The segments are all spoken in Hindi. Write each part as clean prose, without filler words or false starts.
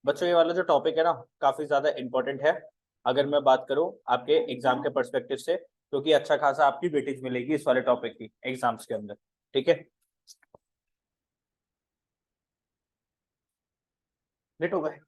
बच्चों ये वाला जो टॉपिक है ना काफी ज्यादा इंपॉर्टेंट है, अगर मैं बात करूं आपके एग्जाम के पर्सपेक्टिव से, क्योंकि अच्छा खासा आपकी वेटेज मिलेगी इस वाले टॉपिक की एग्जाम्स के अंदर। ठीक है, लेट हो गए।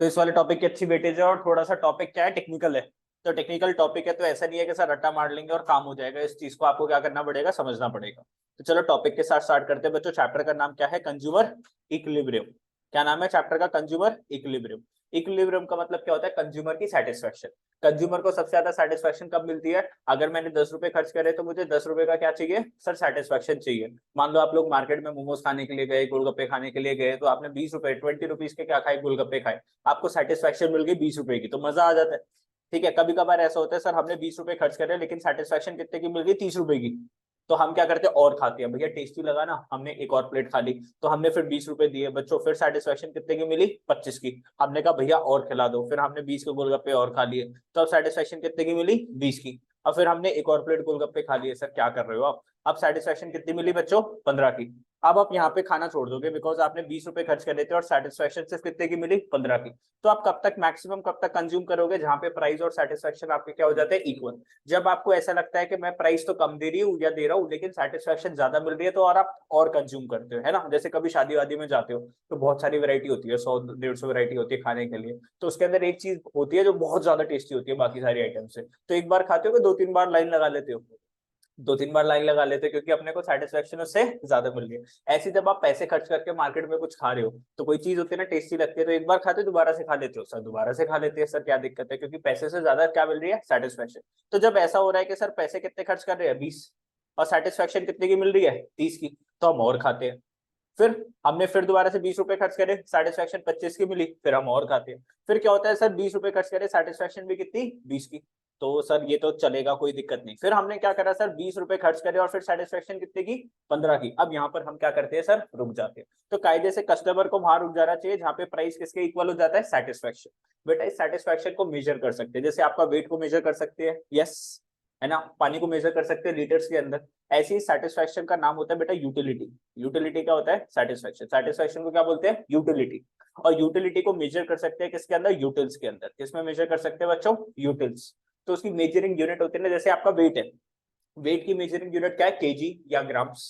तो इस वाले टॉपिक की अच्छी वेटेज है, और थोड़ा सा टॉपिक क्या है, टेक्निकल है। तो टेक्निकल टॉपिक है, तो ऐसा नहीं है कि सर रट्टा मार लेंगे और काम हो जाएगा। इस चीज को आपको क्या करना पड़ेगा, समझना पड़ेगा। तो चलो टॉपिक के साथ स्टार्ट करते हैं बच्चों। चैप्टर का नाम क्या है, कंज्यूमर इक्विलिब्रियम। क्या नाम है चैप्टर का, कंज्यूमर इक्विलिब्रियम। इक्विलिब्रियम का मतलब क्या होता है, कंज्यूमर की सेटिस्फेक्शन। कंज्यूमर को सबसे ज्यादा सेटिस्फेक्शन कब मिलती है, अगर मैंने 10 रुपए खर्च करे तो मुझे 10 रुपए का क्या चाहिए सर, सेटिस्फेक्शन चाहिए। मान लो आप लोग मार्केट में मोमोज खाने के लिए गए, गोलगप्पे खाने के लिए गए, तो आपने 20 रुपए 20 रुपीज के क्या खाए, गोलगप्पे खाए। आपको सेटिस्फेक्शन मिल गई 20 रुपए की, तो मजा आ जाता है। ठीक है, कभी कभार ऐसा होता है सर हमने 20 रुपए खर्च करे लेकिन सेटिस्फेक्शन कितने की मिल गई, 30 रुपए की। तो हम क्या करते हैं, और खाते हैं, भैया टेस्टी लगा ना, हमने एक और प्लेट खा ली। तो हमने फिर 20 रुपए दिए बच्चों, फिर सेटिस्फेक्शन कितने की मिली, 25 की। हमने कहा भैया और खिला दो, फिर हमने 20 के गोलगप्पे और खा लिए। तो अब सेटिस्फेक्शन कितने की मिली, 20 की। अब फिर हमने एक और प्लेट गोलगप्पे खा लिए। सर क्या कर रहे हो आप, अब सेटिस्फेक्शन कितनी मिली बच्चों, 15 की। अब आप यहाँ पे खाना छोड़ दोगे, बिकॉज आपने 20 रुपए खर्च कर देते और सेटिस्फेक्शन सिर्फ कितने की मिली, 15 की। तो आप कब तक मैक्सिमम कब तक कंज्यूम करोगे, जहां पे प्राइस और सेटिस्फेक्शन आपके क्या हो जाते हैं, इक्वल। जब आपको ऐसा लगता है कि मैं प्राइस तो कम दे रही हूँ या दे रहा हूँ लेकिन सेटिस्फेक्शन ज्यादा मिल रही है, तो और आप और कंज्यूम करते हो, है ना। जैसे कभी शादी वादी में जाते हो तो बहुत सारी वैरायटी होती है, 100 150 वैरायटी होती है खाने के लिए। तो उसके अंदर एक चीज होती है जो बहुत ज्यादा टेस्टी होती है बाकी सारी आइटम से। तो एक बार खाते हो कि 2 3 बार लाइन लगा लेते हो, 2 3 बार लाइन लगा लेते हो, क्योंकि अपने को सेटिस्फेक्शन उससे ज्यादा मिल रही है। ऐसे जब आप पैसे खर्च करके मार्केट में कुछ खा रहे हो, तो कोई चीज होती है ना टेस्टी लगती है, तो एक बार खाते हो दोबारा से खा लेते हो, सर दोबारा से खा लेते हैं, सर क्या दिक्कत है, क्योंकि पैसे से ज्यादा क्या मिल रही है, सेटिस्फेक्शन। तो जब ऐसा हो रहा है कि सर पैसे कितने खर्च कर रहे हैं, 20, और सेटिस्फेक्शन कितने की मिल रही है, 30 की, तो हम और खाते हैं। फिर हमने फिर दोबारा से 20 रुपए खर्च करे, सेटिस्फेक्शन 25 की मिली, फिर हम और खाते हैं। फिर क्या होता है सर, 20 रुपए खर्च करे, सेटिस्फेक्शन भी कितनी, 20 की। तो सर ये तो चलेगा, कोई दिक्कत नहीं। फिर हमने क्या करा सर, 20 रुपए खर्च करे और फिर सेटिस्फेक्शन कितने की, 15 की। अब यहाँ पर हम क्या करते हैं सर, रुक जाते हैं। तो कायदे से कस्टमर को वहां रुक जाना चाहिए जहां पे प्राइस किसके इक्वल हो जाता है, सेटिस्फेक्शन। बेटा इस सेटिस्फेक्शन को मेजर कर सकते हैं, जैसे आपका वेट को मेजर कर सकते हैं, यस, है ना। पानी को मेजर कर सकते हैं लीटर्स के अंदर। ऐसे ही सेटिस्फेक्शन का नाम होता है बेटा यूटिलिटी। यूटिलिटी क्या होता है, सेटिस्फेक्शन। सेटिस्फेक्शन को क्या बोलते हैं, यूटिलिटी। और यूटिलिटी को मेजर कर सकते हैं किसके अंदर, यूटिल्स के अंदर। किसमें मेजर कर सकते हैं बच्चों, यूटिल्स। तो उसकी मेजरिंग यूनिट होती है ना, जैसे आपका वेट है, वेट की मेजरिंग यूनिट क्या है, केजी या ग्राम्स।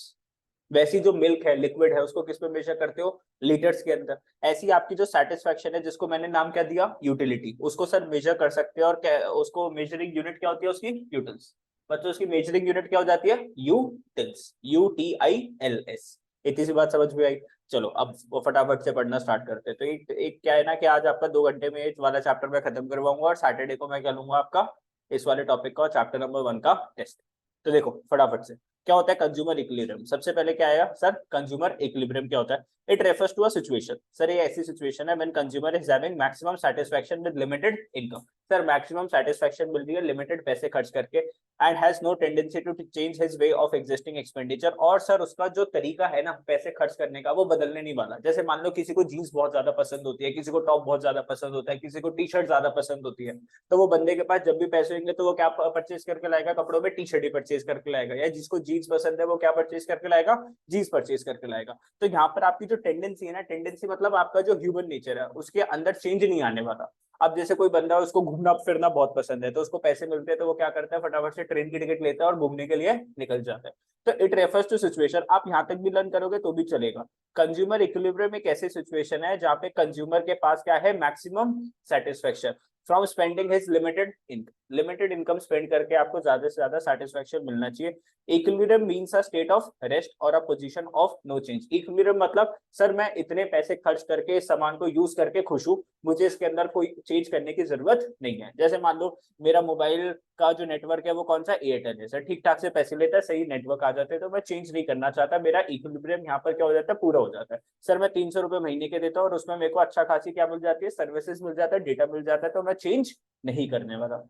वैसी जो मिल्क है, लिक्विड है, उसको किस में मेजर करते हो, लीटर्स के अंदर। ऐसी आपकी जो सेटिस्फेक्शन है, जिसको मैंने नाम क्या दिया, यूटिलिटी, उसको सर मेजर कर सकते हैं। और उसको मेजरिंग यूनिट क्या होती है उसकी, यूटिल्स। मतलब उसकी मेजरिंग यूनिट क्या हो जाती है, यूटिल्स, UTILS। इतनी सी बात समझ में आई। चलो अब वो फटाफट से पढ़ना स्टार्ट करते हैं। तो एक क्या है ना कि आज आपका 2 घंटे में इस वाला चैप्टर मैं खत्म करवाऊंगा, और सैटरडे को मैं क्या लूंगा आपका, इस वाले टॉपिक का चैप्टर नंबर 1 का टेस्ट। तो देखो फटाफट से, क्या होता है कंज्यूमर इक्विलिब्रियम। सबसे पहले क्या आएगा सर, कंज्यूमर इक्विलिब्रियम क्या होता है, it refers to a situation. Sir ये ऐसी सिचुएशन है when consumer is having maximum satisfaction with limited income. Sir maximum satisfaction मिल रही है लिमिटेड पैसे खर्च करके, and has no tendency to change his way of existing expenditure. और सर उसका जो तरीका है ना पैसे खर्च करने का, वो बदलने नहीं वाला। जैसे मान लो किसी को जीन्स बहुत ज्यादा पसंद होती है, किसी को टॉप बहुत ज्यादा पसंद होता है, किसी को टी शर्ट ज्यादा पसंद होती है। तो वो बंदे के पास जब भी पैसे होंगे तो वो क्या परचेज करके लाएगा, कपड़ों में टी शर्ट ही परचेज करके लाएगा। या जिसको जीन्स पसंद है वो क्या परचेज करके लाएगा, जीन्स परचेज करके लाएगा। तो यहाँ पर आपकी जो टेंडेंसी है ना, टेंडेंसी मतलब आपका जो ह्यूमन नेचर है उसके अंदर चेंज नहीं आने वाला। अब जैसे कोई बंदा है उसको घूमना फिरना बहुत पसंद है, तो उसको पैसे मिलते हैं तो वो क्या करता है, फटाफट से ट्रेन की टिकट लेता है और घूमने के लिए निकल जाता है। तो इट रेफर्स टू सिचुएशन, आप यहाँ तक भी लर्न करोगे तो भी चलेगा। कंज्यूमर इक्विलिब्रियम एक ऐसी सिचुएशन है जहाँ पे कंज्यूमर के पास क्या है, maximum satisfaction from spending his limited income. Limited income spend करके आपको ज्यादा से ज्यादा सेटिस्फेक्शन मिलना चाहिए। Equilibrium means a state of rest और a position of no change. Equilibrium मतलब सर मैं इतने पैसे खर्च करके इस सामान को यूज करके खुश हूँ, मुझे इसके अंदर कोई चेंज करने की जरूरत नहीं है। जैसे मान लो मेरा मोबाइल का जो नेटवर्क है वो कौन सा, एयरटेल है। सर ठीक ठाक से पैसे लेता है, सही नेटवर्क आ जाते हैं, तो मैं चेंज नहीं करना चाहता। मेरा इक्विलिब्रियम यहाँ पर क्या हो जाता है, पूरा हो जाता है। सर मैं 300 रुपए महीने के देता हूँ और उसमें मेरे को अच्छा खासी क्या मिल जाती है, सर्विसेज मिल जाता है, डेटा मिल जाता है, तो मैं चेंज नहीं करने वाला।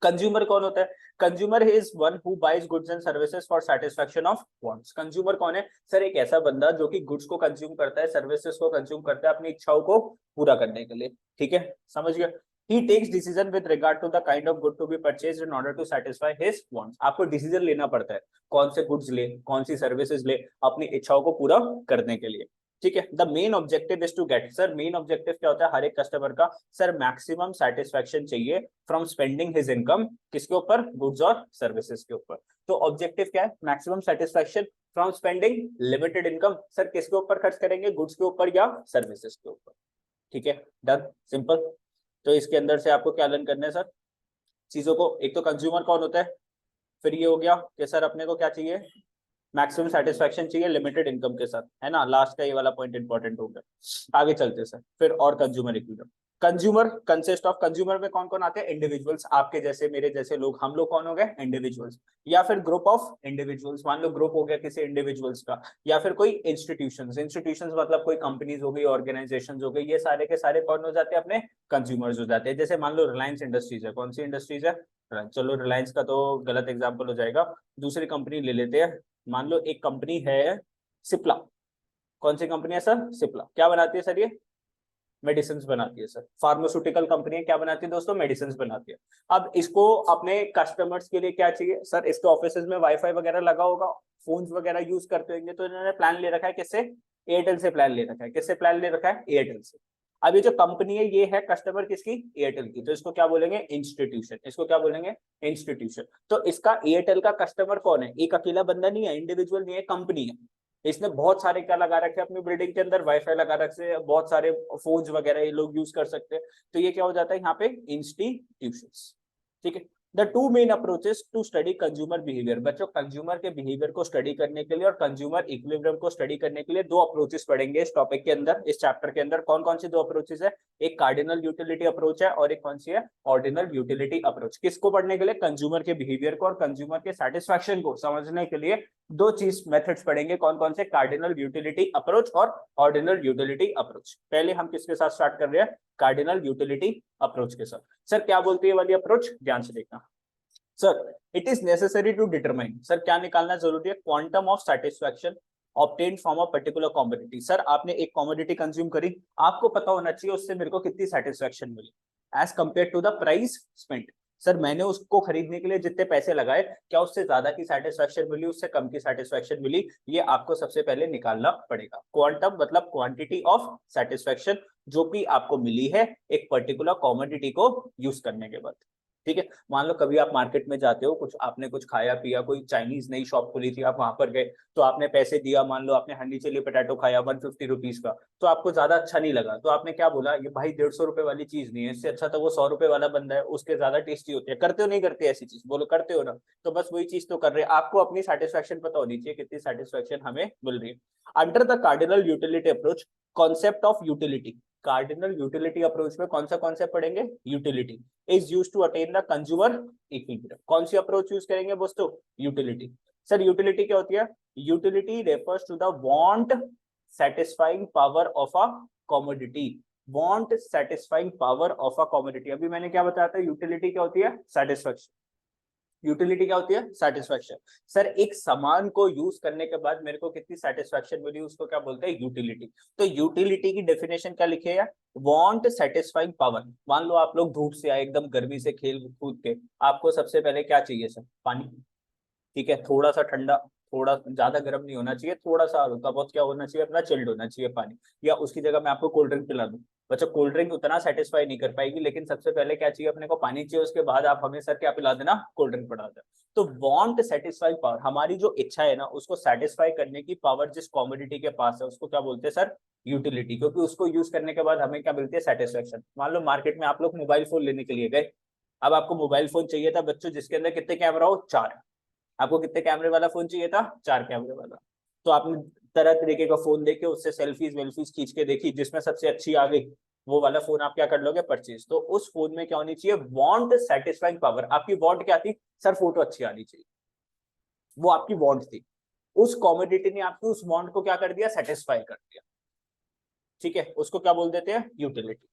कंज्यूमर कौन होता है, consumer is one who buys goods and services for satisfaction of wants. Consumer कौन है सर, एक ऐसा बंदा जो कि गुड्स को कंज्यूम करता है, सर्विसेज को कंज्यूम करता है अपनी इच्छाओं को पूरा करने के लिए। ठीक है, समझ गया। He takes decision with regard to the kind of good to be purchased in order to satisfy his wants. आपको डिसीजन लेना पड़ता है कौन से गुड्स ले, कौन सी सर्विसेज ले अपनी इच्छाओं को पूरा करने के लिए, ठीक है। The main objective is to get, sir main objective क्या होता है हर एक कस्टमर का, सर मैक्सिमम सेटिस्फेक्शन चाहिए फ्रॉम स्पेंडिंग हिज इनकम, किसके ऊपर, गुड्स और सर्विसेज के ऊपर। तो ऑब्जेक्टिव क्या है, maximum satisfaction from spending limited income, sir किसके ऊपर खर्च करेंगे, गुड्स के ऊपर या सर्विसेज के ऊपर, ठीक है, डन, सिंपल। तो इसके अंदर से आपको क्या लर्न करना है सर, चीजों को, एक तो कंज्यूमर कौन होता है, फिर ये हो गया कि सर अपने को क्या चाहिए, मैक्सिमम सेटिस्फेक्शन चाहिए लिमिटेड इनकम के साथ, है ना, लास्ट का ये वाला पॉइंट इंपॉर्टेंट हो गया। आगे चलते सर, फिर और consumer equilibrium. Consumer consist of, consumer में कौन कौन आते हैं, इंडिविजुअल्स, आपके जैसे मेरे जैसे लोग, हम लोग कौन हो गए, इंडिविजुअल्स, या फिर ग्रुप ऑफ इंडिविजुअल्स, मान लो ग्रुप हो गया किसी इंडिविजुअल्स का, या फिर कोई इंस्टीट्यूशंस, इंस्टीट्यूशंस मतलब कोई कंपनीज हो गई, ऑर्गेनाइजेशंस हो गई, ये सारे के सारे कौन हो जाते हैं, अपने कंज्यूमर्स हो जाते हैं। जैसे मान लो रिलायंस इंडस्ट्रीज है, कौन सी इंडस्ट्रीज है, चलो रिलायंस का तो गलत एग्जाम्पल हो जाएगा, दूसरी कंपनी ले लेते हैं, मान लो एक कंपनी है सिप्ला, कौन सी कंपनी है सर, सिप्ला, क्या बनाती है सर, ये मेडिसिन बनाती है सर, फार्मास्यूटिकल कंपनी है, क्या बनाती है दोस्तों, मेडिसिन बनाती है। अब इसको अपने कस्टमर्स के लिए क्या चाहिए सर, इसके ऑफिस में वाईफाई वगैरह लगा होगा, फोन्स वगैरह यूज करते होंगे, तो इन्होंने प्लान ले रखा है किससे, एयरटेल से प्लान ले रखा है, किससे प्लान ले रखा है, एयरटेल से। अब ये जो कंपनी है ये है कस्टमर किसकी, एयरटेल की, तो इसको क्या बोलेंगे, इंस्टीट्यूशन, इसको क्या बोलेंगे, इंस्टीट्यूशन। तो इसका एयरटेल का कस्टमर कौन है, एक अकेला बंदा नहीं है, इंडिविजुअल नहीं है, कंपनी है, इसने बहुत सारे क्या लगा रखे अपनी बिल्डिंग के अंदर, वाईफाई लगा रखे, बहुत सारे फोन्स वगैरह ये लोग यूज कर सकते हैं, तो ये क्या हो जाता है यहाँ पे, इंस्टीट्यूशंस, ठीक है। The two main approaches to study consumer behaviour, बच्चों कंज्यूमर के बिहेवियर को स्टडी करने के लिए और कंज्यूमर इक्विलिब्रियम को स्टडी करने के लिए दो अप्रोचेस पढ़ेंगे इस टॉपिक के अंदर, इस चैप्टर के अंदर। कौन कौन सी दो अप्रोचेस है, एक कार्डिनल यूटिलिटी अप्रोच है और एक कौन सी है, ऑर्डिनल यूटिलिटी अप्रोच। किसको पढ़ने के लिए, कंज्यूमर के बिहेवियर को और कंज्यूमर के सेटिस्फैक्शन को समझने के लिए दो चीज मेथड्स पढ़ेंगे, कौन कौन से, कार्डिनल यूटिलिटी अप्रोच और ऑर्डिनल यूटिलिटी अप्रोच। पहले हम किसके साथ स्टार्ट कर रहे हैं, कार्डिनल यूटिलिटी अप्रोच के साथ। सर क्या बोलती है वाली अप्रोच, ध्यान से देखना। Sir it is necessary to determine, sir क्या निकालना जरूरी है, quantum of satisfaction obtained from a particular commodity. Sir आपने एक कमोडिटी कंज्यूम करी, आपको पता होना चाहिए उससे मेरे को कितनी सेटिस्फैक्शन मिली as compare to the price spent. Sir मैंने उसको खरीदने के लिए जितने पैसे लगाए, क्या उससे ज्यादा की सेटिस्फैक्शन मिली, उससे कम की सेटिस्फैक्शन मिली, ये आपको सबसे पहले निकालना पड़ेगा। क्वांटम मतलब क्वांटिटी ऑफ सेटिस्फैक्शन जो भी आपको मिली है एक पर्टिकुलर कमोडिटी को यूज करने के बाद, ठीक है। मान लो कभी आप मार्केट में जाते हो, कुछ आपने कुछ खाया पिया, कोई चाइनीज नई शॉप खुली थी, आप वहां पर गए, तो आपने पैसे दिया, मान लो आपने हनी चिली पटाटो खाया 150 रुपीज का, तो आपको ज्यादा अच्छा नहीं लगा, तो आपने क्या बोला, ये भाई 150 रुपए वाली चीज नहीं है, इससे अच्छा तो वो 100 रुपए वाला बंदा है, उसके ज्यादा टेस्टी होते हैं। करते हो नहीं करते ऐसी चीज, बोलो करते हो ना, तो बस वही चीज तो कर रहे हैं। आपको अपनी सेटिस्फेक्शन पता होनी चाहिए कितनी सेटिस्फेक्शन हमें मिल रही है। Under the cardinal utility approach, concept of utility, cardinal utility approach में कौन सा कॉन्सेप्ट पढ़ेंगे, utility is used to attain the consumer equilibrium. कौन सी अप्रोच यूज करेंगे दोस्तों, यूटिलिटी। सर यूटिलिटी क्या होती है, utility refers to the want satisfying power of a commodity, want satisfying power of a commodity. अभी मैंने क्या बताया था, यूटिलिटी क्या होती है, सेटिस्फेक्शन, यूटिलिटी क्या होती है, सेटिस्फेक्शन। सर एक सामान को यूज करने के बाद मेरे को कितनी सेटिस्फेक्शन मिली, उसको क्या बोलते हैं, यूटिलिटी। तो यूटिलिटी की डेफिनेशन क्या लिखे है, वांट सेटिस्फाइंग पावर। मान लो आप लोग धूप से आए, एकदम गर्मी से खेल कूद के, आपको सबसे पहले क्या चाहिए सर, पानी, ठीक है, थोड़ा सा ठंडा, थोड़ा ज्यादा गर्म नहीं होना चाहिए, थोड़ा सा हल्का बहुत क्या होना चाहिए, अपना चिल्ड होना चाहिए पानी, या उसकी जगह मैं आपको कोल्ड ड्रिंक पिला दूं। बच्चा कोल्ड ड्रिंक उतना सेटिस्फाई नहीं कर पाएगी, लेकिन सबसे पहले क्या चाहिए अपने को, पानी चाहिए, उसके बाद आप हमें सर क्या पिला देना, कोल्ड ड्रिंक पिला देना। तो वांट सेटिस्फाइंग पावर, हमारी जो इच्छा है ना उसको सेटिस्फाई करने की पावर जिस कॉमोडिटी के पास है उसको क्या बोलते हैं सर, यूटिलिटी, क्योंकि उसको यूज करने के बाद हमें क्या मिलती है, सेटिस्फेक्शन। मान लो मार्केट में आप लोग मोबाइल फोन लेने के लिए गए, अब आपको मोबाइल फोन चाहिए था बच्चों जिसके अंदर कितने कैमरा हो, 4। आपको कितने कैमरे वाला फोन चाहिए था, 4 कैमरे वाला। तो आपने तरह तरीके का फोन देखे, उससे सेल्फीज वेल्फीज खींच के देखी, जिसमें सबसे अच्छी आ गई वो वाला फोन आप क्या कर लोगे, परचेज। तो उस फोन में क्या होनी चाहिए, वांट सेटिस्फाइंग पावर। आपकी वांट क्या थी सर, फोटो अच्छी आनी चाहिए, वो आपकी वांट थी। उस कॉमोडिटी ने आपकी उस वांट को क्या कर दिया, सेटिस्फाई कर दिया, ठीक है, उसको क्या बोल देते हैं, यूटिलिटी।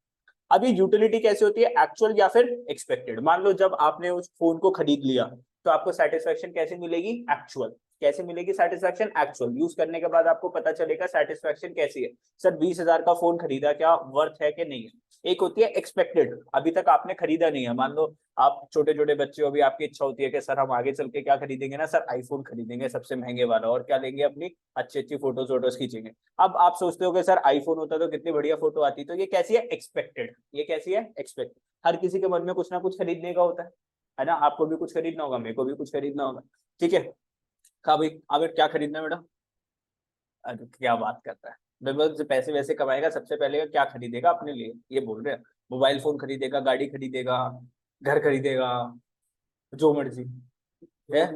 अब ये यूटिलिटी कैसे होती है, एक्चुअल या फिर एक्सपेक्टेड। मान लो जब आपने उस फोन को खरीद लिया तो आपको सेटिस्फेक्शन कैसे मिलेगी, एक्चुअल, कैसे मिलेगी सेटिस्फेक्शन? एक्चुअल यूज करने के बाद आपको पता चलेगा सेटिस्फेक्शन कैसी है। सर 20,000 का फोन खरीदा, क्या वर्थ है कि नहीं है? एक होती है एक्सपेक्टेड, अभी तक आपने खरीदा नहीं है, मान लो आप छोटे छोटे बच्चे हो, अभी आपकी इच्छा होती है कि सर हम आगे चल के क्या खरीदेंगे ना सर, आईफोन खरीदेंगे सबसे महंगे वाला, और क्या लेंगे, अपनी अच्छी अच्छी फोटोज वोटोज खींचेंगे। अब आप सोचते हो कि सर आईफोन होता तो कितनी बढ़िया फोटो आती। तो ये कैसी है? एक्सपेक्टेड। ये कैसी है? एक्सपेक्टेड। हर किसी के मन में कुछ ना कुछ खरीदने का होता है ना। आपको भी कुछ खरीदना होगा, मेरे को भी कुछ खरीदना होगा, ठीक है। कहा भाई अब क्या खरीदना है बेटा? अरे क्या बात करता है, बिल्कुल से पैसे वैसे कमाएगा, सबसे पहले क्या खरीदेगा अपने लिए, ये बोल रहे हैं। मोबाइल फोन खरीदेगा, गाड़ी खरीदेगा, घर खरीदेगा, जो मर्जी है,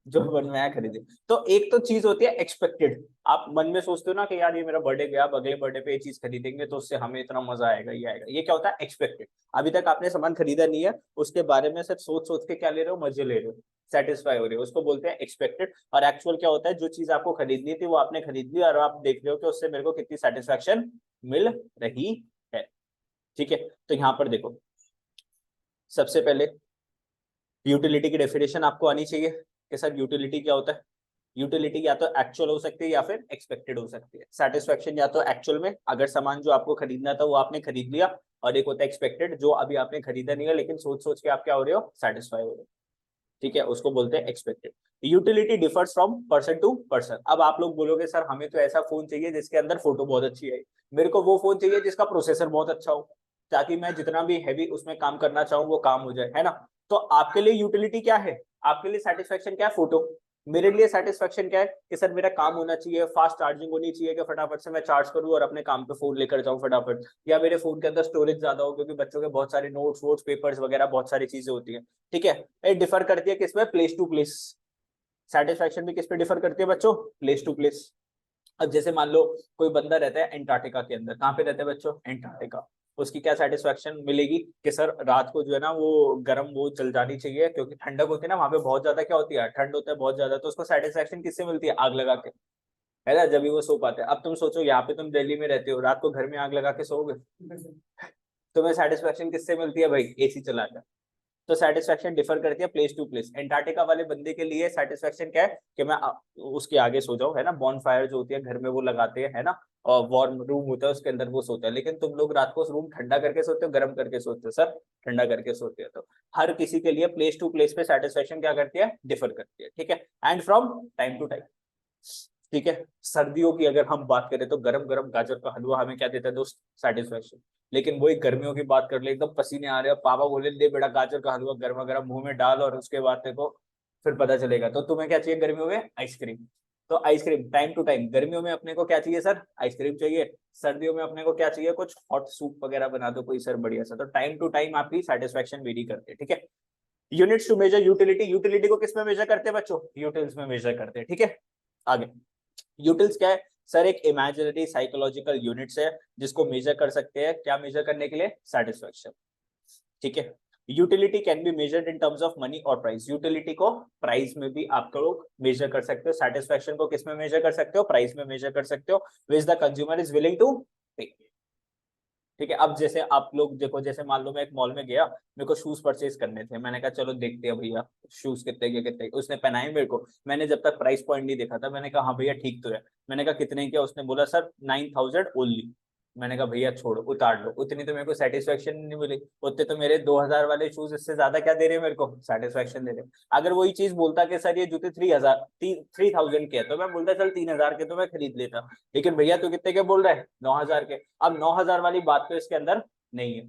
जो मन में आया खरीदे। तो एक तो चीज होती है एक्सपेक्टेड, आप मन में सोचते हो ना कि यार ये मेरा बर्थडे गया, अब अगले बर्थडे पे ये चीज खरीदेंगे तो उससे हमें इतना मजा आएगा, ये आएगा। ये क्या होता है? एक्सपेक्टेड। अभी तक आपने सामान खरीदा नहीं है, उसके बारे में सिर्फ सोच सोच के क्या ले रहे हो? मजे ले रहे हो, सेटिस्फाई हो रहे हो, उसको बोलते हैं एक्सपेक्टेड। और एक्चुअल क्या होता है? जो चीज आपको खरीदनी थी वो आपने खरीद ली, और आप देख रहे हो कि उससे मेरे को कितनी सेटिस्फेक्शन मिल रही है, ठीक है। तो यहाँ पर देखो, सबसे पहले यूटिलिटी की डेफिनेशन आपको आनी चाहिए कि सर यूटिलिटी क्या होता है। यूटिलिटी या तो एक्चुअल हो सकती है या फिर एक्सपेक्टेड हो सकती है। सेटिस्फेक्शन या तो एक्चुअल में, अगर सामान जो आपको खरीदना था वो आपने खरीद लिया, और एक होता है एक्सपेक्टेड, जो अभी आपने खरीदा नहीं है लेकिन सोच सोच के आप क्या हो रहे हो? सेटिस्फाई हो रहे हो, ठीक है, उसको बोलते हैं expected. Utility differs from person to person. अब आप लोग बोलोगे सर हमें तो ऐसा फोन चाहिए जिसके अंदर फोटो बहुत अच्छी है, मेरे को वो फोन चाहिए जिसका प्रोसेसर बहुत अच्छा हो, ताकि मैं जितना भी हैवी उसमें काम करना चाहूँ वो काम हो जाए, है ना। तो आपके लिए यूटिलिटी क्या है? आपके लिए सेटिस्फेक्शन क्या है? फोटो। मेरे लिए सेटिस्फेक्शन क्या है कि सर मेरा काम होना चाहिए, फास्ट चार्जिंग होनी चाहिए कि फटाफट से मैं चार्ज करूं और अपने काम पे फोन लेकर जाऊं फटाफट, या मेरे फोन के अंदर स्टोरेज ज्यादा हो, क्योंकि बच्चों के बहुत सारे नोट्स वोट्स पेपर्स वगैरह बहुत सारी चीजें होती है, ठीक है। ये डिफर करती है किस पे? Place to place. सेटिस्फेक्शन भी किस पे डिफर करती है बच्चों? Place to place. अब जैसे मान लो कोई बंदा रहता है एंटार्क्टिका के अंदर, कहाँ पे रहता है बच्चों? एंटार्क्टिका। उसकी क्या सेटिस्फेक्शन मिलेगी कि सर रात को जो है ना वो गर्म वो जल जानी चाहिए, क्योंकि ठंडक होती है ना वहां पे बहुत ज्यादा, क्या होती है? ठंड होता है बहुत ज्यादा, तो उसको सेटिस्फेक्शन किससे मिलती है? आग लगा के, है ना, जब भी वो सो पाते हैं। अब तुम सोचो यहाँ पे तुम दिल्ली में रहते हो, रात को घर में आग लगा के सोओगे? तुम्हें सेटिस्फेक्शन किससे मिलती है भाई? एसी चला के। तो सेटिस्फेक्शन डिफर करती है प्लेस टू प्लेस। एंटार्क्टिका वाले बंदे के लिए सेटिस्फेक्शन क्या है कि मैं उसके आगे सो जाऊं, है ना, बॉन फायर जो होती है घर में वो लगाते हैं, है ना, और वार्म रूम होता है उसके अंदर वो सोता है। लेकिन तुम लोग रात को रूम ठंडा करके सोते हो, गर्म करके सोते हो? सर ठंडा करके सोते हो। तो हर किसी के लिए प्लेस टू प्लेस पे सेटिस्फेक्शन क्या करती है? डिफर करती है, ठीक है। And from time to time, ठीक है। सर्दियों की अगर हम बात करें तो गरम गरम गाजर का हलवा हमें क्या देता है दोस्त? सेटिस्फेक्शन। लेकिन वही गर्मियों की बात कर ले, एकदम पसीने आ रहे हैं, पापा बोले दे बेटा गाजर का हलवा गर्मा गर्म मुंह में डाल, और उसके बाद देखो फिर पता चलेगा। तो तुम्हें क्या चाहिए गर्मियों में? आइसक्रीम। तो आइसक्रीम टाइम टू टाइम, गर्मियों में अपने को क्या चाहिए सर? आइसक्रीम चाहिए। सर्दियों में अपने को क्या चाहिए? कुछ हॉट सूप वगैरह बना दो कोई सर बढ़िया सा। तो टाइम टू टाइम आपकी सेटिस्फेक्शन वेरी करते हैं, ठीक है। Units to measure utility, utility को किस में मेजर करते हैं बच्चों? यूटिल्स में मेजर करते हैं, ठीक है। आगे यूटिल्स क्या है? सर एक इमेजिनरी साइकोलॉजिकल यूनिट्स है जिसको मेजर कर सकते हैं, क्या मेजर करने के लिए? सेटिस्फेक्शन, ठीक है। Utility can be measured in terms of money और प्राइस। यूटिलिटी को प्राइस में भी आप लोग मेजर कर सकते हो। सेटिस्फेक्शन को किस में मेजर कर सकते हो? प्राइस में मेजर कर सकते हो, which the consumer is willing to pay, ठीक है। अब जैसे आप लोग देखो, जैसे मान लो मैं एक मॉल में गया, मेरे को शूज परचेज करने थे, मैंने कहा चलो देखते हैं भैया शूज कितने के कितने, उसने पहनाए मेरे को, मैंने जब तक प्राइस पॉइंट नहीं देखा था, मैंने कहा हाँ भैया ठीक तो है। मैंने कहा कितने के? उसने बोला सर 9,000 ओनली। मैंने कहा भैया छोड़ो उतार लो, उतनी तो मेरे को सेटिस्फेक्शन नहीं मिली, उतने तो मेरे 2,000 वाले शूज इससे ज्यादा क्या दे रहे हैं मेरे को? सेटिस्फेक्शन दे रहे हैं। अगर वही चीज बोलता कि सर ये जूते 3,000 के है, तो मैं बोलता चल 3,000 के तो मैं खरीद लेता। लेकिन भैया तू कितने के बोल रहा है? 9,000 के। अब 9,000 वाली बात तो इसके अंदर नहीं है,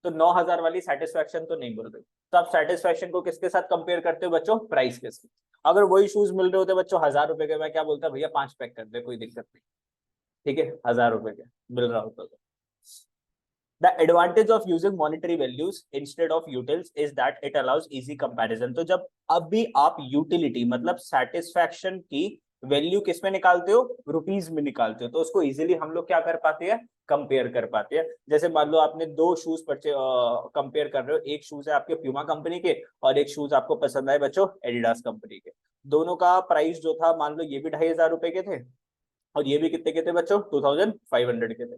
तो 9,000 वाली सेटिस्फेक्शन तो नहीं बोल रही। तो आप सेटिस्फेक्शन को किसके साथ कंपेयर करते हो बच्चों? प्राइस के साथ। अगर वही शूज मिल रहे होते बच्चों 1,000 रुपए के, मैं क्या बोलता भैया 5 पैक कर दे, कोई दिक्कत नहीं, ठीक है, 1,000 रुपए के मिल रहा होता तो। The advantage of using monetary values instead of utils is that it allows easy comparison। तो जब अब भी आप यूटिलिटी मतलब सेटिस्फैक्शन की वैल्यू किस में निकालते हो? रुपीज में निकालते हो, तो उसको इजीली हम लोग क्या कर पाते हैं? कंपेयर कर पाते हैं। जैसे मान लो आपने दो शूज कंपेयर कर रहे हो, एक शूज है आपके प्यूमा कंपनी के और एक शूज आपको पसंद आए बच्चों एडिडास कंपनी के। दोनों का प्राइस जो था, मान लो ये भी 2,500 रुपए के थे और ये भी कितने के थे बच्चों? 2,500 के थे।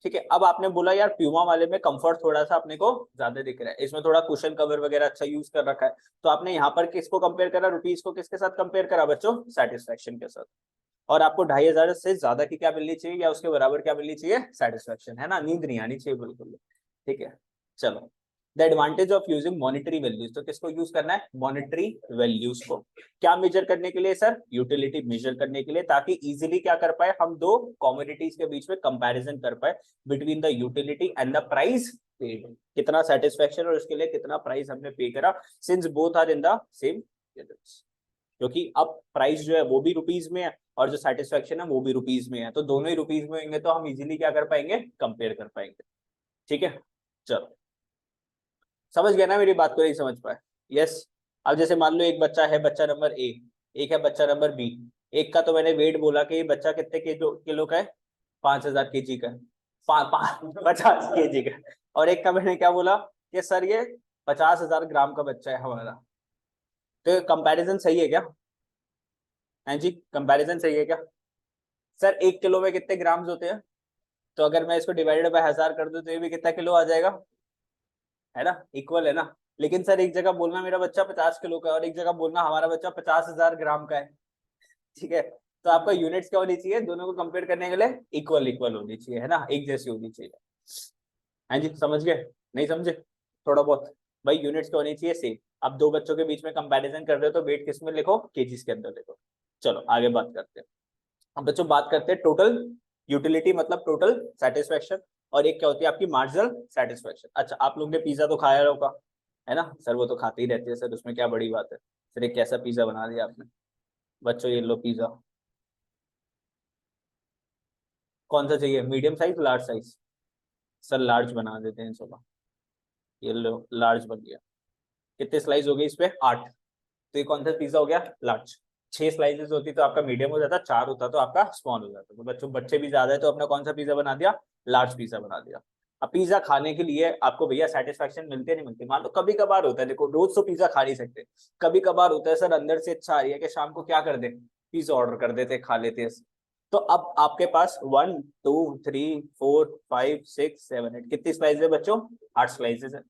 ठीक है। अब आपने बोला यार प्यूमा वाले में कंफर्ट थोड़ा सा अपने को ज्यादा दिख रहा है, इसमें थोड़ा कुशन कवर वगैरह अच्छा यूज कर रखा है, तो आपने यहाँ पर किसको कंपेयर करा, रुपीज को किसके साथ कंपेयर करा बच्चों, सेटिस्फेक्शन के साथ। और आपको 2,500 से ज्यादा की क्या मिलनी चाहिए या उसके बराबर क्या मिलनी चाहिए, सेटिस्फेक्शन, है ना, नींद नहीं आनी चाहिए बिल्कुल। ठीक है, चलो। The advantage of using monetary values, तो किसको यूज करना है, मॉनिटरी वैल्यूज को। क्या मेजर करने के लिए सर, यूटिलिटी मेजर करने के लिए, ताकि इजीली क्या कर पाए हम, दो कमोडिटीज के बीच में कंपैरिजन कर पाए between the utility and the price paid, कितना सेटिस्फेक्शन और उसके लिए कितना प्राइस हमने पे करा, since both are in the same units. क्योंकि अब प्राइस जो है वो भी रुपीज में है और जो सेटिस्फेक्शन है वो भी रुपीज में है, तो दोनों ही रुपीज में होंगे तो हम इजीली क्या कर पाएंगे, कंपेयर कर पाएंगे। ठीक है, चलो समझ गया ना मेरी बात को, नहीं समझ पाए, यस। अब जैसे मान लो एक बच्चा है, बच्चा नंबर ए, एक है बच्चा नंबर बी। एक का तो मैंने वेट बोला कि ये बच्चा कितने किलो का है, 5,000 केजी का है, 50 केजी का। और एक का मैंने क्या बोला कि सर ये 50,000 ग्राम का बच्चा है हमारा। तो कंपैरिजन सही है क्या, हैं जी, कंपैरिजन सही है क्या। सर 1 किलो में कितने ग्राम्स होते हैं, तो अगर मैं इसको डिवाइडेड बाय 1000 कर दूं तो ये भी कितना किलो आ जाएगा, है ना, इक्वल है ना। लेकिन सर एक जगह बोलना मेरा बच्चा 50 किलो का है और एक जगह बोलना हमारा बच्चा 50,000 ग्राम का है। ठीक है, तो आपका यूनिट्स क्या होनी चाहिए, दोनों को कंपेयर करने के लिए इक्वल इक्वल होनी चाहिए, है ना, एक जैसी होनी चाहिए। हाँ जी, समझ गए, नहीं समझे, थोड़ा बहुत भाई, यूनिट्स क्या होनी चाहिए सेम। अब दो बच्चों के बीच में कंपैरिजन कर रहे हो तो वेट किस में लिखो, केजीस के अंदर लिखो। चलो आगे बात करते हैं। अब बच्चों बात करते हैं टोटल यूटिलिटी मतलब टोटल सेटिस्फेक्शन, और एक क्या होती है आपकी मार्जिनल सेटिस्फेक्शन। अच्छा, आप लोग ने पिज्जा तो खाया होगा, है ना सर, वो तो खाते ही रहते हैं सर, उसमें क्या बड़ी बात है। सर एक कैसा पिज्जा बना दिया आपने बच्चों, ये लो पिज्जा, कौन सा चाहिए, medium size large size, sir large बना देते हैं, चलो ये लो लार्ज बन गया। कितने स्लाइस हो गए इस पे, 8। तो ये कौन सा पिज्जा हो गया, लार्ज। 6 स्लाइसेस होती तो आपका मीडियम हो जाता, 4 होता तो आपका स्मॉल हो जाता। तो बच्चों बच्चे भी ज्यादा है तो अपना कौन सा पिज्जा बना दिया, लार्ज पिज्जा बना दिया। अब पिज्जा खाने के लिए आपको भैया सेटिस्फेक्शन मिलते नहीं मिलते, मान लो कभी कभार होता है, देखो रोज तो पिज्जा खा नहीं सकते, कभी कभार होता है सर अंदर से इच्छा आ रही है कि शाम को क्या कर दे, पिज्जा ऑर्डर कर देते, खा लेते हैं। तो अब आपके पास 1 2 3 4 5 6 7 8 कितनी स्लाइस है बच्चों, 8 स्लाइसेस है।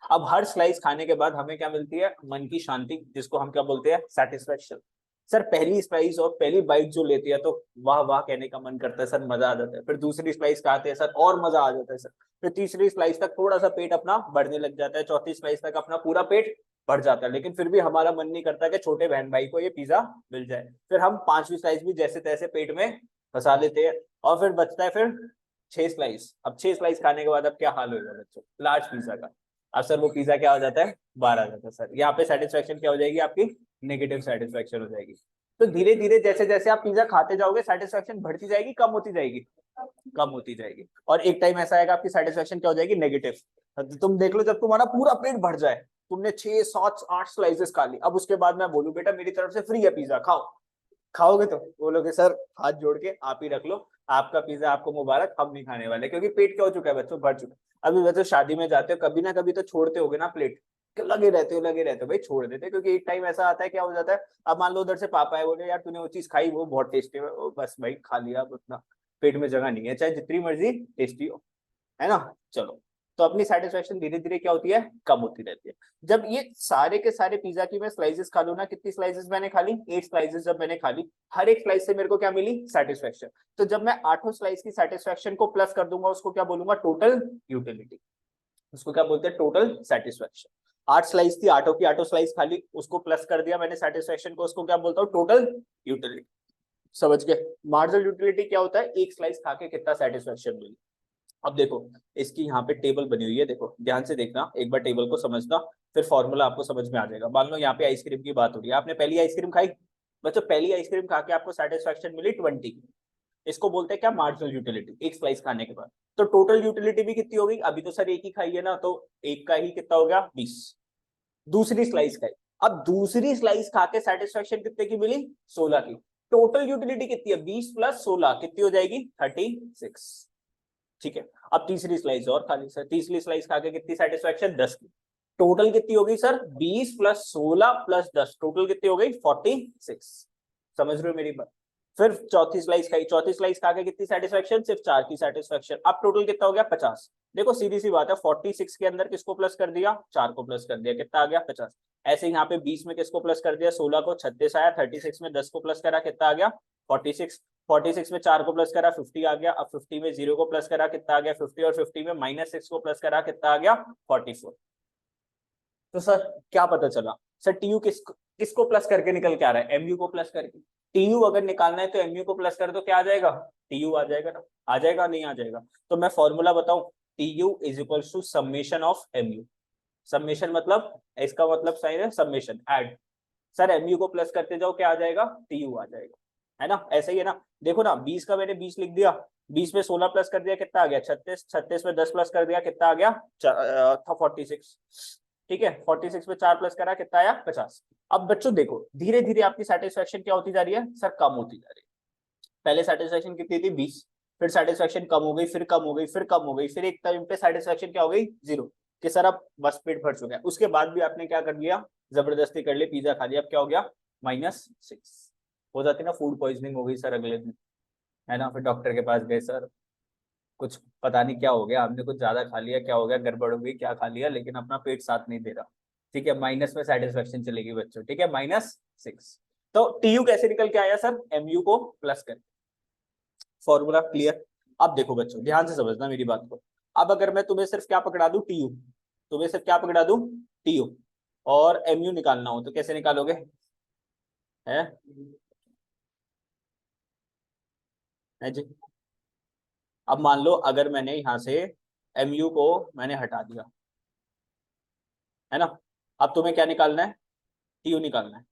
अब हर स्लाइस खाने के बाद हमें क्या मिलती है, मन की शांति, जिसको हम क्या बोलते हैं, सेटिस्फेक्शन। सर पहली स्लाइस और पहली बाइट जो लेती है तो वाह वाह कहने का मन करता है सर, मजा आ जाता है। फिर दूसरी स्लाइस खाते हैं सर और मजा आ जाता है सर। फिर तीसरी स्लाइस तक थोड़ा सा पेट अपना बढ़ने लग जाता है, चौथी स्लाइस तक अपना पूरा पेट भर जाता है, लेकिन फिर भी हमारा मन नहीं करता कि छोटे बहन भाई को ये पिज्जा मिल जाए। फिर हम 5वीं स्लाइस भी जैसे तैसे पेट में फंसा लेते हैं, और फिर बचता है फिर 6 स्लाइस। अब 6 स्लाइस खाने के बाद अब क्या हाल होगा बच्चों, लार्ज पिज्जा का। अब सर वो पिज्जा क्या हो जाता है, 12 आ जाता है सर। यहाँ पे सेटिस्फेक्शन क्या हो जाएगी आपकी, नेगेटिव सेटिस्फेक्शन हो जाएगी। तो धीरे धीरे जैसे जैसे आप पिज्जा खाते जाओगे सेटिस्फेक्शन बढ़ती जाएगी, कम होती जाएगी, कम होती जाएगी, और एक टाइम ऐसा आएगा आपकी सेटिस्फेक्शन क्या हो जाएगी, नेगेटिव। तो तुम देख लो जब तुम्हारा पूरा पेट भर जाए, तुमने 6 7 8 स्लाइसेस खा ली, अब उसके बाद मैं बोलूं बेटा मेरी तरफ से फ्री है पिज्जा, खाओ। खाओगे तो बोलोगे सर हाथ जोड़ के आप ही रख लो, आपका पिज्जा आपको मुबारक, हम नहीं खाने वाले, क्योंकि पेट क्या हो चुका है बच्चों, भर चुका है। अभी बच्चों शादी में जाते हो कभी ना कभी तो छोड़ते होगे ना प्लेट, लगे रहते हो भाई, छोड़ देते, क्योंकि एक टाइम ऐसा आता है क्या हो जाता है। अब मान लो उधर से पापा है, बोले यार तूने वो चीज खाई वो बहुत टेस्टी है, बस भाई खा लिया, अब उतना पेट में जगह नहीं है, चाहे जितनी मर्जी टेस्टी हो, है ना। चलो, तो अपनी सेटिस्फेक्शन धीरे धीरे क्या होती है, कम होती रहती है। जब ये सारे के सारे पिज्जा की मैं स्लाइसेस खा लूं ना, कितनी स्लाइसेस मैंने खा ली, 8 स्लाइसेस जब मैंने खा ली, हर एक स्लाइस से मेरे को क्या मिली, सेटिस्फेक्शन। तो जब मैं 8 स्लाइस की सेटिस्फेक्शन को प्लस कर दूंगा, उसको क्या बोलूंगा, टोटल यूटिलिटी। उसको क्या बोलते हैं, टोटल सेटिस्फेक्शन। 8 स्लाइस थी, आठों की आठों स्लाइस खा ली, उसको प्लस कर दिया मैंने सेटिस्फेक्शन को, उसको क्या बोलता हूँ, टोटल यूटिलिटी। समझ गए, मार्जिनल यूटिलिटी क्या होता है, एक स्लाइस खा के कितना सेटिस्फेक्शन मिली। अब देखो इसकी यहाँ पे टेबल बनी हुई है, देखो ध्यान से देखना, एक बार टेबल को समझना, फिर फॉर्मूला आपको समझ में आ जाएगा। मान लो यहाँ पे आइसक्रीम की बात हो रही है, आपने पहली आइसक्रीम खाई बच्चों, पहली आइसक्रीम खा के आपको सेटिस्फेक्शन मिली 20, इसको बोलते हैं क्या, मार्जिनल यूटिलिटी, एक स्लाइस खाने के बाद। तो टोटल यूटिलिटी भी कितनी होगी, अभी तो सर एक ही खाई है ना, तो एक का ही कितना हो गया, 20। दूसरी स्लाइस खाई, अब दूसरी स्लाइस खा के सेटिस्फेक्शन कितने की मिली, 16 की। टोटल यूटिलिटी कितनी है, 20 प्लस 16 कितनी हो जाएगी, 36। ठीक है, अब तीसरी स्लाइस और खा ली सर, तीसरी स्लाइस खा के कितनी सेटिस्फेक्शन, 10 की। टोटल कितनी हो गई सर, 20 प्लस 16 प्लस 10, टोटल कितनी हो गई, 46। समझ रहे हो मेरी बात, फिर चौथी स्लाइस खाई, चौथी स्लाइस खा के कितनी सेटिस्फेक्शन, सिर्फ 4 की सेटिस्फेक्शन। अब टोटल कितना हो गया 50। देखो सीधी सी बात है, 46 के अंदर किसको प्लस कर दिया, 4 को प्लस कर दिया, कितना आ गया 50। ऐसे यहाँ पे 20 में किसको प्लस कर दिया, 16 को, 36 आया, 36 में 10 को प्लस करा, कितना आ गया 46। 46 में 4 को प्लस करा 50 आ गया। अब 50 में 0 को प्लस करा, कितना आ गया 50, और 50 में -6 को प्लस करा, कितना आ गया 44। तो सर क्या पता चला, सर टीयू किसको प्लस करके निकल के आ रहा है, एमयू को प्लस करके। टीयू अगर निकालना है तो एमयू को प्लस कर दो, क्या आ जाएगा, टीयू आ जाएगा ना, आ जाएगा नहीं आ जाएगा। तो मैं फॉर्मूला बताऊं, TU is equal to summation of MU. Summation मतलब, इसका मतलब साइन है समेशन, ऐड। सर एमयू को प्लस करते जाओ, क्या आ जाएगा, टीयू आ जाएगा, है ना, ऐसा ही है ना। देखो ना 20 का मैंने 20 लिख दिया, 20 में 16 प्लस कर दिया, कितना आ गया 36, 36 में 10 प्लस कर दिया, कितना आ गया 46। ठीक है, 46 में 4 प्लस करा, कितना आया 50। अब बच्चों देखो धीरे धीरे आपकी सेटिस्फेक्शन क्या होती जा रही है, सर कम होती जा रही है। पहले सेटिस्फेक्शन कितनी थी 20, फिर सेटिस्फेक्शन कम हो गई, फिर कम हो गई, फिर कम हो गई, फिर एक टाइम पे सेटिस्फेक्शन क्या हो गई 0, कि सर अब बस पेट भर चुका है। उसके बाद भी आपने क्या कर लिया, जबरदस्ती कर ली, पिज्जा खा लिया, अब क्या हो गया -6 हो जाती ना, फूड पॉइजनिंग हो गई सर अगले दिन, है ना। फिर डॉक्टर के पास गए, सर कुछ पता नहीं क्या हो गया, हमने कुछ ज्यादा खा लिया, क्या हो गया, गड़बड़ हो गई, क्या खा लिया, लेकिन अपना पेट साथ नहीं दे रहा। ठीक है, माइनस में सेटिस्फेक्शन चलेगी बच्चों, ठीक है -6। तो टीयू कैसे निकल के आया सर, एमयू को प्लस कर, फॉर्मूला क्लियर। अब देखो बच्चों ध्यान से समझना मेरी बात को। अब अगर मैं तुम्हें सिर्फ क्या पकड़ा दूं, टीयू, तुम्हें सिर्फ क्या पकड़ा दूं, टीयू, और एमयू निकालना हो तो कैसे निकालोगे, है जी। अब मान लो अगर मैंने यहां से एमयू को मैंने हटा दिया, है ना, अब तुम्हें क्या निकालना है, टीयू निकालना है।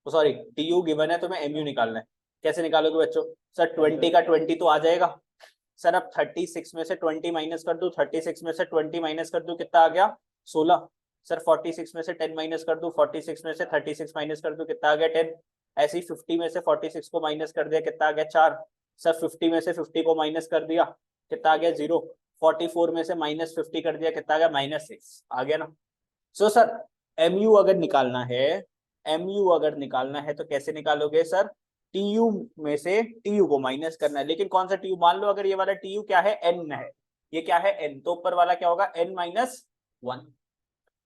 तो सॉरी, टीयू गिवन है, तुम्हें एमयू निकालना है। कैसे निकालोगे बच्चों, सर 20 का 20 तो आ जाएगा। सर अब 36 में से 20 माइनस कर दो, 36 में से 20 माइनस कर दो, कितना आ गया 16। सर 46 में से 10 माइनस कर दो, 46 में से 36 माइनस कर दो, कितना आ गया 10। ऐसे ही 50 में से 46 को माइनस कर दिया, कितना आ गया 4। सर 50 में से 50 को माइनस कर दिया, कितना आ गया 0। 44 में से -50 कर दिया, कितना आ गया -6, आ गया ना। सो सर एमयू अगर निकालना है, एमयू अगर निकालना है तो कैसे निकालोगे सर, टीयू में से टीयू को माइनस करना है। लेकिन कौन सा टीयू, मान लो अगर ये वाला टीयू क्या है, एन है, ये क्या है एन, तो ऊपर वाला क्या होगा n-1।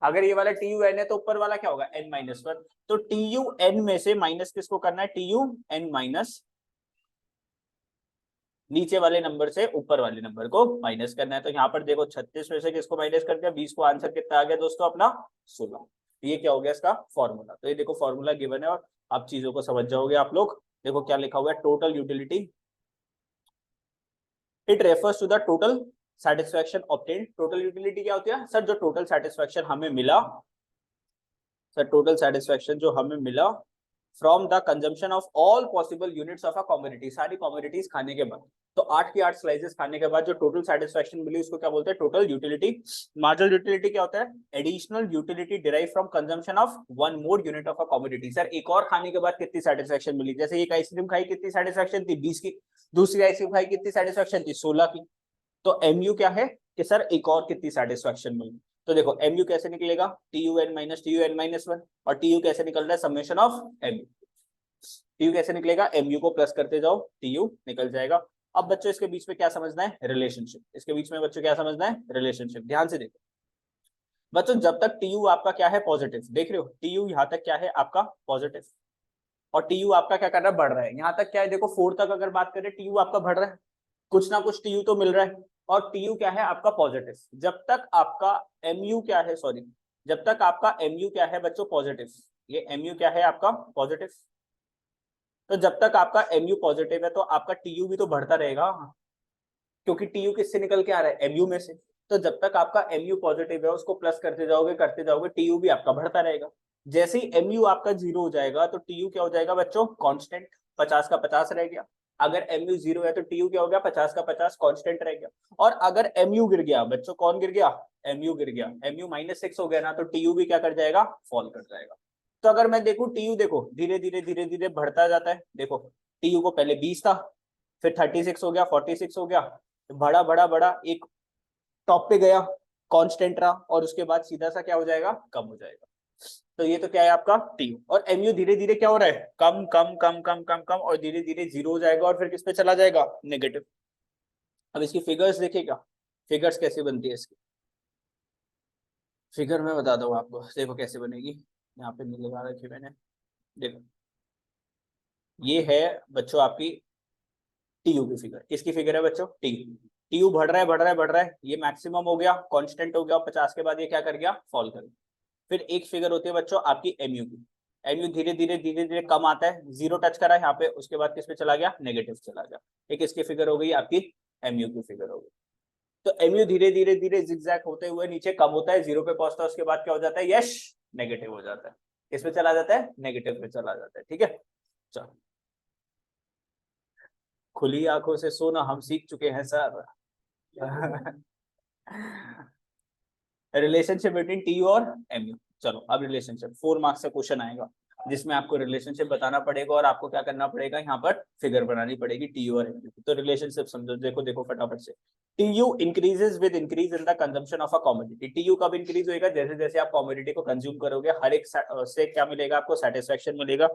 अगर ये वाला टीयू एन है तो ऊपर वाला क्या होगा n-1। तो टीयू एन में से माइनस किसको करना है, टीयू एन माइनस, नीचे वाले नंबर से ऊपर वाले नंबर को माइनस करना है। तो यहाँ पर देखो 36 में से किसको माइनस कर दिया 20 को, आंसर कितना आ गया दोस्तों अपना 16। ये क्या हो गया इसका फॉर्मूला। तो ये देखो फॉर्मूला गिवन है और आप चीजों को समझ जाओगे आप लोग। देखो क्या लिखा हुआ है, total utility, it refers to the total satisfaction obtained. Total utility क्या होती है सर, जो टोटल सेटिस्फेक्शन हमें मिला, सर टोटल सेटिस्फेक्शन जो हमें मिला from the consumption of all possible units of a commodity, सारी कमोडिटीज खाने के बाद। तो 8 की 8 स्लाइसेस खाने के बाद जो टोटल सेटिस्फेक्शन मिली उसको क्या बोलते हैं, टोटल यूटिलिटी। मार्जिनल यूटिलिटी क्या होता है, additional utility derive from consumption of one more unit of a commodity. Sir एक और खाने के बाद कितनी सेटिस्फेक्शन मिली, जैसे एक आइसक्रीम खाई कितनी सेटिस्फेक्शन थी 20 की, दूसरी आइसक्रीम खाई कितनी सेटिस्फेक्शन थी 16 की। तो एमयू क्या है कि सर एक और कितनी सेटिस्फेक्शन मिली। तो देखो एमयू कैसे निकलेगा, TU N minus TU N minus 1, और टीयू कैसे निकल रहा है, समेशन ऑफ एमयू। टीयू कैसे निकलेगा, एमयू को प्लस करते जाओ, टीयू निकल जाएगा। अब बच्चों इसके बीच में क्या समझना है, रिलेशनशिप। इसके बीच में बच्चों क्या समझना है, रिलेशनशिप। ध्यान से देखो बच्चों, जब तक टीयू आपका क्या है पॉजिटिव, देख रहे हो टीयू यहाँ तक क्या है आपका पॉजिटिव, और टीयू आपका क्या कर रहा है, बढ़ रहा है। यहाँ तक क्या है, देखो 4 तक अगर बात करें टीयू आपका बढ़ रहा है, कुछ ना कुछ टीयू तो मिल रहा है, और टीयू क्या है आपका पॉजिटिव। जब तक आपका एमयू क्या है, सॉरी, जब तक आपका एमयू क्या है बच्चों पॉजिटिव, ये एमयू क्या है आपका पॉजिटिव, तो जब तक आपका एमयू पॉजिटिव है तो आपका टीयू भी तो बढ़ता रहेगा, क्योंकि टीयू किससे निकल के आ रहा है, एमयू में से। तो जब तक आपका एमयू पॉजिटिव है उसको प्लस करते जाओगे टीयू भी आपका बढ़ता रहेगा। जैसे ही एमयू आपका 0 हो जाएगा तो टीयू क्या हो जाएगा बच्चों, कांस्टेंट, 50 का 50 रह गया। अगर एमयू 0 है तो टीयू क्या हो गया, 50 का 50 कांस्टेंट रह गया। और अगर एमयू गिर गया बच्चों, कौन गिर गया, एमयू गिर गया, एमयू -6 हो गया ना, तो टीयू भी क्या कर जाएगा, फॉल कर जाएगा। तो अगर मैं देखूं टीयू, देखो धीरे धीरे बढ़ता जाता है। देखो टीयू को पहले 20 था, फिर 36 हो गया, 46 हो गया, बड़ा बड़ा बड़ा एक टॉप पे गया, कांस्टेंट रहा, और उसके बाद सीधा सा क्या हो जाएगा, कम हो जाएगा। तो ये तो क्या है आपका टीयू, और एमयू धीरे धीरे क्या हो रहा है, कम कम कम कम कम कम, और धीरे धीरे जीरो हो जाएगा और फिर किस पे चला जाएगा, नेगेटिव। अब इसकी फिगर्स देखिएगा, फिगर्स कैसे बनती है इसकी, फिगर मैं बता दूं आपको, देखो कैसे बनेगी। यहाँ पे नहीं लगा रखी मैंने, देखो ये है बच्चों आपकी टीयू की फिगर। किसकी फिगर है बच्चों, टीयू। टीयू बढ़ रहा है बढ़ रहा है बढ़ रहा है, ये मैक्सिमम हो गया, कांस्टेंट हो गया, 50 के बाद ये क्या कर गया, फॉल कर गया। फिर एक फिगर होती है बच्चों आपकी एमयू की। एमयू धीरे धीरे धीरे धीरे कम आता है, जीरो टच करा यहाँ पे, उसके बाद किस पे चला गया, नेगेटिव चला गया। एक इसकी फिगर हो गई आपकी एमयू की फिगर हो गई। तो एमयू धीरे धीरे धीरे जिगजैग होते हुए नीचे कम होता है, जीरो पे पहुंचता है, उसके बाद क्या हो जाता है, यश नेगेटिव हो जाता है। किस पे चला जाता है, नेगेटिव पे चला जाता है। ठीक है, चलो खुली आंखों से सोना हम सीख चुके हैं सर। रिलेशनशिप बिटवीन टी और एमयू। चलो अब रिलेशनशिप 4 मार्क्स का क्वेश्चन आएगा जिसमें आपको रिलेशनशिप बताना पड़ेगा और आपको क्या करना पड़ेगा, यहाँ पर फिगर बनानी पड़ेगी टी और एमयू। तो रिलेशनशिप समझो, देखो देखो फटाफट से। TU increases with increase in the consumption of a commodity. TU कब इंक्रीज होगा, जैसे जैसे आप कमोडिटी को कंज्यूम करोगे, हर एक से क्या मिलेगा आपको, सेटिस्फेक्शन मिलेगा।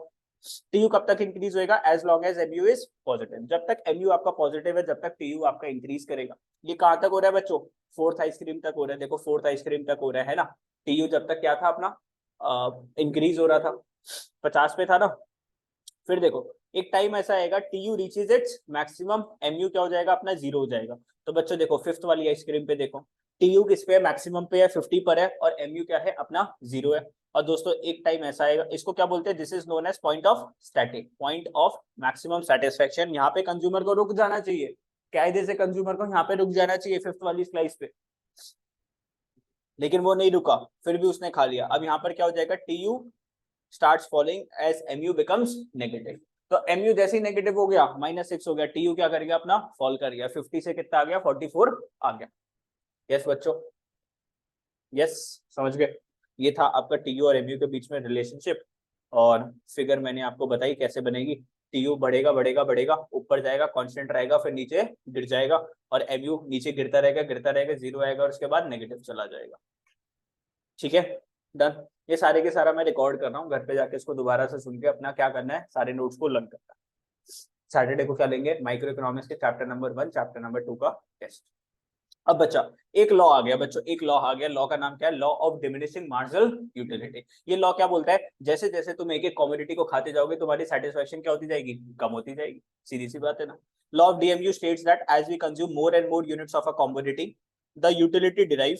टीयू कब तक इंक्रीज होगा, as long as MU is positive. जब तक एमयू आपका पॉजिटिव है जब तक टीयू आपका इंक्रीज करेगा। ये कहां तक हो रहा है बच्चों, फोर्थ आइसक्रीम तक हो रहा है, देखो फोर्थ आइसक्रीम तक हो रहा है ना। टीयू जब तक क्या था अपना, इंक्रीज हो रहा था, 50 पे था ना। फिर देखो एक टाइम ऐसा आएगा TU reaches its maximum, MU क्या हो जाएगा अपना, जीरो हो जाएगा। तो बच्चों देखो फिफ्थ वाली आइसक्रीम पे देखो, टीयू किस पे है, मैक्सिमम पे है, 50 पर है, और एमयू क्या है अपना, जीरो है। और दोस्तों एक टाइम ऐसा आएगा, इसको क्या बोलते हैं, this is known as point of static, point of maximum satisfaction. यहाँ पे कंज्यूमर को रुक जाना चाहिए, कायदे से कंज्यूमर को यहाँ पे रुक जाना चाहिए फिफ्थ वाली स्लाइस पे, लेकिन वो नहीं रुका, फिर भी उसने खा लिया। अब यहाँ पर क्या हो जाएगा, TU starts falling as MU becomes negative. तो एमयू जैसे ही नेगेटिव हो गया, -6 हो गया, टीयू क्या कर गया अपना, फॉल कर गया, 50 से कितना आ गया, 44 आ गया। यस बच्चों, यस समझ गए। ये था आपका टीयू और एमयू के बीच में रिलेशनशिप, और फिगर मैंने आपको बताई कैसे बनेगी। टीयू बढ़ेगा बढ़ेगा बढ़ेगा, ऊपर जाएगा, कांस्टेंट रहेगा, फिर नीचे गिर जाएगा, और एमयू नीचे गिरता रहेगा, जीरो आएगा और उसके बाद नेगेटिव चला जाएगा। ठीक है, डन। ये सारे के सारा मैं रिकॉर्ड कर रहा हूँ, घर पे जाके इसको दोबारा से सुन के अपना क्या करना है, सारे नोट्स को लर्न करना है। सैटरडे को क्या लेंगे, माइक्रो इकोनॉमिक्स के चैप्टर नंबर 1 चैप्टर नंबर 2 का टेस्ट। अब बच्चा एक लॉ आ गया बच्चों, एक लॉ आ गया, लॉ का नाम क्या है, law of diminishing marginal utility. ये लॉ क्या बोलता है, जैसे जैसे तुम एक एक कमोडिटी को खाते जाओगे तुम्हारी सेटिस्फेक्शन क्या होती जाएगी, कम होती जाएगी, सीधी सी बात है ना। Law of DMU states that as we consume more and more units of a commodity, the utility derive,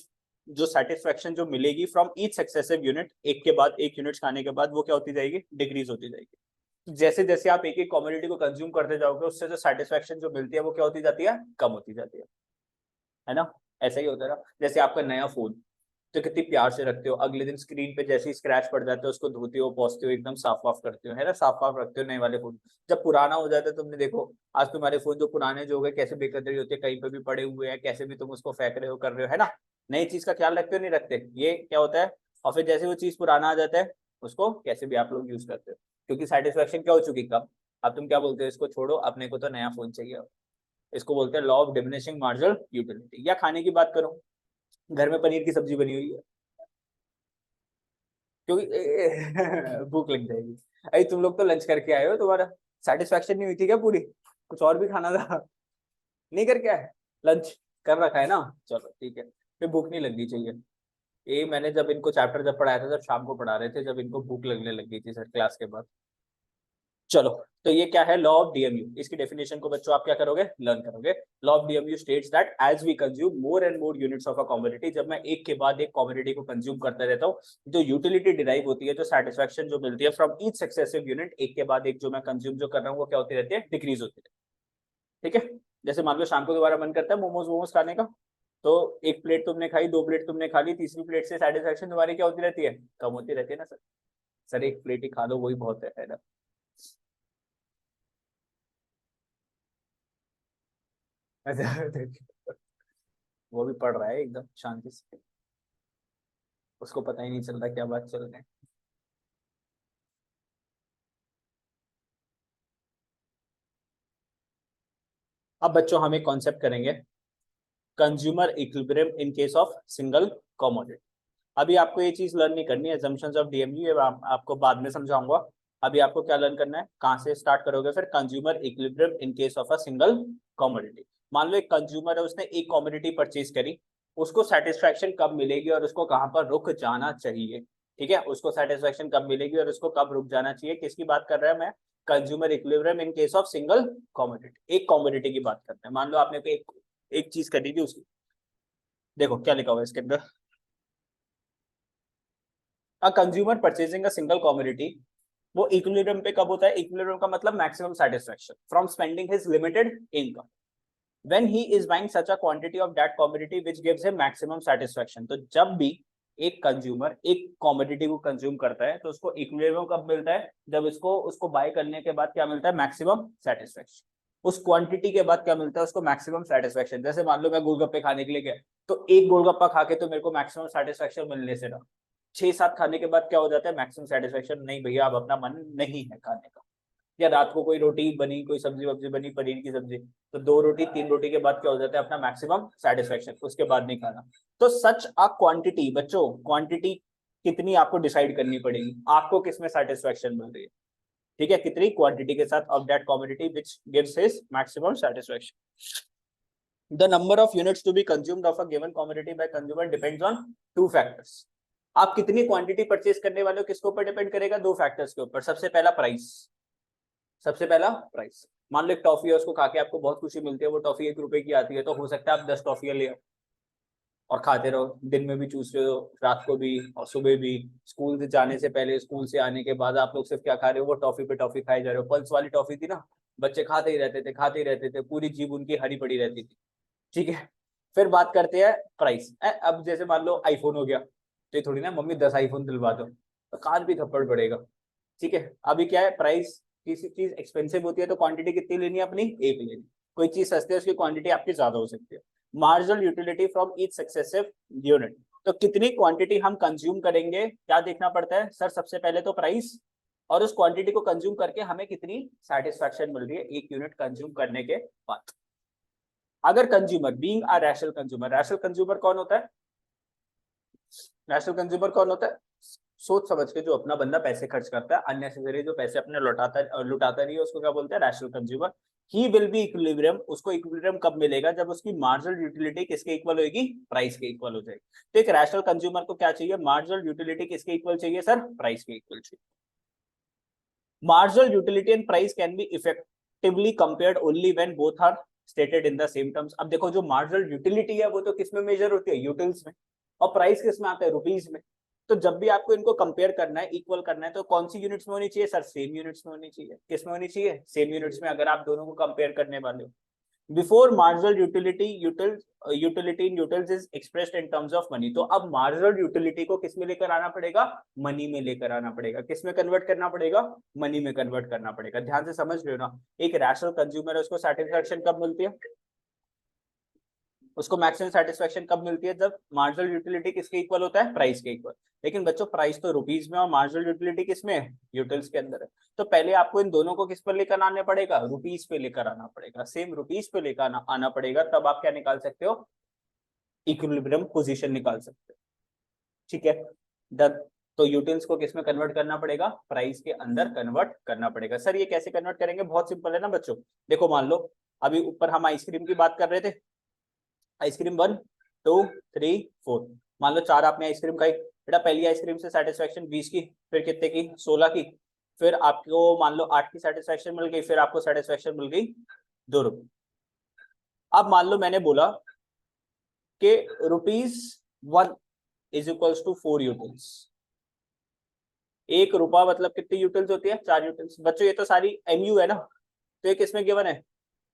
जो सेटिस्फेक्शन जो मिलेगी फ्रॉम ईच सक्सेसिव यूनिट, एक के बाद एक यूनिट्स खाने के बाद वो क्या होती जाएगी, डिक्रीज होती जाएगी। जैसे जैसे आप एक एक कमोडिटी को कंज्यूम करते जाओगे उससे जो सेटिस्फेक्शन जो मिलती है वो क्या होती जाती है, कम होती जाती है ना। ऐसा ही होता है ना, जैसे आपका नया फोन, तो कितनी प्यार से रखते हो, अगले दिन स्क्रीन पे जैसे ही स्क्रैच पड़ जाते हो उसको धोते हो, पोंछते हो, एकदम साफ वाफ करते हो, है ना, साफ वाफ रखते हो नए वाले फोन। जब पुराना हो जाता है, तुमने देखो आज तुम्हारे फोन जो पुराने जो हो गए कैसे बेकदरी होती है, कहीं पे भी पड़े हुए हैं, कैसे भी तुम उसको फेंक रहे हो, कर रहे हो, है ना। नई चीज का ख्याल रखते हो नहीं रखते, ये क्या होता है। और फिर जैसे वो चीज पुराना आ जाता है उसको कैसे भी आप लोग यूज करते हो, क्योंकि सेटिस्फेक्शन क्या हो चुकी कम। अब तुम क्या बोलते हो, इसको छोड़ो, अपने को तो नया फोन चाहिए। इसको बोलते हैं law of diminishing marginal utility. या खाने की बात करो, घर में पनीर की सब्जी बनी हुई है, क्योंकि भूख लग जाएगी। अरे तुम लोग तो लंच करके आए हो, तुम्हारा सेटिस्फेक्शन नहीं हुई थी क्या पूरी, कुछ और भी खाना था, नहीं करके आए, लंच कर रखा है ना, चलो ठीक है, फिर भूख नहीं लगनी चाहिए। ये मैंने जब इनको चैप्टर जब पढ़ाया था, जब शाम को पढ़ा रहे थे, जब इनको भूख लगने लग गई थी सर क्लास के बाद। चलो, तो ये क्या है, लॉ ऑफ डीएमयू, इसकी डेफिनेशन को बच्चों आप क्या करोगे, लर्न करोगे। Law of DMU states that as we consume more and more units of a commodity, जब मैं एक के बाद एक कमोडिटी को कंज्यूम करता रहता हूँ, जो यूटिलिटी डिराइव होती है, जो सेटिस्फेक्शन जो मिलती है फ्रॉम ईच सक्सेसिव यूनिट, एक के बाद एक जो मैं कंज्यूम जो कर रहा हूँ वो क्या होती रहती है, डिक्रीज होती है। ठीक है, जैसे मान लो शाम को दोबारा मन करता है मोमोज वोमोज खाने का, तो एक प्लेट तुमने खाई, दो प्लेट तुमने खा ली, तीसरी प्लेट से सेटिस्फेक्शन तुम्हारी क्या होती रहती है, कम होती रहती है ना सर। सर एक प्लेट ही खा लो वही बहुत है ना। वो भी पढ़ रहा है एकदम शांति से, उसको पता ही नहीं चल रहा क्या बात चल रही है। अब बच्चों हम एक कॉन्सेप्ट करेंगे, consumer equilibrium in case of single commodity. अभी आपको ये चीज लर्न नहीं करनी है, assumptions ऑफ डीएमयू, ये आपको बाद में समझाऊंगा। अभी आपको क्या लर्न करना है, कहाँ से स्टार्ट करोगे फिर, consumer equilibrium in case of a single commodity. मान लो एक कंज्यूमर है, उसने एक कमोडिटी परचेज करी, उसको सेटिस्फैक्शन कब मिलेगी और उसको कहाँ पर रुक जाना चाहिए, ठीक है, उसको सेटिस्फैक्शन कब मिलेगी और उसको कब रुक जाना चाहिए, किसकी बात कर रहा है मैं, consumer equilibrium in case of single commodity, एक कमोडिटी की बात करते हैं। मान लो आपने एक चीज खरीदी थी, उसकी देखो क्या लिखा हुआ है इसके अंदर, a consumer purchasing a single commodity, वो इक्विलिब्रियम पे कब होता है, इक्विलिब्रियम का मतलब maximum satisfaction from spending his limited income when he is buying such a quantity of that commodity which gives him maximum satisfaction। तो जब भी एक कंज्यूमर एक कमोडिटी को कंज्यूम करता है तो उसको इक्विलिब्रियम कब मिलता है, जब उसको बाय करने के बाद क्या मिलता है, मैक्सिमम सेटिस्फैक्शन। उस क्वांटिटी के बाद क्या मिलता है उसको, मैक्सिमम सेटिस्फैक्शन। जैसे मान लो मैं गोलगप्पे खाने के लिए गया, तो एक गोलगप्पा खा के तो मेरे को मैक्सिमम सेटिस्फैक्शन मिलने से रहा, 6-7 खाने के बाद क्या हो जाता है, मैक्सिमम सेटिस्फैक्शन नहीं भैया अब अपना मन नहीं है खाने का। या रात को कोई रोटी बनी, कोई सब्जी वब्जी बनी, पनीर की सब्जी, तो 2 रोटी 3 रोटी के बाद क्या हो जाता है, अपना मैक्सिमम सेटिस्फैक्शन, उसके बाद नहीं खाना। तो सच अ क्वांटिटी, बच्चों क्वांटिटी कितनी आपको डिसाइड करनी पड़ेगी, आपको किसमें सेटिस्फैक्शन मिल रही है, ठीक है, कितनी क्वांटिटी के साथ of that commodity which gives his maximum satisfaction. The number of units to be consumed of a given commodity by consumer depends on 2 factors. आप कितनी क्वांटिटी परचेज करने वाले हो किसके ऊपर डिपेंड करेगा, 2 फैक्टर्स के ऊपर। सबसे पहला प्राइस, सबसे पहला प्राइस। मान लो एक टॉफी है, उसको खा के आपको बहुत खुशी मिलती है, वो टॉफी 1 रुपए की आती है, तो हो सकता है आप 10 टॉफियां ले आओ और खाते रहो, दिन में भी चूस रहे हो, रात को भी और सुबह भी, स्कूल से जाने से पहले, स्कूल से आने के बाद, आप लोग सिर्फ क्या खा रहे हो, वो टॉफी पे टॉफी खाए जा रहे हो। पल्स वाली टॉफी थी ना, बच्चे खाते ही रहते थे, खाते ही रहते थे, पूरी जीभ उनकी हरी पड़ी रहती थी, ठीक है। फिर बात करते हैं प्राइस। अब जैसे मान लो आईफोन हो गया, तो ये थोड़ी ना मम्मी 10 आईफोन दिलवा दो, तो कान भी थप्पड़ पड़ेगा, ठीक है। अभी क्या है, प्राइस, किसी चीज एक्सपेंसिव होती है तो क्वांटिटी कितनी लेनी है अपनी, एक लेनी। कोई चीज सस्ती है उसकी क्वांटिटी आपकी ज्यादा हो सकती है। Marginal utility from each successive unit, तो कितनी क्वांटिटी हम कंज्यूम करेंगे क्या देखना पड़ता है सर, सबसे पहले तो प्राइस, और उस क्वांटिटी को कंज्यूम करके हमें कितनी सेटिस्फैक्शन मिल रही है एक यूनिट कंज्यूम करने के बाद। अगर consumer being a rational consumer, rational consumer कौन होता है, रैशनल कंज्यूमर कौन होता है, सोच समझ के जो अपना बंदा पैसे खर्च करता है, अननेसेसरी जो पैसे अपने लुटाता नहीं है, उसको क्या बोलते हैं, rational consumer. He will be equilibrium, उसको इक्विलिब्रियम कब मिलेगा, जब उसकी मार्जिनल यूटिलिटी किसके इक्वल होगी, प्राइस के इक्वल हो जाएगी। तो एक रैशनल कंज्यूमर को क्या चाहिए, मार्जिनल यूटिलिटी किसके इक्वल चाहिए सर, प्राइस के इक्वल चाहिए। Marginal utility and price can be effectively compared only when both are stated in the same terms. अब देखो जो मार्जिनल यूटिलिटी है वो तो किसमें मेजर होती है, यूटिल्स में, और प्राइस किस में आता है, रुपीज में। तो जब भी आपको इनको कंपेयर करना है, इक्वल करना है, तो कौन सी यूनिट्स में होनी चाहिए सर, सेम यूनिट्स में होनी चाहिए। किस में होनी चाहिए, सेम यूनिट्स में, अगर आप दोनों को कंपेयर करने वाले हो। Before marginal utility utility in utils is expressed in terms of money. तो अब मार्जिनल यूटिलिटी को किस में लेकर आना पड़ेगा, मनी में लेकर आना पड़ेगा। किस में कन्वर्ट करना पड़ेगा, मनी में कन्वर्ट करना पड़ेगा। ध्यान से समझ रहे हो ना, एक रैशनल कंज्यूमर है, उसको सेटिस्फैक्शन कब मिलती है, उसको मैक्सिमम सेटिस्फैक्शन कब मिलती है, जब मार्जिनल यूटिलिटी किसके इक्वल होता है, प्राइस के इक्वल। लेकिन बच्चों प्राइस तो रुपीज में और मार्जिनल यूटिलिटी किसमें है, यूटिल्स के अंदर है। तो पहले आपको इन दोनों को किस पर लेकर आने पड़ेगा, रुपीज पे लेकर आना पड़ेगा, सेम रुपीज पे लेकर आना पड़ेगा, तब आप क्या निकाल सकते हो, इक्विलिब्रियम पोजीशन निकाल सकते हो, ठीक है। डन। तो यूटिल्स को किसमें कन्वर्ट करना पड़ेगा, प्राइस के अंदर कन्वर्ट करना पड़ेगा। सर ये कैसे कन्वर्ट करेंगे, बहुत सिंपल है ना बच्चों। देखो मान लो अभी ऊपर हम आइसक्रीम की बात कर रहे थे, आइसक्रीम 1 2 3 4, मान लो 4 आपने आइसक्रीम खाई बेटा, पहली आइसक्रीम से सेटिस्फैक्शन 20 की, फिर कितने की, 16 की, फिर आपको मान लो 8 की सेटिस्फैक्शन मिल गई, फिर आपको सेटिस्फैक्शन मिल गई 2 रुपए। अब मान लो मैंने बोला कि ₹1 इज इक्वल्स टू 4 यूटिल्स। 1 रुपया मतलब कितनी यूटिल्स होती है, 4 यूटिल्स। बच्चों ये तो सारी एमयू है ना, तो ये किसमें गिवन है,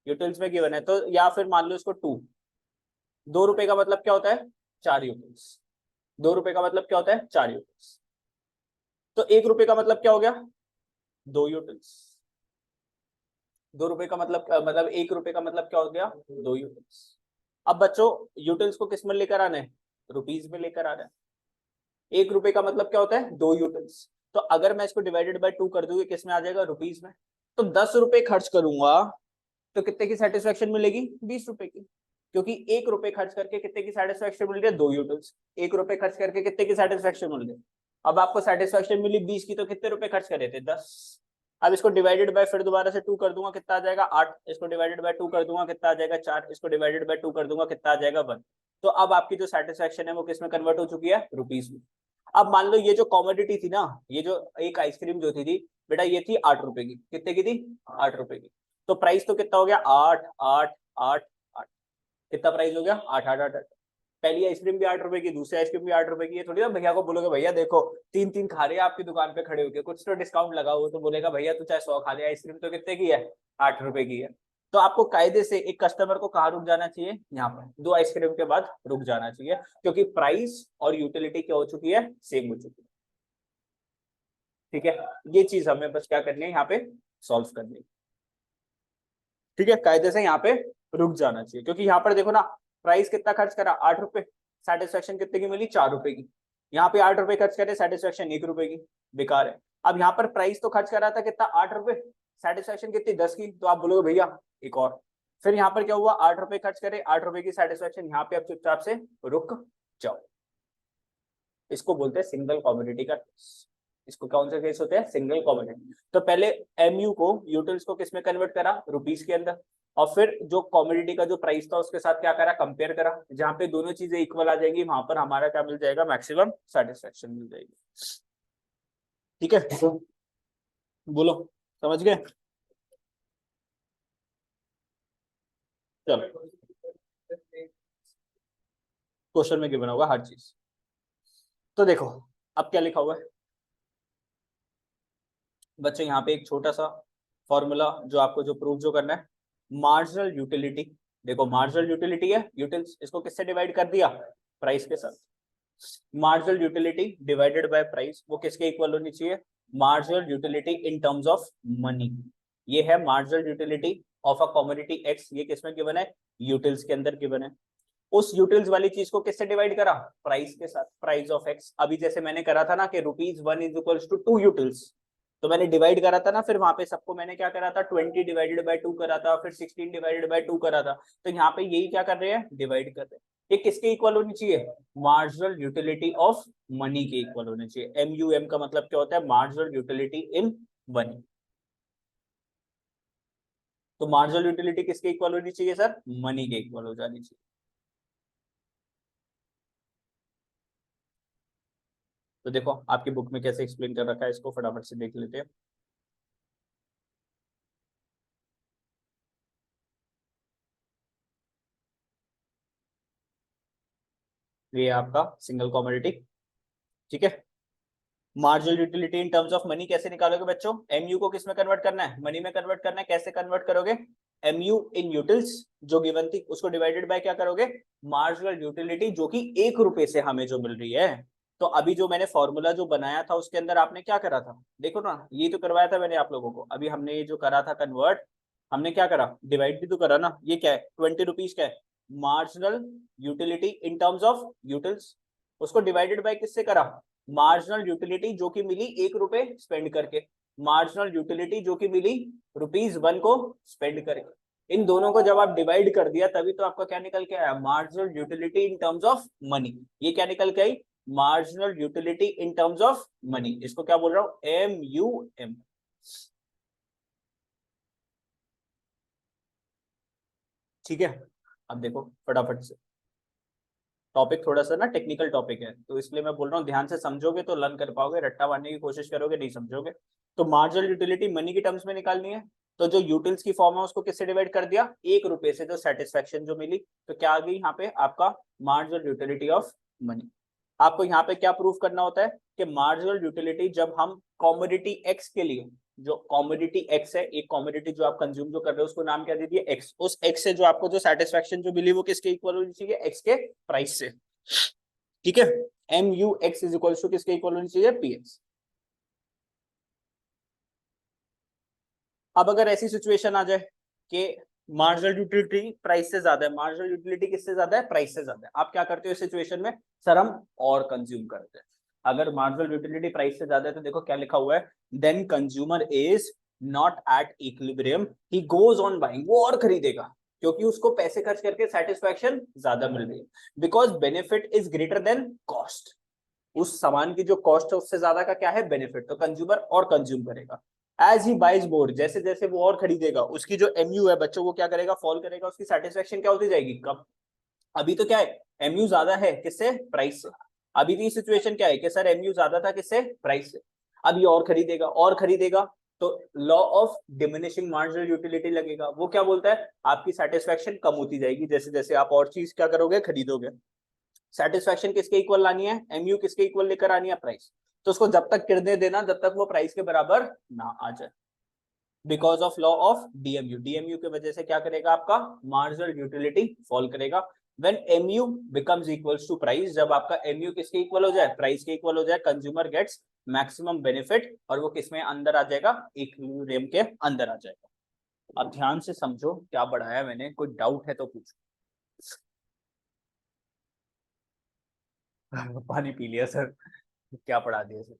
यूटिल्स में गिवन है। तो या फिर मान लो इसको 2 रुपए का मतलब क्या होता है, 4 यूटिल्स। 2 रुपए का मतलब क्या होता है, 4 यूटिल्स। तो 1 रुपए का मतलब क्या हो गया, 2 यूटिल्स। 2 रुपए का मतलब 1 रुपए का मतलब क्या हो गया, 2 यूटिल्स। अब बच्चों यूटिल्स को किस में लेकर आना है, रुपीज में लेकर आना है। 1 रुपए का मतलब क्या होता है, 2 यूटिल्स। तो अगर मैं इसको डिवाइडेड बाय 2 कर दूंगी, किस में आ जाएगा, रुपीज में। तो 10 रुपए खर्च करूंगा तो कितने की सेटिस्फेक्शन मिलेगी, 20 रुपए की। क्योंकि 1 रुपए खर्च करके कितने की सेटिस्फेक्शन मिल रही है, 2 यूटिल्स। 1 रुपए खर्च करके कितने की सेटिस्फेक्शन मिल रही है, अब आपको सेटिस्फेक्शन मिली 20 की, तो कितने रुपए खर्च करे थे, 10। अब इसको डिवाइडेड बाय फिर दोबारा से 2 कर दूंगा, कितना आ जाएगा 8। इसको डिवाइडेड बाय 2 कर दूंगा, कितना आ जाएगा 4। इसको डिवाइडेड बाय 2 कर दूंगा, कितना आ जाएगा 1। तो अब आपकी जो सेटिस्फेक्शन है वो किसमें कन्वर्ट हो चुकी है, रुपीज में। अब मान लो ये जो कॉमोडिटी थी ना, ये जो एक आइसक्रीम जो थी बेटा, ये थी 8 रुपए की। कितने की थी, 8 रुपए की। तो प्राइस तो कितना हो गया, 8 8 8 8। कितना प्राइस हो गया, 8 8 8 8। पहली आइसक्रीम भी 8 रुपए की, दूसरी आइसक्रीम भी 8 रुपए की। ये थोड़ी ना भैया को बोलोगे भैया देखो 3 3 खा रहे हैं आपकी दुकान पे खड़े होके, कुछ तो डिस्काउंट लगा हो, तो बोलेगा भैया तू चाहे 100 खा ले, आइसक्रीम तो कितने की है, 8 रुपए की है। तो आपको कायदे से एक कस्टमर को कहाँ रुक जाना चाहिए, यहाँ पर 2 आइसक्रीम के बाद रुक जाना चाहिए, क्योंकि प्राइस और यूटिलिटी क्या हो चुकी है, सेम हो चुकी है। ठीक है, ये चीज हमें बस क्या करनी है, यहाँ पे सॉल्व करनी है। ठीक है, कायदे से यहाँ पे रुक जाना चाहिए, क्योंकि यहाँ पर देखो ना, प्राइस कितना खर्च करा, 8 रुपए, सेटिस्फेक्शन कितने की मिली, 4 रुपए की। यहाँ पे 8 रुपए खर्च करे, सेटिस्फेक्शन 1 रुपए की, बेकार है। अब यहाँ पर प्राइस तो खर्च करा था कितना, 8 रुपए, सेटिस्फेक्शन कितनी, 10 की। तो आप बोलोगे भैया एक और। फिर यहाँ पर क्या हुआ, 8 रुपए खर्च करे, 8 रुपए की सेटिस्फेक्शन, यहाँ पे आप चुपचाप से रुक जाओ। इसको बोलते हैं सिंगल कॉमोडिटी का केस। इसको कौन सा केस होता है, सिंगल कॉमोडिटी। तो पहले एमयू को, यूटिल्स को किसमें कन्वर्ट करा, रुपीस के अंदर, और फिर जो कॉमोडिटी का जो प्राइस था उसके साथ क्या करा, कंपेयर करा। जहां पे दोनों चीजें इक्वल आ जाएंगी, वहां पर हमारा क्या मिल जाएगा, मैक्सिमम सेटिस्फेक्शन मिल जाएगी। ठीक है, बोलो, समझ गए। चलो, क्वेश्चन में गिवन होगा हर चीज। तो देखो अब क्या लिखा हुआ है बच्चों, यहाँ पे एक छोटा सा फॉर्मूला जो आपको जो प्रूव जो करना है, मार्जिनल यूटिलिटी। देखो मार्जिनल यूटिलिटी है, यूटिल्स, इसको किससे डिवाइड कर दिया, प्राइस के साथ। Marginal utility divided by price, वो किसके इक्वल होनी चाहिए, marginal utility in terms of money. ये है marginal utility of a commodity x, ये किसमें गिवन है, यूटिल्स के अंदर गिवन है। उस यूटिल्स वाली चीज को किससे डिवाइड करा, प्राइस के साथ, प्राइस ऑफ एक्स। अभी जैसे मैंने करा था ना कि ₹1 इज इक्वल्स टू 2 यूटिल्स, तो मैंने डिवाइड करा था ना, फिर वहां पे सबको मैंने क्या करा था, 20 डिवाइडेड बाय 2 करा था, फिर 16 डिवाइडेड बाय 2 करा था। तो यहाँ पे यही क्या कर रहे हैं, डिवाइड कर रहे हैं। ये किसके इक्वल होनी चाहिए, मार्जिनल यूटिलिटी ऑफ मनी के इक्वल होने चाहिए। MUM का मतलब क्या होता है, मार्जिनल यूटिलिटी इन मनी। तो मार्जिनल यूटिलिटी किसके इक्वल होनी चाहिए सर, मनी के इक्वल हो जानी चाहिए। तो देखो आपकी बुक में कैसे एक्सप्लेन कर रखा है, इसको फटाफट से देख लेते हैं। ये आपका सिंगल कॉमोडिटी। ठीक है, marginal utility in terms of money कैसे निकालोगे बच्चों, MU को किस में कन्वर्ट करना है, मनी में कन्वर्ट करना है। कैसे कन्वर्ट करोगे, MU इन यूटिल्स जो गिवन थी उसको डिवाइडेड बाय क्या करोगे, मार्जिनल यूटिलिटी जो कि 1 रुपए से हमें जो मिल रही है। तो अभी जो मैंने फॉर्मूला जो बनाया था उसके अंदर आपने क्या करा था, देखो ना, ये तो करवाया था मैंने आप लोगों को। अभी हमने ये जो करा था कन्वर्ट, हमने क्या करा, डिवाइड भी तो करा ना। ये क्या है, ₹20 क्या है, marginal utility in terms of utils. उसको डिवाइडेड बाय किससे करा, मार्जिनल यूटिलिटी जो कि मिली 1 रुपए स्पेंड करके, मार्जिनल यूटिलिटी जो कि मिली ₹1 को स्पेंड करके। इन दोनों को जब आप डिवाइड कर दिया तभी तो आपका क्या निकल के आया, marginal utility in terms of money. ये क्या निकल के आई, marginal utility in terms of money. इसको क्या बोल रहा हूं, MUM। ठीक है, अब देखो फटाफट से, टॉपिक थोड़ा सा ना टेक्निकल टॉपिक है, तो इसलिए मैं बोल रहा हूँ ध्यान से समझोगे तो लर्न कर पाओगे, रट्टा मारने की कोशिश करोगे नहीं समझोगे। तो मार्जिनल यूटिलिटी मनी की टर्म्स में निकालनी है। तो जो यूटिल्स की फॉर्म है उसको किससे डिवाइड कर दिया, 1 रुपए से जो सेटिस्फेक्शन जो मिली, तो क्या आ गई यहाँ पे आपका मार्जिनल यूटिलिटी ऑफ मनी। आपको यहाँ पे क्या प्रूफ करना होता है कि मार्जिनल यूटिलिटी जब हम कॉमोडिटी एक्स के लिए, जो कॉमोडिटी एक्स है, एक कॉमोडिटी जो आप कंज्यूम जो कर रहे हो उसको नाम क्या दे दिया, एक्स। उस एक्स से जो आपको जो सेटिस्फेक्शन जो मिली वो किसके इक्वल होनी चाहिए, एक्स के प्राइस से। ठीक है, MUX इज इक्वल टू किसके इक्वल होनी चाहिए, PX। अब अगर ऐसी सिचुएशन आ जाए कि मार्जिनल यूटिलिटी प्राइस से ज्यादा है, मार्जिनल यूटिलिटी किससे ज्यादा है, प्राइस से ज्यादा है, आप क्या करते हो इस सिचुएशन में, सर हम और कंज्यूम करते हैं। अगर मार्जिनल यूटिलिटी प्राइस से ज्यादा है तो देखो क्या लिखा हुआ है, then consumer is not at equilibrium, he goes on buying, वो और खरीदेगा। क्योंकि उसको पैसे खर्च करके सेटिस्फैक्शन ज्यादा मिल रही है, because benefit is greater than cost. उस सामान की जो कॉस्ट है उससे ज्यादा का क्या है बेनिफिट, तो कंज्यूमर और कंज्यूम करेगा। एज ही बाइज मोर, जैसे जैसे वो और खरीदेगा उसकी जो एमयू है बच्चों, वो क्या करेगा फॉल करेगा, उसकी सेटिस्फेक्शन क्या होती जाएगी कम। अभी तो क्या है एमयू ज्यादा है किससे, प्राइस से। अभी भी सिचुएशन क्या है कि सर एमयू ज्यादा था किससे, प्राइस से। अब ये और खरीदेगा तो law of diminishing marginal utility लगेगा। वो क्या बोलता है, आपकी सेटिस्फेक्शन कम होती जाएगी जैसे जैसे आप और चीज क्या करोगे, खरीदोगे। सेटिस्फेक्शन किसके इक्वल लानी है, एमयू किसके इक्वल लेकर आनी है, प्राइस। तो उसको जब तक गिरने देना जब तक वो प्राइस के बराबर ना आ जाए, because of law of DMU. DMU की वजह से क्या करेगा, आपका मार्जिनल यूटिलिटी फॉल करेगा। When MU becomes equals to price, जब आपका एमयू किसके इक्वल हो जाए, प्राइस के इक्वल हो जाए, कंज्यूमर गेट्स मैक्सिमम बेनिफिट, और वो किसमें अंदर आ जाएगा, इक्विलिब्रियम के अंदर आ जाएगा। अब ध्यान से समझो क्या बढ़ाया मैंने, कोई डाउट है तो पूछो। पानी पी लिया सर, क्या पढ़ा दिया सर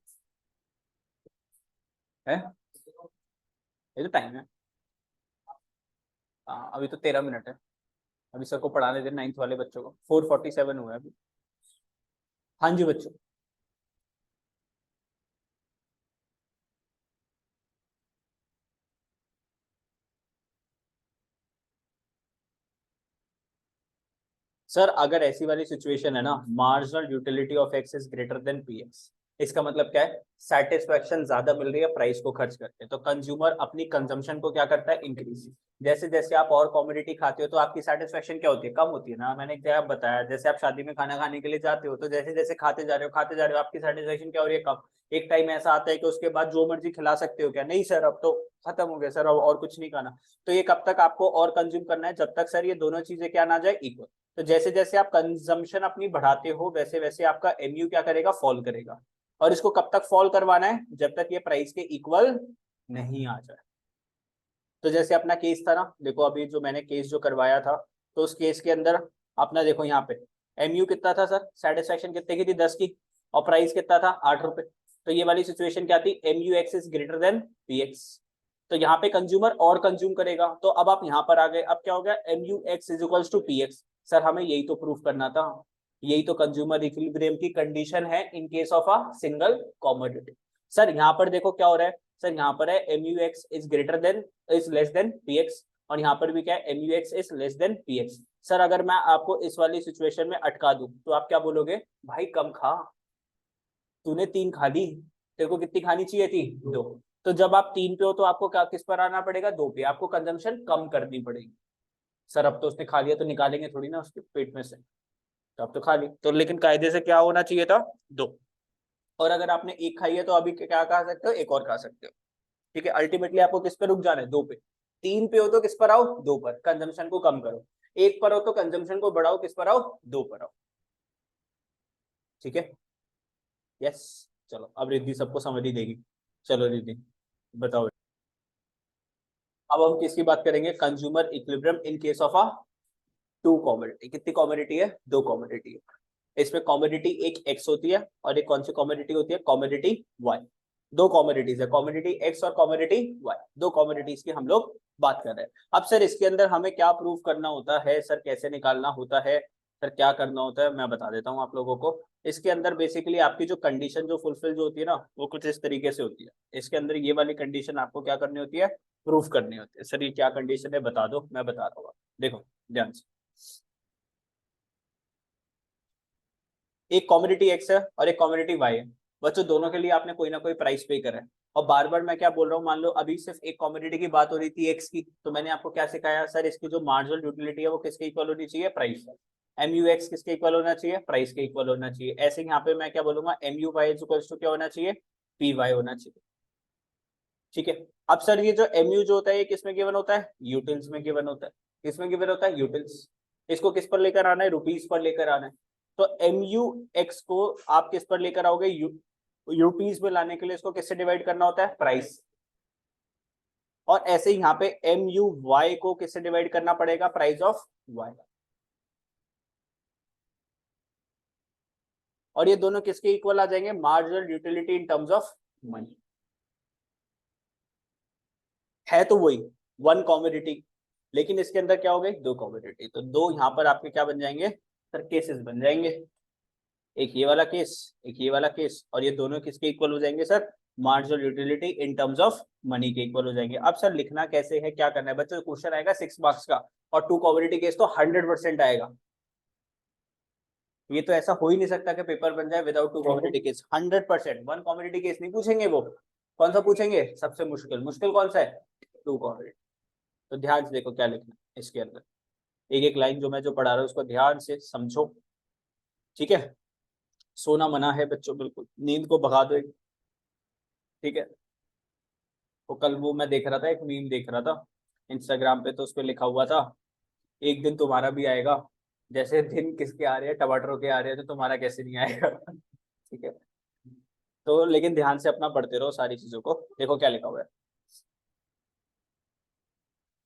है, ये तो टाइम है। हाँ अभी तो 13 मिनट है, अभी सर को पढ़ाने दे 9th वाले बच्चों को, 4:47 हुआ है अभी। हाँ जी बच्चों। सर अगर ऐसी वाली सिचुएशन है ना, marginal utility of x is greater than P x, इसका मतलब क्या है, सेटिस्फेक्शन ज्यादा मिल रही है प्राइस को खर्च करके, तो कंज्यूमर अपनी कंजम्पशन को क्या करता है, इंक्रीज। जैसे जैसे आप और कॉमोडिटी खाते हो तो आपकी सेटिस्फेक्शन क्या होती है, कम होती है ना। मैंने क्या बताया, जैसे आप शादी में खाना खाने के लिए जाते हो तो जैसे जैसे खाते जा रहे हो आपकी सेटिस्फेक्शन क्या हो रही है, कम। एक टाइम ऐसा आता है कि उसके बाद जो मर्जी खिला सकते हो, क्या नहीं सर अब तो खत्म हो गया सर, अब और कुछ नहीं खाना। तो ये कब तक आपको और कंज्यूम करना है, जब तक सर ये दोनों चीजें क्या ना जाए, इक्वल। तो जैसे जैसे आप कंजम्पशन अपनी बढ़ाते हो वैसे वैसे आपका एमयू क्या करेगा, फॉल करेगा। और इसको कब तक फॉल करवाना है, जब तक ये प्राइस के इक्वल नहीं आ जाए। तो जैसे अपना केस था ना, देखो अभी जो मैंने केस जो करवाया था, तो उस केस के अंदर अपना देखो यहाँ पे एमयू कितना था सर, सेटिस्फेक्शन कितने की थी, 10 की, और प्राइस कितना था, 8 रुपए। तो ये वाली सिचुएशन क्या थी, MU X is greater than P x. तो यहाँ पे कंज्यूमर और कंज्यूम करेगा, तो अब आप यहाँ पर आ गए, अब क्या हो गया, MU X is equals to P X. Sir हमें यही तो प्रूफ करना था, यही तो कंज्यूमर इक्विलिब्रियम की कंडीशन है इन case of a single commodity. Sir यहाँ पर देखो क्या हो रहा है, सर यहाँ पर है MU X is greater than, is less than P x, और यहाँ पर भी क्या है, MU X is less than P X. Sir अगर मैं आपको इस वाली सिचुएशन में अटका दूं तो आप क्या बोलोगे, भाई कम खा, तूने 3 खा ली, तेरे को कितनी खानी चाहिए थी, 2। तो जब आप 3 पे हो तो आपको क्या किस पर आना पड़ेगा, 2 पे, आपको कंजम्पशन कम करनी पड़ेगी। सर अब तो उसने खा लिया तो निकालेंगे थोड़ी ना उसके पेट में से, तो अब तो खा ली तो, लेकिन कायदे से क्या होना चाहिए था, 2। और अगर आपने एक खाई है तो अभी क्या खा सकते हो, एक और खा सकते हो। ठीक है, अल्टीमेटली आपको किस पे रुक जाना है, 2 पे। 3 पे हो तो किस पर आओ, 2 पर, कंजम्पशन को कम करो। 1 पर हो तो कंजम्पशन को बढ़ाओ, किस पर आओ, 2 पर आओ। ठीक है, यस। चलो अब रिद्धि सबको समझ ही देगी। चलो रिद्धि बताओ। अब हम किसकी बात करेंगे, consumer equilibrium in case of a two commodity. कितनी कॉमोडिटी है, 2 कॉमोडिटी है। इसमें कॉमोडिटी एक एक्स होती है और एक कौन सी कॉमोडिटी होती है, कॉमोडिटी वाई। 2 कॉमोडिटीज है, कॉमोडिटी एक्स और कॉमोडिटी वाई, 2 कॉमोडिटीज की हम लोग बात कर रहे हैं। अब सर इसके अंदर हमें क्या प्रूव करना होता है, सर कैसे निकालना होता है, सर क्या करना होता है, मैं बता देता हूँ आप लोगों को। इसके अंदर बेसिकली आपकी जो कंडीशन जो फुलफिल जो होती है ना, वो कुछ इस तरीके से होती है। इसके अंदर ये वाली कंडीशन आपको क्या करनी होती है, प्रूफ करनी होती है। सर ये क्या कंडीशन है बता दो, मैं बता रहा हूँ, देखो ध्यान से। एक कॉमोडिटी एक्स है और एक कॉमोडिटी वाई है, बच्चों दोनों के लिए आपने कोई ना कोई प्राइस पे करा है। और बार बार मैं क्या बोल रहा हूँ, मान लो अभी सिर्फ एक कॉमोडिटी की बात हो रही थी एक्स की, तो मैंने आपको क्या सिखाया, सर इसकी जो मार्जिनल यूटिलिटी है वो किसके इक्वल होनी चाहिए, प्राइस। एम यू एक्स किसके इक्वल होना चाहिए, प्राइस के इक्वल होना चाहिए। ऐसे यहाँ पे मैं क्या बोलूंगा, M U Y equals to क्या होना चाहिए, पी वाई होना चाहिए। ठीक है। अब सर ये जो एम यू जो होता है ये किसमें गिवन होता है, यूटिल्स में गिवन होता है। किसमें गिवन होता है, यूटिल्स। इसको किस पर लेकर आना है, रुपीज पर लेकर आना है। तो एम यू एक्स को आप किस पर लेकर आओगे, यूपीज में लाने के लिए इसको किससे डिवाइड करना होता है, प्राइस। और ऐसे ही यहाँ पे एम यू वाई को किससे डिवाइड करना पड़ेगा, प्राइस ऑफ वाई। और ये दोनों किसके इक्वल आ जाएंगे, marginal utility in terms of money. है तो वही वन कॉमोडिटी, लेकिन इसके अंदर क्या हो गई, दो कमोडिटी, तो दो यहाँ पर आपके क्या बन जाएंगे सर, केसेस बन जाएंगे, एक ये वाला केस, एक ये वाला केस, और ये दोनों किसके इक्वल हो जाएंगे sir, marginal utility in terms of money के इक्वल हो जाएंगे। अब सर लिखना कैसे है, क्या करना है बच्चों, क्वेश्चन आएगा 6 मार्क्स का और टू कमोडिटी केस तो 100% आएगा। ये तो ऐसा हो ही नहीं सकता कि पेपर बन जाए without two commodity case, 100%। One commodity case नहीं पूछेंगे, वो कौन सा पूछेंगे, सबसे मुश्किल, मुश्किल कौन सा है, टू कमोडिटी। तो ध्यान से देखो क्या लिखना है इसके अंदर, एक एक लाइन जो मैं जो पढ़ा रहा हूँ उसको ध्यान से समझो, ठीक है। सोना मना है बच्चों, बिल्कुल नींद को भगा दो, ठीक है। वो कल वो मैं देख रहा था, एक मीम देख रहा था इंस्टाग्राम पे, तो उस पर लिखा हुआ था, एक दिन तुम्हारा भी आएगा, जैसे दिन किसके आ रहे हैं, टमाटरों के आ रहे हैं, तो तुम्हारा कैसे नहीं आएगा ठीक है। तो लेकिन ध्यान से अपना पढ़ते रहो सारी चीजों को, देखो क्या लिखा हुआ है।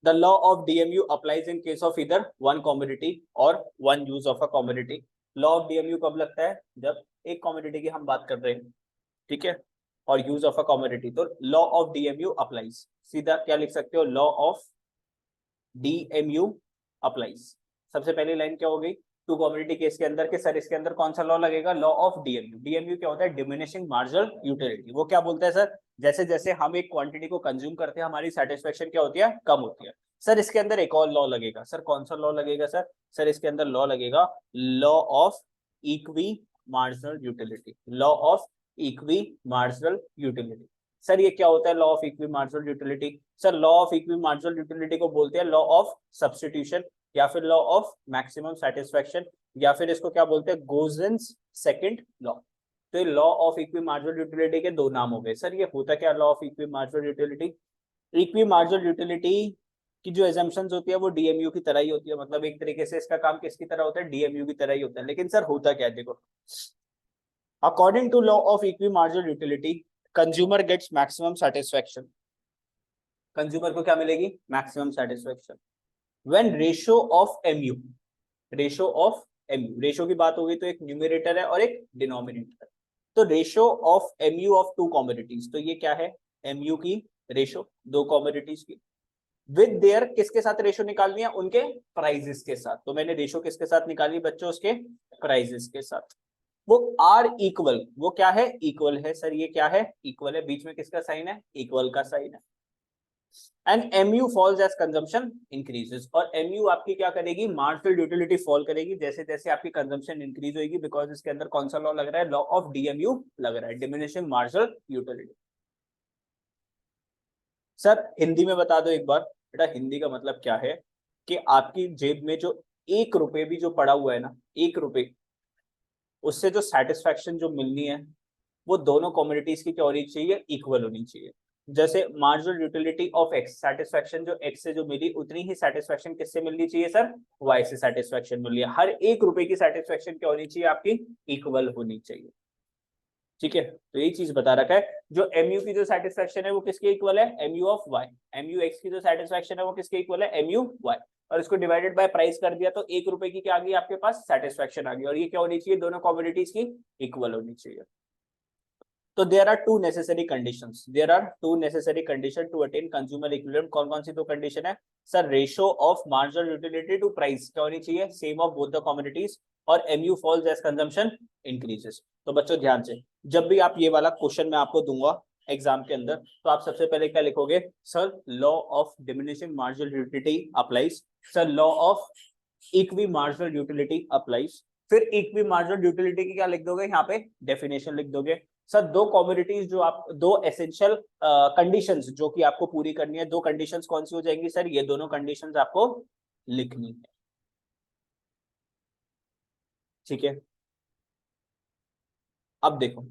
The law of DMU applies in case of either one commodity or one use of a commodity. Law of DMU कब लगता है, जब एक commodity की हम बात कर रहे हैं, ठीक है, और यूज ऑफ अ कमोडिटी, तो लॉ ऑफ डीएमयू अप्लाइज, सीधा क्या लिख सकते हो, लॉ ऑफ डीएमयू अप्लाइज। सबसे पहली लाइन क्या हो गई, टू कमोडिटी केस के अंदर के सर इसके अंदर कौन सा लॉ लगेगा, लॉ ऑफ डीएमयू। डीएमयू क्या होता है, डिमिनिशिंग मार्जिनल यूटिलिटी। वो क्या बोलता है सर, जैसे जैसे हम एक क्वांटिटी को कंज्यूम करते हैं हमारी सेटिस्फेक्शन क्या होती है, कम होती है। सर इसके अंदर एक और लॉ लगेगा, सर कौन सा लॉ लगेगा सर, सर इसके अंदर लॉ लगेगा law of equi marginal utility, law of equi marginal utility. Sir ये क्या होता है law of equi marginal utility, sir law of equi marginal utility को बोलते हैं लॉ ऑफ सब्स्टिट्यूशन, या फिर लॉ ऑफ मैक्सिमम सेटिस्फेक्शन, या फिर इसको क्या बोलते हैं, गोजेंस सेकंड लॉ। तो ये law of equi marginal utility के दो नाम हो गए। सर ये होता क्या law of equi marginal utility, equi marginal utility की जो एजम्पशंस होती है वो डीएमयू की तरह ही होती है, मतलब एक तरीके से इसका काम किसकी तरह होता है, डीएमयू की तरह ही होता है। लेकिन सर होता क्या है, देखो, according to law of equi marginal utility consumer gets maximum satisfaction, consumer को क्या मिलेगी, maximum satisfaction when ratio of MU, ratio of MU, ratio की बात होगी तो एक न्यूमरेटर है और एक डिनोमिनेटर। तो ratio of MU of to commodities, तो ये क्या है, एमयू की रेशियो दो कमोडिटीज की, विद देयर किसके साथ रेशियो निकालनी है, उनके प्राइजेस के साथ। तो मैंने रेशियो किसके साथ निकाली बच्चों, उसके प्राइजेस के साथ। वो आर इक्वल, वो क्या है, इक्वल है सर, ये क्या है, इक्वल है, बीच में किसका साइन है, इक्वल का साइन है। And MU falls as consumption increases, और एमयू आपकी क्या करेगी, मार्जिनल यूटिलिटी फॉल करेगी जैसे जैसे आपकी कंजम्पशन इंक्रीज होगी, बिकॉज इसके अंदर कौन सा लॉ लग रहा है, लॉ ऑफ डीएमयू लग रहा है, diminishing marginal utility. Sir Hindi में बता दो एक बार बेटा, हिंदी का मतलब क्या है, कि आपकी जेब में जो 1 रुपए भी जो पड़ा हुआ है ना, 1 रुपए, उससे जो सेटिस्फेक्शन जो मिलनी है वो दोनों कम्युनिटीज की क्या होनी चाहिए, इक्वल होनी चाहिए। जैसे marginal utility of x, satisfaction जो एक्स से जो मिली उतनी ही सेटिस्फेक्शन किससे मिलनी चाहिए सर, वाई से सेटिस्फेक्शन मिली है। हर 1 रुपए की सेटिस्फेक्शन क्या होनी चाहिए आपकी, इक्वल होनी चाहिए, ठीक है। तो यही चीज बता रखा है, जो एमयू की जो सेटिस्फेक्शन है वो किसके इक्वल है, MU of Y, MU X की जो सेटिस्फेक्शन है वो किसके इक्वल है, एमयू वाई, और इसको डिवाइडेड बाय प्राइस कर दिया तो 1 रुपए की क्या आ गई आपके पास, सेटिस्फेक्शन आ गई, और ये क्या होनी चाहिए, दोनों कमोडिटीज की इक्वल होनी चाहिए। तो there are two necessary conditions, there are two necessary condition to attain consumer equilibrium. कौन कौन सी दो कंडीशन है sir, ratio of marginal utility to price क्या होनी चाहिए, same of both the commodities, और MU falls as consumption increases. तो बच्चों ध्यान से, जब भी आप ये वाला क्वेश्चन मैं आपको दूंगा एग्जाम के अंदर, तो आप सबसे पहले क्या लिखोगे, sir law of diminishing marginal utility applies, sir law of equi marginal utility applies, फिर इक्वी मार्जिनल यूटिलिटी की क्या लिख दोगे, यहाँ पे डेफिनेशन लिख दोगे। सर दो कमोडिटीज जो आप, दो एसेंशियल कंडीशंस जो कि आपको पूरी करनी है, दो कंडीशंस कौन सी हो जाएंगी सर, ये दोनों कंडीशंस आपको लिखनी है, ठीक है। अब देखो,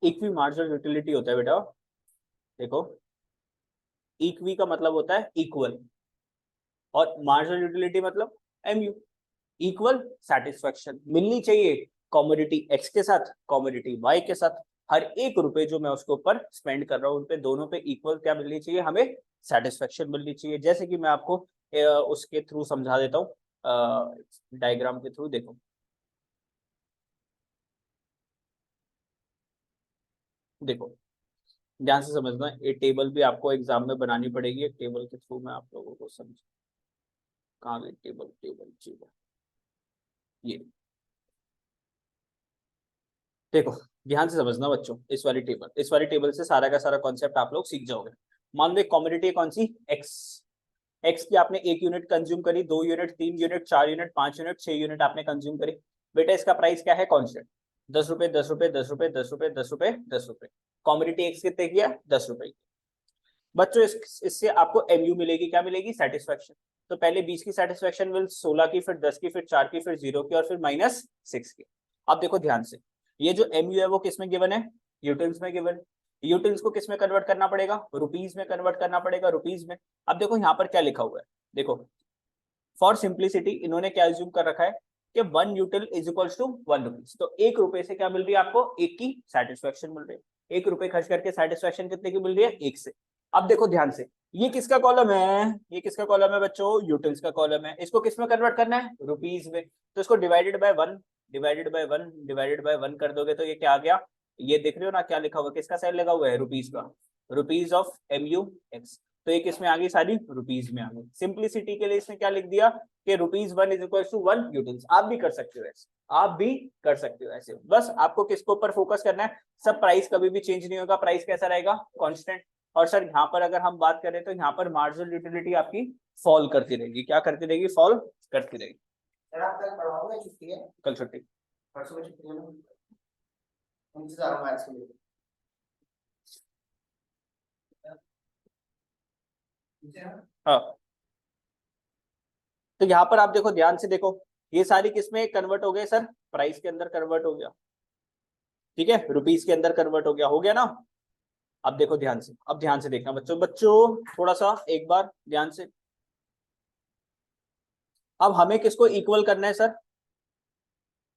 इक्वी मार्जिनल यूटिलिटी होता है बेटा, देखो, इक्वी का मतलब होता है इक्वल, और मार्जिनल यूटिलिटी मतलब एमयू, इक्वल सेटिस्फेक्शन मिलनी चाहिए कमोडिटी एक्स के साथ, कमोडिटी वाई के साथ। हर 1 रुपए जो मैं उसके ऊपर स्पेंड कर रहा हूँ उन पे दोनों पे इक्वल क्या मिलनी चाहिए, हमें सेटिस्फेक्शन मिलनी चाहिए। जैसे कि मैं आपको उसके थ्रू समझा देता हूँ, डायग्राम के थ्रू, देखो देखो, ध्यान से समझना, ये टेबल भी आपको एग्जाम में बनानी पड़ेगी, एक टेबल के थ्रू मैं आप लोगों को समझ, कहाँ गई टेबल, टेबल टेबल, ये देखो, ध्यान से समझना बच्चों, इस वाली टेबल से सारा का सारा कॉन्सेप्ट आप लोग सीख जाओगे। मान लो एक कमोडिटी है कौन सी, एक्स, एक्स की आपने 1 यूनिट कंज्यूम करी, 2 unit, 3 unit, 4 unit, 5 unit, 6 unit आपने कंज्यूम करी। बेटा इसका प्राइस क्या है, कॉन्स्टेंट, 10 रुपए, 10 रुपए, 10 रुपए, 10 रुपए, 10 रुपए, 10 रुपए। कमोडिटी एक्स कितने किया, 10 रुपए। बच्चों इससे आपको एमयू मिलेगी, क्या मिलेगी, सेटिस्फेक्शन। तो पहले 20 की सेटिस्फेक्शन मिल, 16 की, फिर 10 की, फिर 4 की, फिर 0 की, और फिर -6 की। अब देखो ध्यान से, ये जो एमयू है वो किसमें गिवन है, यूटिल्स में गिवन। यूटिल्स को किसमें कन्वर्ट करना पड़ेगा, रुपीज में कन्वर्ट करना पड़ेगा, रुपीज में। अब देखो यहाँ पर क्या लिखा हुआ है, देखो फॉर सिंप्लिसिटी इन्होंने क्या एज्यूम कर रखा है कि 1 util is equals to 1 rupees. तो 1 रुपए से क्या मिल रही है आपको, 1 की सेटिस्फेक्शन मिल रही है। 1 रुपए खर्च करके सेटिस्फेक्शन कितने की मिल रही है, 1 से। अब देखो ध्यान से, ये किसका कॉलम है, ये किसका कॉलम है बच्चों, यूटिल्स का कॉलम है। इसको किसमें कन्वर्ट करना है, रुपीज में। तो इसको divided by 1, divided by 1, divided by 1 कर दोगे तो ये क्या आ गया, ये देख रहे हो ना क्या लिखा हुआ, किसका साइन लगा हुआ है, रुपीज का, रुपीज ऑफ एमयू एक्स। तो ये किसमें आ गई, सारी रुपीज में आ गई। सिंप्लिसिटी के लिए इसने क्या लिख दिया कि ₹1 इज इक्वल टू 1 यूटिल्स। आप भी कर सकते हो ऐसे, आप भी कर सकते हो ऐसे। बस आपको किसके ऊपर फोकस करना है, सब प्राइस कभी भी चेंज नहीं होगा, प्राइस कैसा रहेगा, कांस्टेंट। और सर यहाँ पर अगर हम बात करें तो यहाँ पर मार्जिनल यूटिलिटी आपकी फॉल करती रहेगी, क्या करती रहेगी, फॉल करती रहेगी। सर आप कल पढ़ाओगे, छुट्टी है, कल छुट्टी, परसों में छुट्टी है ना, इंतजार हूँ आज के लिए। हाँ। तो यहाँ पर आप देखो, ध्यान से देखो, ये सारी किसमें कन्वर्ट हो गए सर, प्राइस के अंदर कन्वर्ट हो गया, ठीक है, रुपीज के अंदर कन्वर्ट हो गया ना। अब देखो ध्यान से, अब ध्यान से देखना बच्चों, बच्चों थोड़ा सा एक बार ध्यान से। अब हमें किसको इक्वल करना है सर,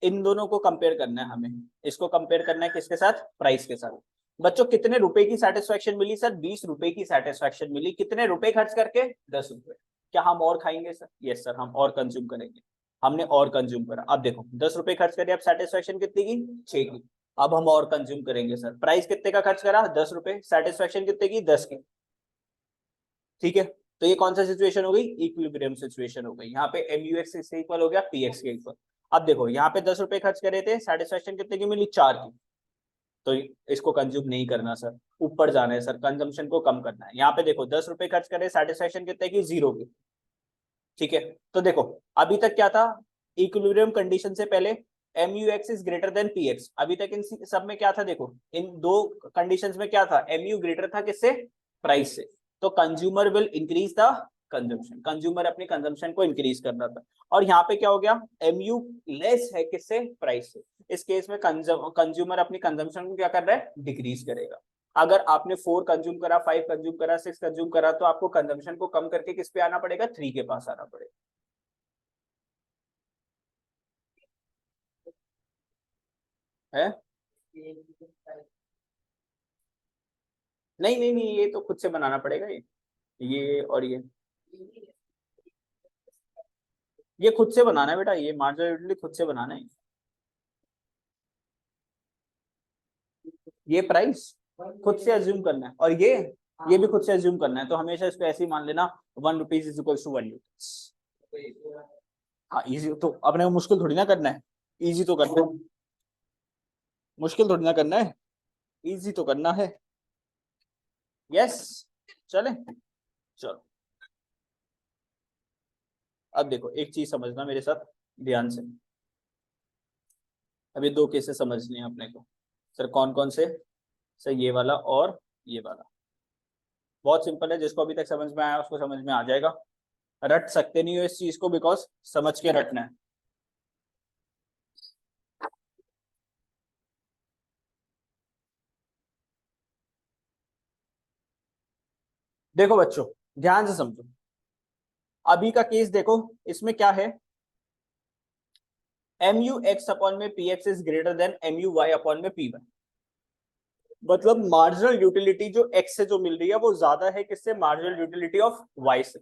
इन दोनों को कंपेयर करना है हमें, इसको कंपेयर करना है किसके साथ, प्राइस के साथ। बच्चों कितने रुपए की सेटिस्फेक्शन मिली सर, 20 रुपए की सेटिस्फेक्शन मिली, कितने रुपए खर्च करके, 10 रुपए। क्या हम और खाएंगे सर, यस सर, हम और कंज्यूम करेंगे। हमने और कंज्यूम करा, अब देखो 10 रुपए खर्च करे, अब सेटिस्फेक्शन कितनी की, 6 की। अब हम और कंज्यूम करेंगे सर, प्राइस कितने का खर्च करा, 10 रुपए, सेटिस्फेक्शन कितने की, 10 की, ठीक है। तो ये कौन सा सिचुएशन हो गई, इक्विलिब्रियम सिचुएशन हो गई। यहाँ पे MUX से इक्वल हो गया PX के इक्वल। अब देखो यहाँ पे 10 रुपए खर्च करे थे, सेटिस्फेक्शन कितने की मिली, 4 की। तो इसको कंज्यूम नहीं करना सर, ऊपर जाना है सर, कंजम्पशन को कम करना है। यहाँ पे देखो 10 रुपए खर्च करे, सेटिस्फेक्शन कितने की, 0 की, ठीक है। तो देखो अभी तक क्या था, इक्विलिब्रियम कंडीशन से पहले MUX is greater than PX। अभी तक इन सब में क्या था, देखो इन दो कंडीशंस में क्या था, MU ग्रेटर था किससे, प्राइस से। तो consumer will increase the consumption, consumer अपनी कंजम्पशन को इंक्रीज करना था। और यहाँ पे क्या हो गया, MU लेस है किससे, प्राइस से। इस केस में कंज्यूमर अपनी कंजम्पशन को क्या कर रहा है, डिक्रीज करेगा। अगर आपने 4 कंज्यूम करा, 5 कंज्यूम करा, 6 कंज्यूम करा, तो आपको कंजम्पशन को कम करके किस पे आना पड़ेगा, 3 के पास आना पड़ेगा। है, नहीं नहीं नहीं, ये तो खुद से बनाना पड़ेगा, ये और ये खुद से बनाना है बेटा, ये मार्जिनल यूटिलिटी खुद से बनाना है। ये प्राइस खुद से अज्यूम करना है, और ये भी खुद से अज्यूम करना है। तो हमेशा इसको ऐसे ही मान लेना, 1 rupees is equal to 1 unit. हाँ इजी, तो अपने को मुश्किल थोड़ी ना करना है, इजी तो करना है, मुश्किल थोड़ी ना करना है, इजी तो करना है। यस, चले, चलो। अब देखो एक चीज समझना मेरे साथ ध्यान से, अभी 2 केसेस समझने हैं अपने को। सर कौन कौन से, सर ये वाला और ये वाला। बहुत सिंपल है, जिसको अभी तक समझ में आया उसको समझ में आ जाएगा। रट सकते नहीं हो इस चीज को, बिकॉज समझ के रटना है। देखो बच्चों ध्यान से समझो, अभी का केस देखो, इसमें क्या है, MUX अपॉन में PX is greater than MUY upon में P1। मतलब मार्जिनल यूटिलिटी जो X से जो मिल रही है वो ज्यादा है किससे, मार्जिनल यूटिलिटी ऑफ Y से।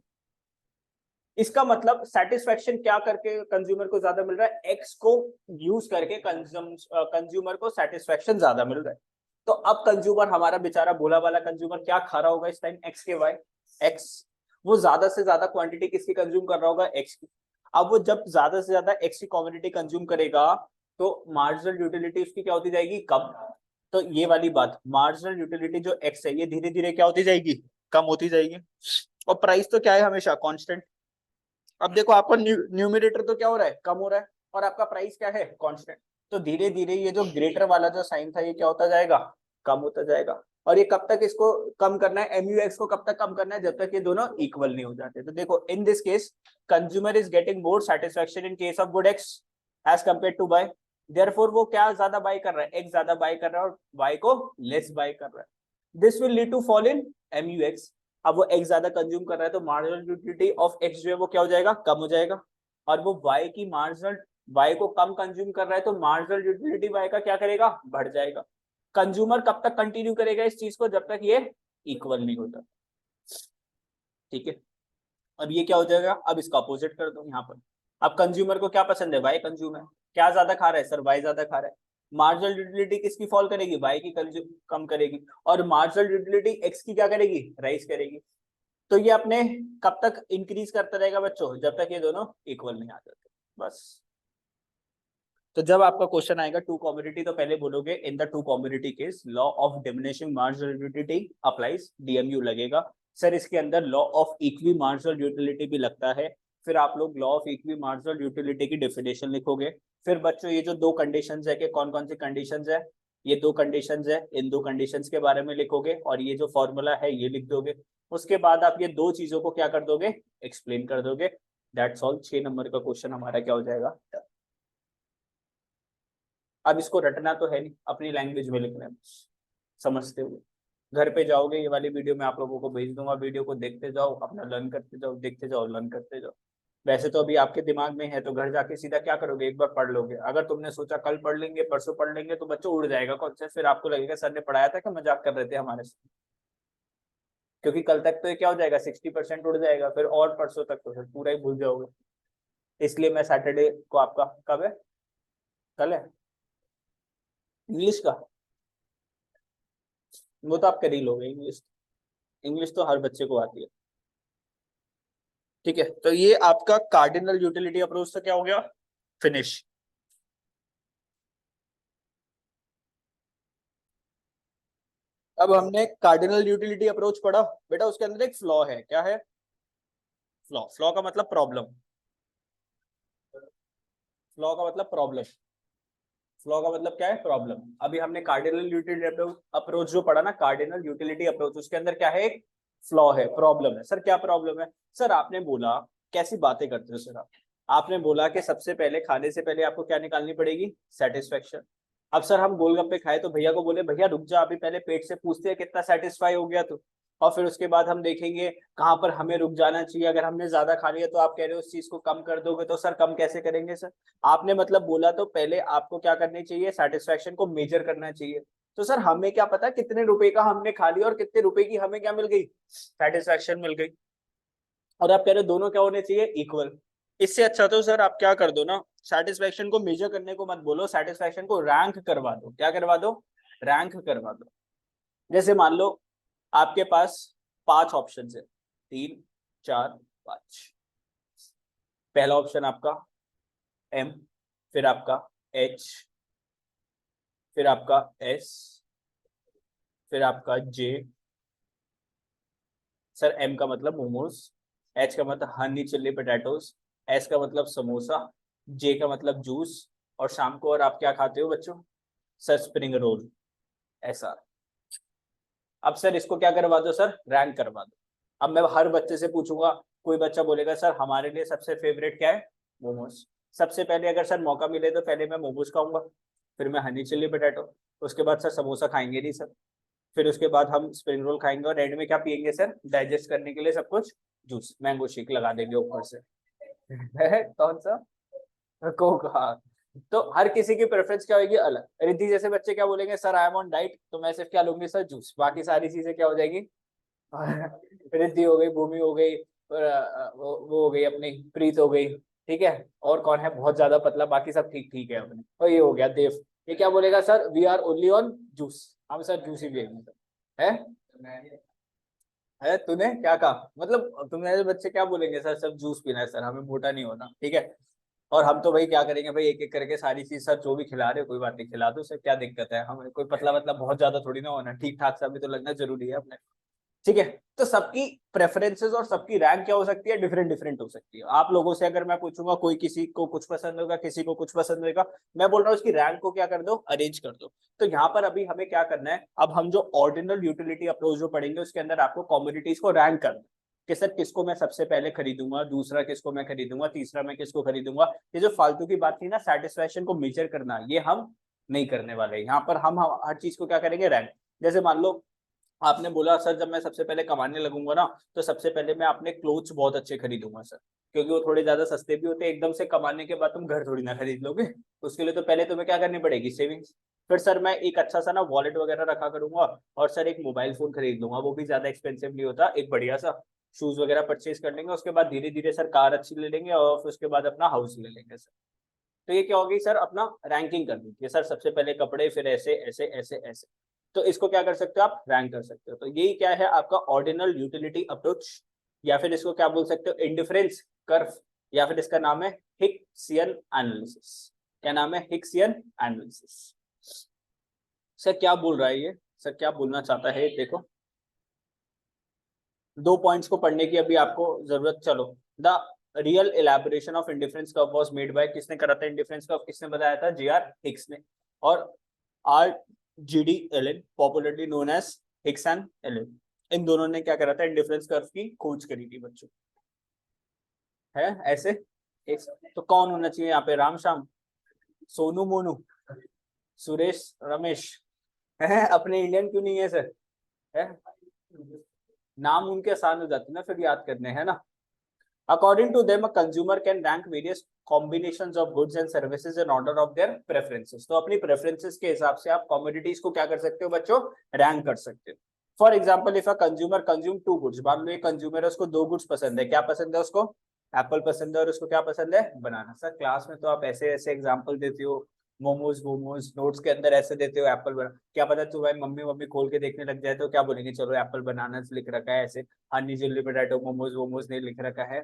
इसका मतलब सेटिस्फेक्शन क्या करके कंज्यूमर को ज्यादा मिल रहा है, X को यूज करके कंज्यूमर को सेटिस्फेक्शन ज्यादा मिल रहा है। तो अब कंज्यूमर हमारा बेचारा भोला वाला कंज्यूमर क्या खा रहा होगा इस टाइम, एक्स के वाई, एक्स वो ज्यादा से ज्यादा क्वांटिटी किसकी कंज्यूम कर रहा होगा, एक्स की। अब वो जब ज्यादा से ज्यादा एक्स की क्वांटिटी कंज्यूम करेगा तो मार्जिनल यूटिलिटी उसकी क्या होती जाएगी, कम। तो ये वाली बात, मार्जिनल यूटिलिटी जो एक्स है ये धीरे धीरे क्या होती जाएगी, कम होती जाएगी। और प्राइस तो क्या है, हमेशा कांस्टेंट। अब देखो आपका न्यूमरेटर तो क्या हो रहा है, कम हो रहा है, और आपका प्राइस क्या है, कांस्टेंट। तो धीरे धीरे ये जो ग्रेटर वाला जो साइन था ये क्या होता जाएगा, कम होता जाएगा। और ये कब तक इसको कम करना है, MUX को कब तक कम करना है, जब तक ये दोनों इक्वल नहीं हो जाते। तो देखो in this case consumer is getting more satisfaction in case of good X as compare to by. Therefore वो क्या ज्यादा बाय कर रहा है, एक्स ज्यादा बाय कर रहा है और वाई को लेस बाय कर रहा है। This will lead to fall in MUX। अब वो एक्स ज्यादा कंज्यूम कर रहा है तो मार्जिनल यूटिलिटी ऑफ एक्स जो है वो क्या हो जाएगा, कम हो जाएगा। और वो वाई की मार्जिनल, वाई को कम कंज्यूम कर रहा है तो मार्जिनल यूटिलिटी वाई का क्या करेगा, बढ़ जाएगा। कंज्यूमर कब तक कंटिन्यू करेगा इस चीज को, जब तक ये इक्वल नहीं होता, ठीक है। अब ये क्या हो जाएगा, अब इसका अपोजिट कर दो यहाँ पर। अब कंज्यूमर को क्या पसंद है, वाई कंज्यूम है, क्या ज्यादा खा रहा है सर, वाई ज्यादा खा रहा है। मार्जिनल यूटिलिटी किसकी फॉल करेगी, वाई की कम करेगी, और मार्जिनल यूटिलिटी एक्स की क्या करेगी, राइज करेगी। तो ये अपने कब तक इंक्रीज करता रहेगा बच्चों, जब तक ये दोनों इक्वल नहीं आ जाते, बस। तो जब आपका क्वेश्चन आएगा टू कॉमोडिटी तो पहले बोलोगे in the two commodity case law of diminishing marginal utility applies, DMU लगेगा। सर इसके अंदर law of equi marginal utility भी लगता है। फिर आप लोग law of equi marginal utility की डेफिनेशन लिखोगे। फिर बच्चों ये जो दो कंडीशंस है कि कौन कौन सी कंडीशंस है, ये दो कंडीशंस है, इन दो कंडीशंस के बारे में लिखोगे और ये जो फॉर्मूला है ये लिख दोगे। उसके बाद आप ये दो चीजों को क्या कर दोगे, एक्सप्लेन कर दोगे। That's all. 6 नंबर का क्वेश्चन हमारा क्या हो जाएगा। अब इसको रटना तो है नहीं, अपनी लैंग्वेज में लिखना है समझते हुए। घर पे जाओगे, ये वाली वीडियो मैं आप लोगों को भेज दूंगा, वीडियो को देखते जाओ, अपना लर्न करते जाओ, देखते जाओ, लर्न करते जाओ। वैसे तो अभी आपके दिमाग में है तो घर जाके सीधा क्या करोगे, एक बार पढ़ लोगे। अगर तुमने सोचा कल पढ़ लेंगे, परसों पढ़ लेंगे, तो बच्चों उड़ जाएगा कॉन्सेप्ट, फिर आपको लगेगा सर ने पढ़ाया था कि मजाक कर रहे थे हमारे से। क्योंकि कल तक तो ये क्या हो जाएगा, 60% उड़ जाएगा, फिर और परसों तक तो फिर पूरा ही भूल जाओगे। इसलिए मैं सैटरडे को, आपका कब है, कल है इंग्लिश का, वो तो आप कर ही लोगे इंग्लिश। इंग्लिश तो हर बच्चे को आती है, ठीक है। तो ये आपका कार्डिनल यूटिलिटी अप्रोच तो क्या हो गया, फिनिश। अब हमने कार्डिनल यूटिलिटी अप्रोच पढ़ा बेटा, उसके अंदर एक फ्लॉ है, क्या है, फ्लॉ। फ्लॉ का मतलब प्रॉब्लम, फ्लॉ का मतलब प्रॉब्लम, फ्लॉ का मतलब क्या है, प्रॉब्लम। अभी हमने कार्डिनल यूटिलिटी अप्रोच जो पढ़ा ना, कार्डिनल यूटिलिटी अप्रोच, उसके अंदर क्या है, एक फ्लॉ है, प्रॉब्लम है। सर क्या प्रॉब्लम है, सर आपने बोला, कैसी बातें करते हो सर आप, आपने बोला कि सबसे पहले खाने से पहले आपको क्या निकालनी पड़ेगी, सेटिस्फेक्शन। अब सर हम गोलगप्पे खाए तो भैया को बोले भैया रुक जा, अभी पहले पेट से पूछते हैं कितना सेटिस्फाई हो गया तू, और फिर उसके बाद हम देखेंगे कहाँ पर हमें रुक जाना चाहिए। अगर हमने ज्यादा खा लिया तो आप कह रहे हो उस चीज को कम कर दोगे, तो सर कम कैसे करेंगे सर। आपने मतलब बोला तो पहले आपको क्या करनी चाहिए, सेटिस्फेक्शन को मेजर करना चाहिए। तो सर हमें क्या पता कितने रुपए का हमने खा लिया और कितने रुपए की हमें क्या मिल गई, सेटिस्फेक्शन मिल गई। और आप कह रहे हो दोनों क्या होने चाहिए, इक्वल। इससे अच्छा तो सर आप क्या कर दो ना, सेटिस्फेक्शन को मेजर करने को मत बोलो, सेटिस्फेक्शन को रैंक करवा दो। क्या करवा दो, रैंक करवा दो। जैसे मान लो आपके पास 5 ऑप्शन है, 3 4 5। पहला ऑप्शन आपका M, फिर आपका H, फिर आपका S, फिर आपका J। सर M का मतलब मोमोज, H का मतलब हनी चिल्ली पोटैटोज, S का मतलब समोसा, J का मतलब जूस, और शाम को और आप क्या खाते हो बच्चों, सर स्प्रिंग रोल, ऐसा। अब सर इसको क्या करवा दो, सर रैंक करवा दो। अब मैं हर बच्चे से पूछूंगा, कोई बच्चा बोलेगा सर हमारे लिए सबसे फेवरेट क्या है, मोमोज। सबसे पहले अगर सर मौका मिले तो पहले मैं मोमोज खाऊंगा, फिर मैं हनी चिल्ली पोटैटो, उसके बाद सर समोसा खाएंगे नहीं सर, फिर उसके बाद हम स्प्रिंग रोल खाएंगे, और एंड में क्या पियेंगे सर, डाइजेस्ट करने के लिए सब कुछ जूस, मैंगो शेक लगा देंगे ऊपर से। है कौन सा, कोक, हाँ। तो हर किसी की प्रेफरेंस क्या होगी, अलग। रिद्धि जैसे बच्चे क्या बोलेंगे, sir I am on diet, तो मैं सिर्फ क्या लूंगी सर, जूस, बाकी सारी चीजें क्या हो जाएगी। रिद्धि हो गई, भूमि हो गई, और वो हो गई अपनी प्रीत हो गई, ठीक है। और कौन है बहुत ज्यादा पतला, बाकी सब ठीक ठीक है अपने, और ये हो गया देव, ये क्या बोलेगा sir, we are only on juice. हम सर जूस ही पिएंगे है तूने क्या कहा, मतलब तुम्हारे बच्चे क्या बोलेंगे सर सब जूस पीना है सर, हमें मोटा नहीं होना, ठीक है। और हम तो भाई क्या करेंगे भाई, एक एक करके सारी चीज सर जो भी खिला रहे हो कोई बात नहीं, खिला दो सर, क्या दिक्कत है, हमें कोई पतला मतलब बहुत ज्यादा थोड़ी ना होना, ठीक ठाक सा भी तो लगना जरूरी है अपने, ठीक है। तो सबकी प्रेफरेंसेस और सबकी रैंक क्या हो सकती है, डिफरेंट डिफरेंट हो सकती है। आप लोगों से अगर मैं पूछूंगा, कोई किसी को कुछ पसंद होगा, किसी को कुछ पसंद होगा, मैं बोल रहा हूँ उसकी रैंक को क्या कर दो, अरेंज कर दो। तो यहाँ पर अभी हमें क्या करना है, अब हम जो ऑर्डिनल यूटिलिटी अप्रोच जो पढ़ेंगे उसके अंदर आपको कमोडिटीज को रैंक करना है कि सर किसको मैं सबसे पहले खरीदूंगा, दूसरा किसको मैं खरीदूंगा, तीसरा मैं किसको खरीदूंगा। ये जो फालतू की बात थी ना सेटिस्फैक्शन को मेजर करना, ये हम नहीं करने वाले। यहाँ पर हम हर चीज को क्या करेंगे, रैंक। जैसे मान लो आपने बोला सर जब मैं सबसे पहले कमाने लगूंगा ना, तो सबसे पहले मैं अपने क्लोथ्स बहुत अच्छे खरीदूंगा सर, क्योंकि वो थोड़े ज्यादा सस्ते भी होते हैं। एकदम से कमाने के बाद तुम घर थोड़ी ना खरीद लोगे, उसके लिए तो पहले तुम्हें क्या करनी पड़ेगी, सेविंग्स। फिर सर मैं एक अच्छा सा ना वॉलेट वगैरह रखा करूंगा, और सर एक मोबाइल फोन खरीद लूंगा, वो भी ज्यादा एक्सपेंसिव नहीं होता, एक बढ़िया सा शूज वगैरह परचेज कर लेंगे। उसके बाद धीरे धीरे सर कार अच्छी ले लेंगे, और फिर उसके बाद अपना हाउस ले लेंगे सर। तो ये क्या होगी सर, अपना रैंकिंग कर दी सर, सबसे पहले कपड़े, फिर ऐसे ऐसे ऐसे ऐसे। तो इसको क्या कर सकते हो आप, रैंक कर सकते हो। तो यही क्या है आपका ऑर्डिनल यूटिलिटी अप्रोच, या फिर इसको क्या बोल सकते हो, इंडिफरेंस कर्व, या फिर इसका नाम है हिक्सियन एनालिसिस। क्या नाम है, हिक्सियन एनालिसिस। सर क्या बोल रहा है ये, सर क्या बोलना चाहता है, देखो दो पॉइंट्स को पढ़ने की अभी आपको जरूरत। चलो, the real elaboration of indifference curve was made by, किसने करा था इंडिफरेंस कर्व, किसने बताया था, J.R. हिक्स ने, और R.G.D. Allen, popularly known as Hicks and Allen. इन दोनों ने क्या करा था, इंडिफरेंस कर्व की खोज करी थी बच्चों, है ऐसे। तो कौन होना चाहिए यहाँ पे, राम श्याम, सोनू मोनू, सुरेश रमेश, है अपने इंडियन क्यों नहीं है सर, है नाम उनके आसान हो जाते ना फिर याद करने, है ना। According to them, a consumer can rank various combinations of goods and services in order of their preferences. तो अपनी preferences के हिसाब से आप commodities को क्या कर सकते हो बच्चों, रैंक कर सकते हो। For example, if a consumer consume two goods, मान लो एक कंज्यूमर है, उसको दो गुड्स पसंद है, क्या पसंद है उसको, एप्पल पसंद है, और उसको क्या पसंद है, बनाना। सर क्लास में तो आप ऐसे ऐसे एग्जाम्पल देते हो, मोमोज मोमोज, नोट्स के अंदर ऐसे देते हो एप्पल बना, क्या पता तू भाई मम्मी मम्मी खोल के देखने लग जाए तो क्या बोलेंगे, चलो एप्पल बनाना लिख रखा है ऐसे, हनी चिल्ली पोटैटो मोमोज वोमोज नहीं लिख रखा है,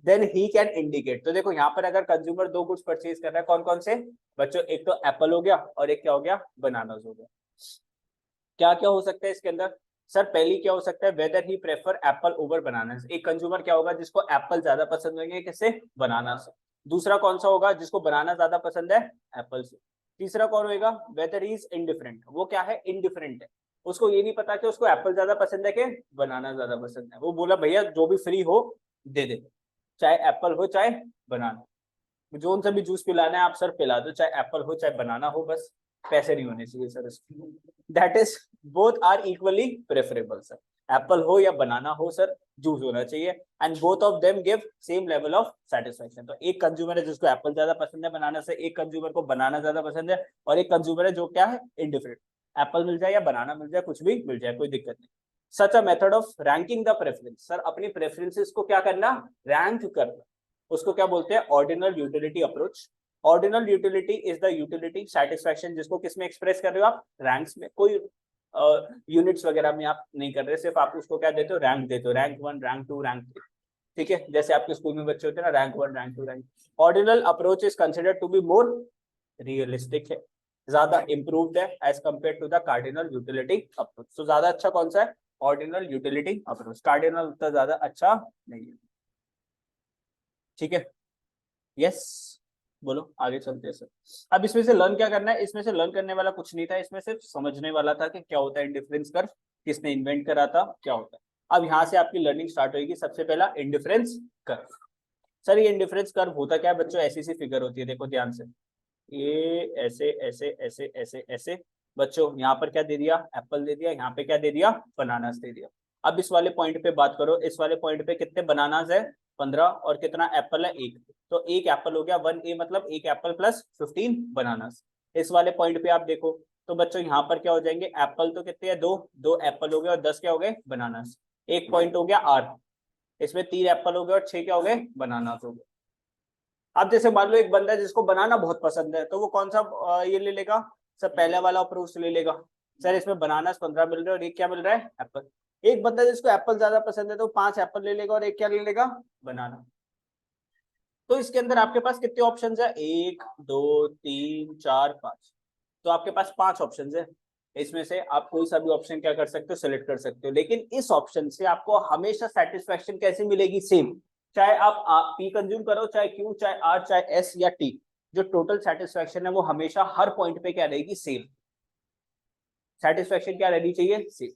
देन ही कैन इंडिकेट। तो देखो यहाँ पर अगर कंज्यूमर दो गुड्स परचेज कर रहा है, कौन कौन से बच्चों, एक तो एप्पल हो गया और एक क्या हो गया, बनाना हो गया। क्या क्या हो सकता है इसके अंदर, सर पहली क्या हो सकता है, whether he prefer apple over banana. एक कंज्यूमर क्या होगा जिसको एप्पल ज्यादा पसंद होंगे किससे, बनाना से। दूसरा कौन सा होगा, जिसको बनाना ज्यादा पसंद है, एप्पल से। तीसरा कौन होगा, वेदर इज इनडिफरेंट, वो क्या है, इनडिफरेंट है, उसको ये नहीं पता कि उसको एप्पल ज्यादा पसंद है कि बनाना ज्यादा पसंद है। वो बोला भैया जो भी फ्री हो दे दे, चाहे एप्पल हो चाहे बनाना, जो सा भी जूस पिलाना है आप सर पिला दो, चाहे एप्पल हो चाहे बनाना हो, बस पैसे नहीं होने चाहिए सर इसमें। That is both are equally preferable sir, apple हो या बनाना हो सर, जूस होना चाहिए, and both of them give same level of satisfaction. तो एक कंज्यूमर है जिसको एप्पल ज्यादा पसंद है बनाना से, एक कंज्यूमर को बनाना ज्यादा पसंद है, और एक कंज्यूमर है जो क्या है, इंडिफरेंट, एप्पल मिल जाए या बनाना मिल जाए, कुछ भी मिल जाए कोई दिक्कत नहीं। Such a method of ranking the preference, sir अपनी प्रेफरेंसेस को क्या करना, रैंक करना, उसको क्या बोलते हैं, ordinal utility approach. Ordinal utility is the utility satisfaction जिसको किसमें एक्सप्रेस कर रहे हो आप, रैंक्स में। कोई यूनिट्स वगैरह में आप नहीं कर रहे, सिर्फ आप उसको क्या देते हो, रैंक देते हो, रैंक 1 रैंक 2 रैंक 3, ठीक है, जैसे आपके स्कूल में बच्चे होते हैं ना, rank 1 rank 2 rank. Ordinal approach is considered to be more realistic है, ज्यादा इंप्रूव्ड है as compare to the cardinal utility approach. तो ज्यादा अच्छा कौन सा है, ऑर्डिनल यूटिलिटी अप्रोच, कार्डिनल उतना ज्यादा अच्छा नहीं है, ठीक है। यस बोलो, आगे चलते हैं सर। अब इसमें से लर्न क्या करना है, इसमें से लर्न करने वाला कुछ नहीं था, इसमें सिर्फ समझने वाला था कि क्या होता है इंडिफरेंस कर्व, किसने इन्वेंट करा था, क्या होता है। अब यहाँ से आपकी लर्निंग स्टार्ट होगी। सबसे पहला इंडिफरेंस कर्व। सर ये इंडिफरेंस कर्व होता क्या है बच्चों, ऐसी सी फिगर होती है, देखो ध्यान से, ये ऐसे ऐसे ऐसे ऐसे ऐसे। बच्चों यहाँ पर क्या दे दिया, एप्पल दे दिया, यहाँ पे क्या दे दिया, बनानास दे दिया। अब इस वाले पॉइंट पे बात करो, इस वाले पॉइंट पे कितने बनानास है, 15, और कितना एप्पल है, 1। तो एक एप्पल हो गया 1A, मतलब एक एप्पल प्लस 15 बनानास। इस वाले पॉइंट पे आप देखो तो बच्चों यहाँ पर क्या हो जाएंगे, एप्पल तो कितने हैं, 2, 2 एप्पल हो गए और 10 क्या हो गए, बनानास। एक पॉइंट हो गया R, इसमें 3 एप्पल हो गए और 6 क्या हो गए, बनानास हो गए। अब जैसे मान लो एक बंदा है जिसको बनाना बहुत पसंद है, तो वो कौन सा ये ले लेगा, सब पहले वाला अप्रोच ले लेगा, सर इसमें बनानास 15 मिल रहे हैं और एक क्या मिल रहा है, एप्पल। एक बंदा जिसको एप्पल ज्यादा पसंद है तो 5 एप्पल ले लेगा और एक क्या ले लेगा, बनाना। तो इसके अंदर आपके पास कितने ऑप्शंस है, 1 2 3 4 5। तो आपके पास 5 ऑप्शंस है। इसमें से आप कोई सा भी ऑप्शन क्या कर सकते हो, सिलेक्ट कर सकते हो। लेकिन इस ऑप्शन से आपको हमेशा सेटिस्फेक्शन कैसे मिलेगी, सेम। चाहे आप पी कंज्यूम करो, चाहे क्यू, चाहे आर, चाहे एस या टी, जो टोटल सेटिस्फेक्शन है वो हमेशा हर पॉइंट पे क्या रहेगी, सेम। सेटिस्फेक्शन क्या रहनी चाहिए, सेम।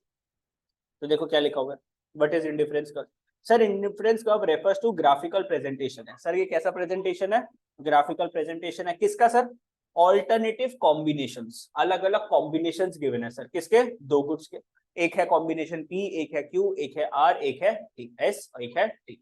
तो देखो क्या लिखा हुआ है, what is indifference curve. Sir indifference curve refers to graphical presentation है। सर ये कैसा प्रेजेंटेशन है, ग्राफिकल प्रेजेंटेशन है। किसका सर, ऑल्टरनेटिव कॉम्बिनेशंस, अलग अलग कॉम्बिनेशंस गिवन है सर, किसके, दो गुड्स के। एक है कॉम्बिनेशन पी, एक है क्यू, एक है आर, एक है टी, एस, एक है T.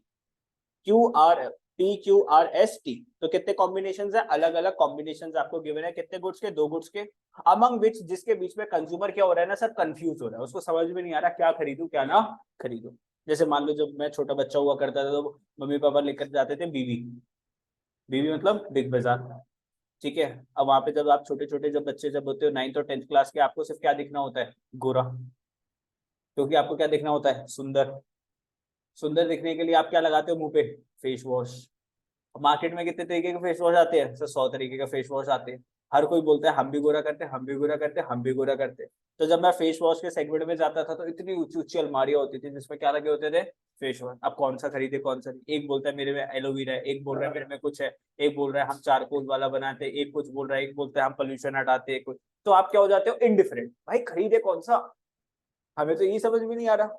Q R, P Q R S T. तो कितने कॉम्बिनेशंस है, अलग अलग कॉम्बिनेशंस आपको गिवन है। कितने गुड्स के, दो गुड्स के। अमंग विच, जिसके बीच में कंज्यूमर क्या हो रहा है ना सर, कंफ्यूज हो रहा है, उसको समझ में नहीं आ रहा क्या खरीदूं क्या ना खरीदूं। जैसे मान लो जब मैं छोटा बच्चा हुआ करता था तो मम्मी पापा लेकर जाते थे बीवी, बीवी मतलब बिग बाजार, ठीक है। अब वहां पे जब आप छोटे छोटे जब बच्चे जब होते हो 9th और 10th क्लास के, आपको सिर्फ क्या दिखना होता है, गोरा। क्योंकि आपको क्या दिखना होता है, सुंदर। सुंदर दिखने के लिए आप क्या लगाते हो मुंह पे, फेस वॉश। मार्केट में कितने तरीके के फेस वॉश आते हैं सर, 100 तरीके का फेस वॉश आते हैं। हर कोई बोलता है हम भी गोरा करते हैं, हम भी गोरा करते हैं, हम भी गोरा करते हैं। तो जब मैं फेस वॉश के सेगमेंट में जाता था तो इतनी ऊंची ऊंची अलमारियां होती थी जिसमें क्या लगे होते थे, फेस वॉश। अब कौन सा खरीदे कौन सा नहीं। एक बोलता है मेरे में एलोवेरा है, एक बोल रहा है मेरे में कुछ है, एक बोल रहा है हम चारकोल वाला बनाते हैं, एक कुछ बोल रहा है, एक बोलता है हम पोल्यूशन हटाते हैं कुछ। तो आप क्या हो जाते हो, इनडिफरेंट। भाई खरीदे कौन सा, हमें तो ये समझ में नहीं आ रहा।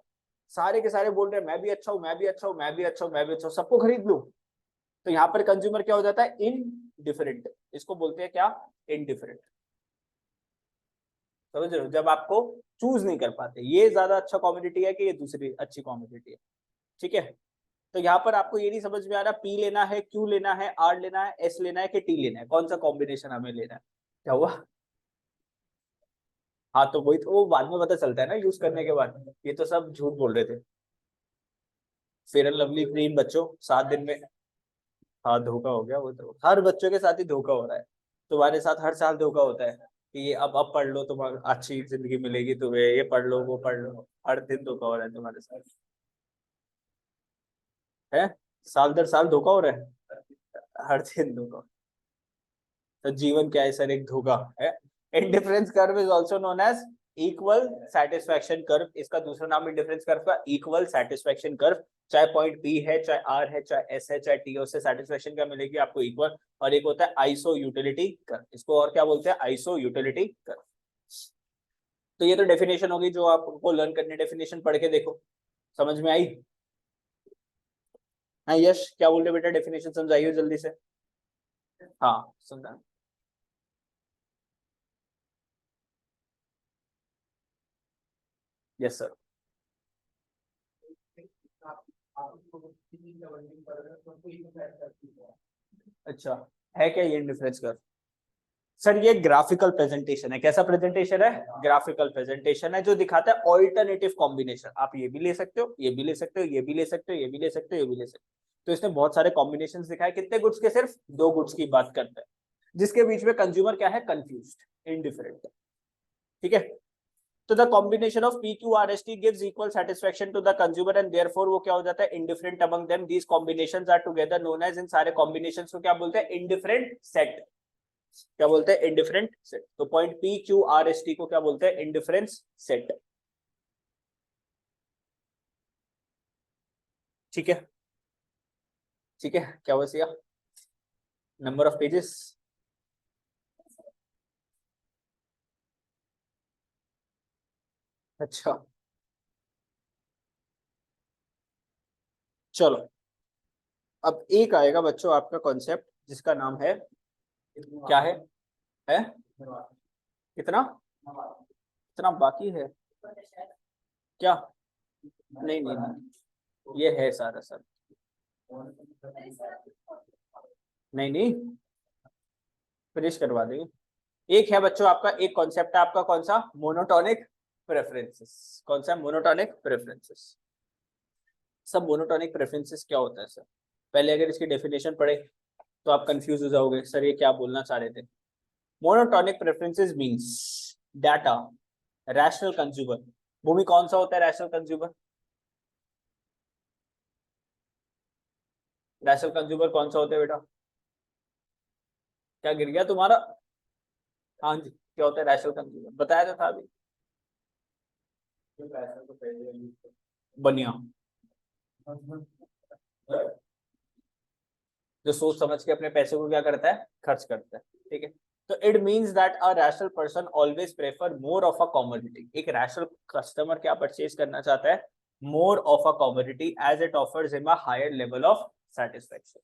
सारे के सारे बोल रहे हैं मैं भी अच्छा हूँ, मैं भी अच्छा हूँ, मैं भी अच्छा हूँ, मैं भी अच्छा हूँ, सबको खरीद लूं। तो यहाँ पर कंज्यूमर क्या हो जाता है, इनडिफरेंट। इसको बोलते हैं क्या, इनडिफरेंट। समझ रहे हो, जब आपको चूज नहीं कर पाते ये ज्यादा अच्छा कॉमोडिटी है कि ये दूसरी अच्छी कॉमोडिटी है, ठीक है। तो यहाँ पर आपको ये नहीं समझ में आ रहा, पी लेना है, क्यू लेना है, आर लेना है, एस लेना है कि टी लेना है, कौन सा कॉम्बिनेशन हमें लेना है। क्या हुआ, हाँ तो वही तो वो बाद में पता चलता है ना यूज करने के बाद, ये तो सब झूठ बोल रहे थे। फेयर एंड लवली क्रीम बच्चों 7 दिन में, हाँ धोखा हो गया, वो तो हर बच्चों के साथ ही धोखा हो रहा है। तुम्हारे साथ हर साल धोखा होता है कि ये अब पढ़ लो तुम्हारी अच्छी जिंदगी मिलेगी तुम्हें, ये पढ़ लो वो पढ़ लो, हर दिन धोखा हो रहा है तुम्हारे साथ, है। साल दर साल धोखा हो रहा है, हर दिन धोखा। तो जीवन क्या है सर, एक धोखा है। Indifference curve is also known as equal satisfaction curve. इसका दूसरा नाम इंडिफरेंस कर्व का इक्वल सेटिस्फैक्शन कर्व। चाहे पॉइंट पी है, चाहे आर है, चाहे एस है, चाहे टी है, उससे सेटिस्फैक्शन क्या मिलेगी आपको, इक्वल। और एक होता है आइसो यूटिलिटी कर्व, इसको और क्या बोलते हैं, आइसो यूटिलिटी कर्व। तो ये तो डेफिनेशन होगी जो आपको लर्न करने, डेफिनेशन पढ़ के देखो, समझ में आई। हाँ यश क्या बोल रहे बेटा, डेफिनेशन समझाइए जल्दी से। हाँ सुन, यस सर। अच्छा, है क्या ये इंडिफरेंस कर्व। सर ये ग्राफिकल प्रेजेंटेशन है, कैसा प्रेजेंटेशन है, ग्राफिकल प्रेजेंटेशन है जो दिखाता है ऑल्टरनेटिव कॉम्बिनेशन। आप ये भी ले सकते हो, ये भी ले सकते हो, ये भी ले सकते हो, ये भी ले सकते हो, ये भी ले सकते हो। तो इसने बहुत सारे कॉम्बिनेशन दिखाए, कितने गुड्स के, सिर्फ दो गुड्स की बात करता है, जिसके बीच में कंज्यूमर क्या है, कंफ्यूज्ड, इनडिफरेंट, ठीक है। तो the combination of P Q R S T gives equal satisfaction to the consumer and therefore वो क्या हो जाता है, indifferent among them. These combinations are together known as, इन सारे कॉम्बिनेशंस को क्या बोलते हैं, इंडिफरेंट सेट। क्या बोलते हैं, इंडिफरेंट सेट। तो point P Q R S T को क्या बोलते हैं, इंडिफरेंस सेट, ठीक है। ठीक है, क्या हुआ सिया, नंबर ऑफ पेजेस। अच्छा चलो, अब एक आएगा बच्चों आपका कॉन्सेप्ट जिसका नाम है, क्या है कितना, इतना बाकी है क्या, नहीं नहीं नहीं, ये है सारा सर, नहीं नहीं फिनिश करवा देंगे। एक है बच्चों आपका, एक कॉन्सेप्ट है आपका, कौन सा, मोनोटोनिक प्रेफरेंसेस। कौन सा, मोनोटोनिक प्रेफरेंसेस। सब मोनोटोनिक प्रेफरेंसेस क्या होता है सर, पहले अगर इसकी डेफिनेशन पढ़े तो आप कंफ्यूज हो जाओगे, सर ये क्या बोलना चाह रहे थे। Monotonic preferences means data rational consumer. भूमि कौन सा होता है रैशनल कंज्यूमर? रैशनल कंज्यूमर कौन सा होता है बेटा? क्या गिर गया तुम्हारा? हाँ जी, क्या होता है रैशनल कंज्यूमर? बताया तो था अभी। बनिया, जो सोच समझ के अपने पैसे को क्या करता है, खर्च करता है। ठीक है, तो it means that a rational person always prefer more of a commodity. एक रैशनल कस्टमर क्या परचेज करना चाहता है? More of a commodity as it offers him a higher level of satisfaction.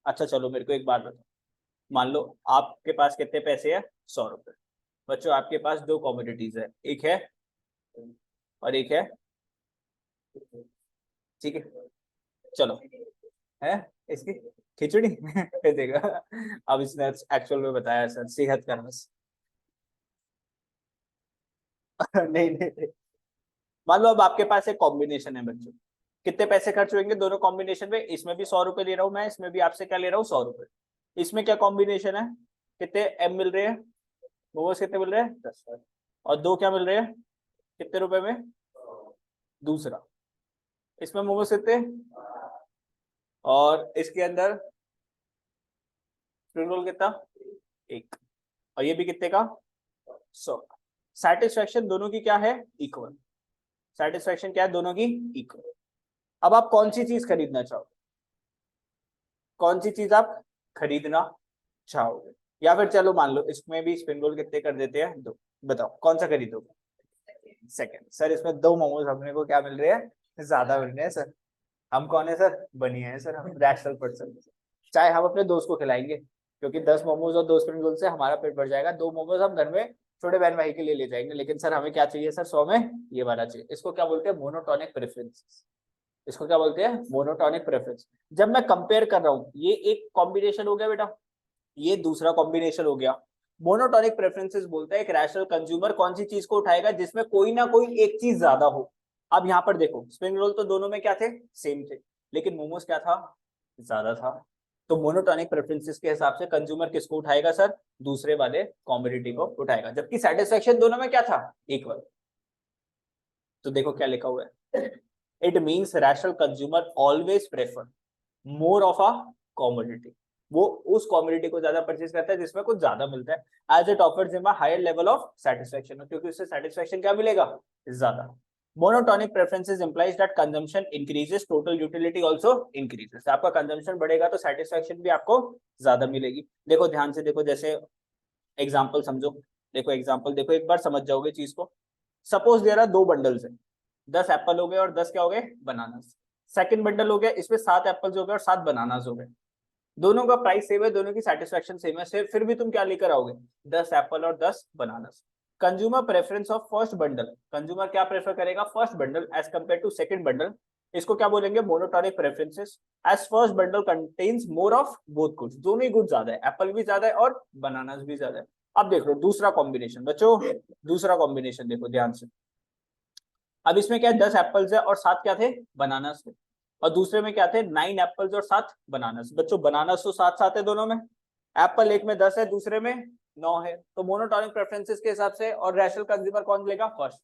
अच्छा चलो मेरे को एक बात बताओ, मान लो आपके पास कितने पैसे है? 100 रुपए। बच्चों आपके पास दो कॉमोडिटीज है, एक है और एक है, ठीक है, चलो है इसकी खिचड़ी देखा, अब इसने एक्चुअल में बताया सर सेहत का रस। नहीं नहीं, मान लो अब आपके पास एक कॉम्बिनेशन है बच्चों, कितने पैसे खर्च होंगे दोनों कॉम्बिनेशन में? इसमें भी 100 रुपए ले रहा हूं मैं, इसमें भी आपसे क्या ले रहा हूँ? 100 रुपए। इसमें क्या कॉम्बिनेशन है? कितने एम मिल रहे हैं? मोमोज कितने मिल रहे हैं? 10। और दो क्या मिल रहे हैं? कितने रुपए में? दूसरा। इसमें मोमोज कितने? और इसके अंदर स्प्रिंग रोल कितना? एक। और ये भी कितने का? 100। सेटिस्फेक्शन दोनों की क्या है? इक्वल। सेटिस्फेक्शन क्या है दोनों की? इक्वल। अब आप कौन सी चीज खरीदना चाहोगे? कौन सी चीज आप खरीदना चाहोगे? या फिर चलो मान लो इसमें भी स्प्रिंग रोल कितने कर देते हैं? दो। बताओ कौन सा खरीदोगे? सेकंड। सर इसमें दो मोमोज अपने को क्या मिल रहे हैं? ज्यादा मिल रहे हैं सर। हम कौन है सर? बनिए हैं सर, हम रैशनल पर्सन। चाहे हम अपने दोस्त को खिलाएंगे, क्योंकि 10 मोमोज और 2 स्प्रिंग रोल से हमारा पेट भर जाएगा। 2 मोमोज हम घर में छोटे बहन भाई के लिए ले जाएंगे, लेकिन सर हमें क्या चाहिए सर? 100 में ये वाला चाहिए। इसको क्या बोलते हैं? Monotonic preference. इसको क्या बोलते हैं? Monotonic preference. जब मैं कंपेयर कर रहा हूँ, ये एक कॉम्बिनेशन हो गया बेटा, ये दूसरा कॉम्बिनेशन हो गया। मोनोटोनिक प्रेफरेंसेस बोलता है एक रैशनल कंज्यूमर कौन सी चीज को उठाएगा जिसमें कोई ना कोई एक चीज ज्यादा हो। अब यहाँ पर देखो स्प्रिंग रोल तो दोनों में क्या थे? सेम थे, लेकिन मोमोज क्या था? ज्यादा था। तो मोनोटोनिक प्रेफरेंसेस के हिसाब से कंज्यूमर किसको उठाएगा सर? दूसरे वाले कॉमोडिटी को उठाएगा, जबकि सेटिस्फेक्शन दोनों में क्या था? इक्वल। तो देखो क्या लिखा हुआ है, it means rational consumer always prefer more of a commodity. वो उस कॉमोडिटी को ज्यादा परचेज करता है जिसमें कुछ ज्यादा मिलता है, as it offers him a higher level of satisfaction, क्योंकि उससे सेटिस्फेक्शन क्या मिलेगा? ज्यादा। Monotonic preferences implies that consumption increases, total utility also increases. आपका कंजम्पशन बढ़ेगा तो सेटिस्फेक्शन भी आपको ज्यादा मिलेगी। देखो ध्यान से देखो, जैसे एग्जांपल समझो, देखो एग्जांपल देखो, एक बार समझ जाओगे चीज को। सपोज दे रहा 2 बंडल्स है, 10 एप्पल हो गए और 10 क्या हो गए? बनानास। सेकंड बंडल हो गया, इसमें 7 एप्पल्स हो गए और 7 बनानास हो गए। दोनों का प्राइस सेम है, दोनों की सेटिस्फेक्शन सेम है, फिर भी तुम क्या लेकर आओगे? 10 एप्पल और 10 bananas. Consumer preference of first bundle, consumer क्या प्रेफर करेगा? First bundle as compare to second bundle. इसको क्या बोलेंगे? Monotonic preferences. As first bundle contains more of both goods, दोनों ही गुड्स ज्यादा है, एप्पल भी ज्यादा है और बनानास भी ज्यादा है। अब देख लो दूसरा कॉम्बिनेशन बच्चों, दूसरा कॉम्बिनेशन देखो ध्यान से। अब इसमें क्या है? 10 एप्पल्स है और 7 क्या थे? बनानास थे। और दूसरे में क्या थे? 9 एप्पल्स और 7 बनानास। बच्चों बनानास तो साथ साथ है दोनों में, एप्पल एक में 10 है दूसरे में 9 है। तो मोनोटोनिक प्रेफरेंसेस के हिसाब से और रैशनल कंज्यूमर कौन लेगा? फर्स्ट।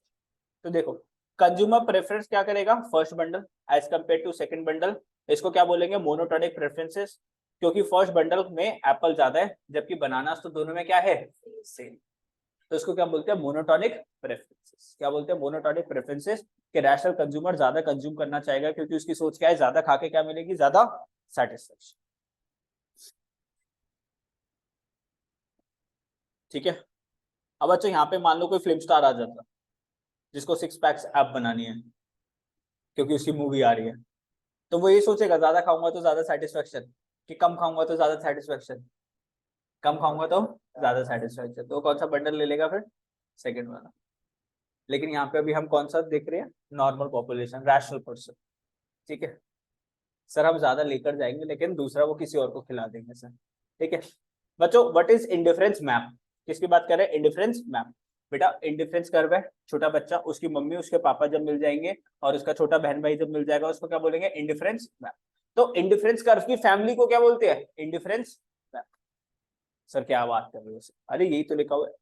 तो देखो कंज्यूमर प्रेफरेंस क्या करेगा? First bundle as compare to second bundle. इसको क्या बोलेंगे? मोनोटोनिक प्रेफरेंसेस, क्योंकि फर्स्ट बंडल में एप्पल ज्यादा है जबकि बनानास तो दोनों में क्या है? सेम। तो इसको क्या बोलते हैं? Monotonic preferences. क्या बोलते हैं? Monotonic preferences. कि रैशनल कंज्यूमर ज्यादा कंज्यूम करना चाहेगा क्योंकि उसकी सोच क्या है? ज्यादा खा के क्या मिलेगी? ज्यादा सेटिस्फेक्शन। ठीक है। अब बच्चों यहाँ पे मान लो कोई फिल्म स्टार आ जाता जिसको 6 पैक्स ऐप बनानी है क्योंकि उसकी मूवी आ रही है, तो वो ये सोचेगा ज्यादा खाऊंगा तो ज्यादा सेटिस्फेक्शन, कि कम खाऊंगा तो ज्यादा सेटिस्फेक्शन? कम खाऊंगा तो ज्यादा सेटिस्फेक्शन। तो कौन सा बंडल ले लेगा फिर? सेकंड वाला। लेकिन यहाँ पे अभी हम कौन सा देख रहे हैं? Normal population, rational person. ठीक है सर, हम ज्यादा लेकर जाएंगे लेकिन दूसरा वो किसी और को खिला देंगे सर। ठीक है बच्चों, व्हाट इज इंडिफरेंस मैप? किसकी बात कर रहे हैं? Indifference map. बेटा इंडिफरेंस कर्व है, छोटा बच्चा, उसकी मम्मी उसके पापा जब मिल जाएंगे और उसका छोटा बहन भाई जब मिल जाएगा, उसको क्या बोलेंगे? Indifference map. तो इंडिफरेंस कर्व की फैमिली को क्या बोलते हैं? Indifference map. सर क्या बात कर रहे हो? अरे यही तो लिखा हुआ है,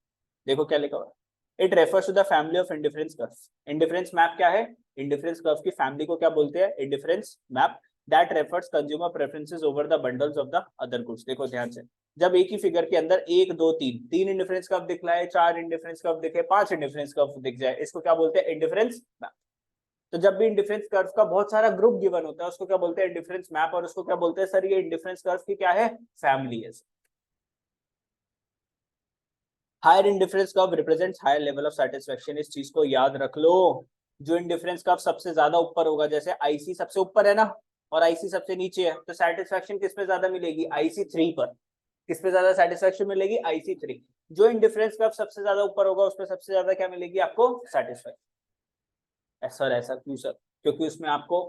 देखो क्या लिखा हुआ है, it refers to the family of indifference curves. Indifference map क्या है? इंडिफरेंस कर्व की फैमिली को क्या बोलते हैं? Indifference map. That refers consumer preferences over the bundles of the other goods. देखो ध्यान से, जब एक ही फिगर के अंदर 1 2 3 तीन इंडिफरेंस कर्व दिख रहा है, 4 इंडिफरेंस कर्व दिखे, 5 इंडिफरेंस कर्व दिख जाए, इसको क्या बोलते हैं? Indifference map. तो जब भी इंडिफरेंस कर्व का बहुत सारा ग्रुप गिवन होता है उसको क्या बोलते हैं? Indifference map. और उसको क्या बोलते हैं सर? ये इंडिफरेंस कर्व की क्या है? फैमिली है। Higher indifference curve represents higher level of satisfaction. इस चीज को याद रख लो। जो इंडिफरेंस कर्व सबसे ज्यादा ऊपर होगा, जैसे आईसी सबसे ऊपर है ना और आईसी सबसे नीचे है, तो सेटिस्फेक्शन किस पे ज्यादा मिलेगी? आईसी 3 पर। किस पे ज्यादा सेटिस्फेक्शन मिलेगी? आईसी 3। जो इंडिफरेंस कर्व सबसे ज्यादा ऊपर होगा उसमें सबसे ज्यादा क्या मिलेगी आपको? सेटिस्फेक्शन। सर ऐसा क्यों सर? क्योंकि उसमें आपको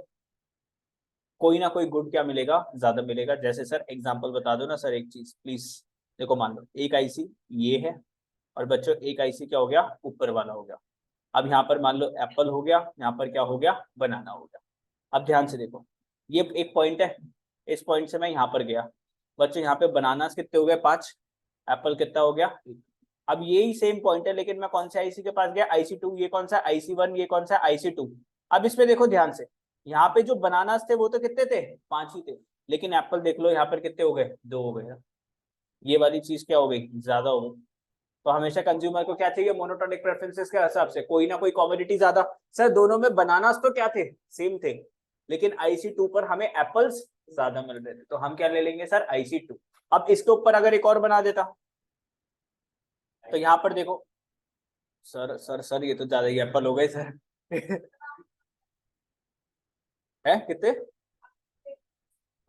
कोई ना कोई गुड क्या मिलेगा? ज्यादा मिलेगा। जैसे सर एग्जांपल बता दो ना सर एक चीज प्लीज। देखो मान लो एक आईसी ये है और बच्चों एक आईसी क्या हो गया? ऊपर वाला हो गया। अब यहाँ पर मान लो एप्पल हो गया, यहाँ पर क्या हो गया? बनाना हो गया। अब ध्यान से देखो, ये एक पॉइंट है, इस पॉइंट से मैं यहाँ पर गया, बच्चों यहाँ पे बनाना कितने हो गए? 5। एप्पल कितना हो गया? 1। अब यही सेम पॉइंट है लेकिन मैं कौन से आईसी के पास गया? आईसी 2। ये कौन सा? आईसी 1। ये कौन सा? आईसी 2। अब इसमें देखो ध्यान से, यहाँ पे जो बनानास थे वो तो कितने थे? 5 ही थे। लेकिन एप्पल देख लो यहाँ पर कितने हो गए? 2 हो गए। ये वाली चीज क्या हो गई? ज्यादा हो गई। तो हमेशा कंज्यूमर को क्या चाहिए? मोनोटोनिक प्रेफरेंसेस के हिसाब से कोई ना कोई कॉमोडिटी ज्यादा। सर दोनों में बनानास तो क्या थे? सेम थे, लेकिन आईसी 2 पर हमें एप्पल्स ज्यादा मिल रहे थे, तो हम क्या ले लेंगे सर? आईसी 2। अब इसके ऊपर अगर एक और बना देता तो यहाँ पर देखो सर सर सर ये तो ज्यादा ही एप्पल हो गए सर। है कितने?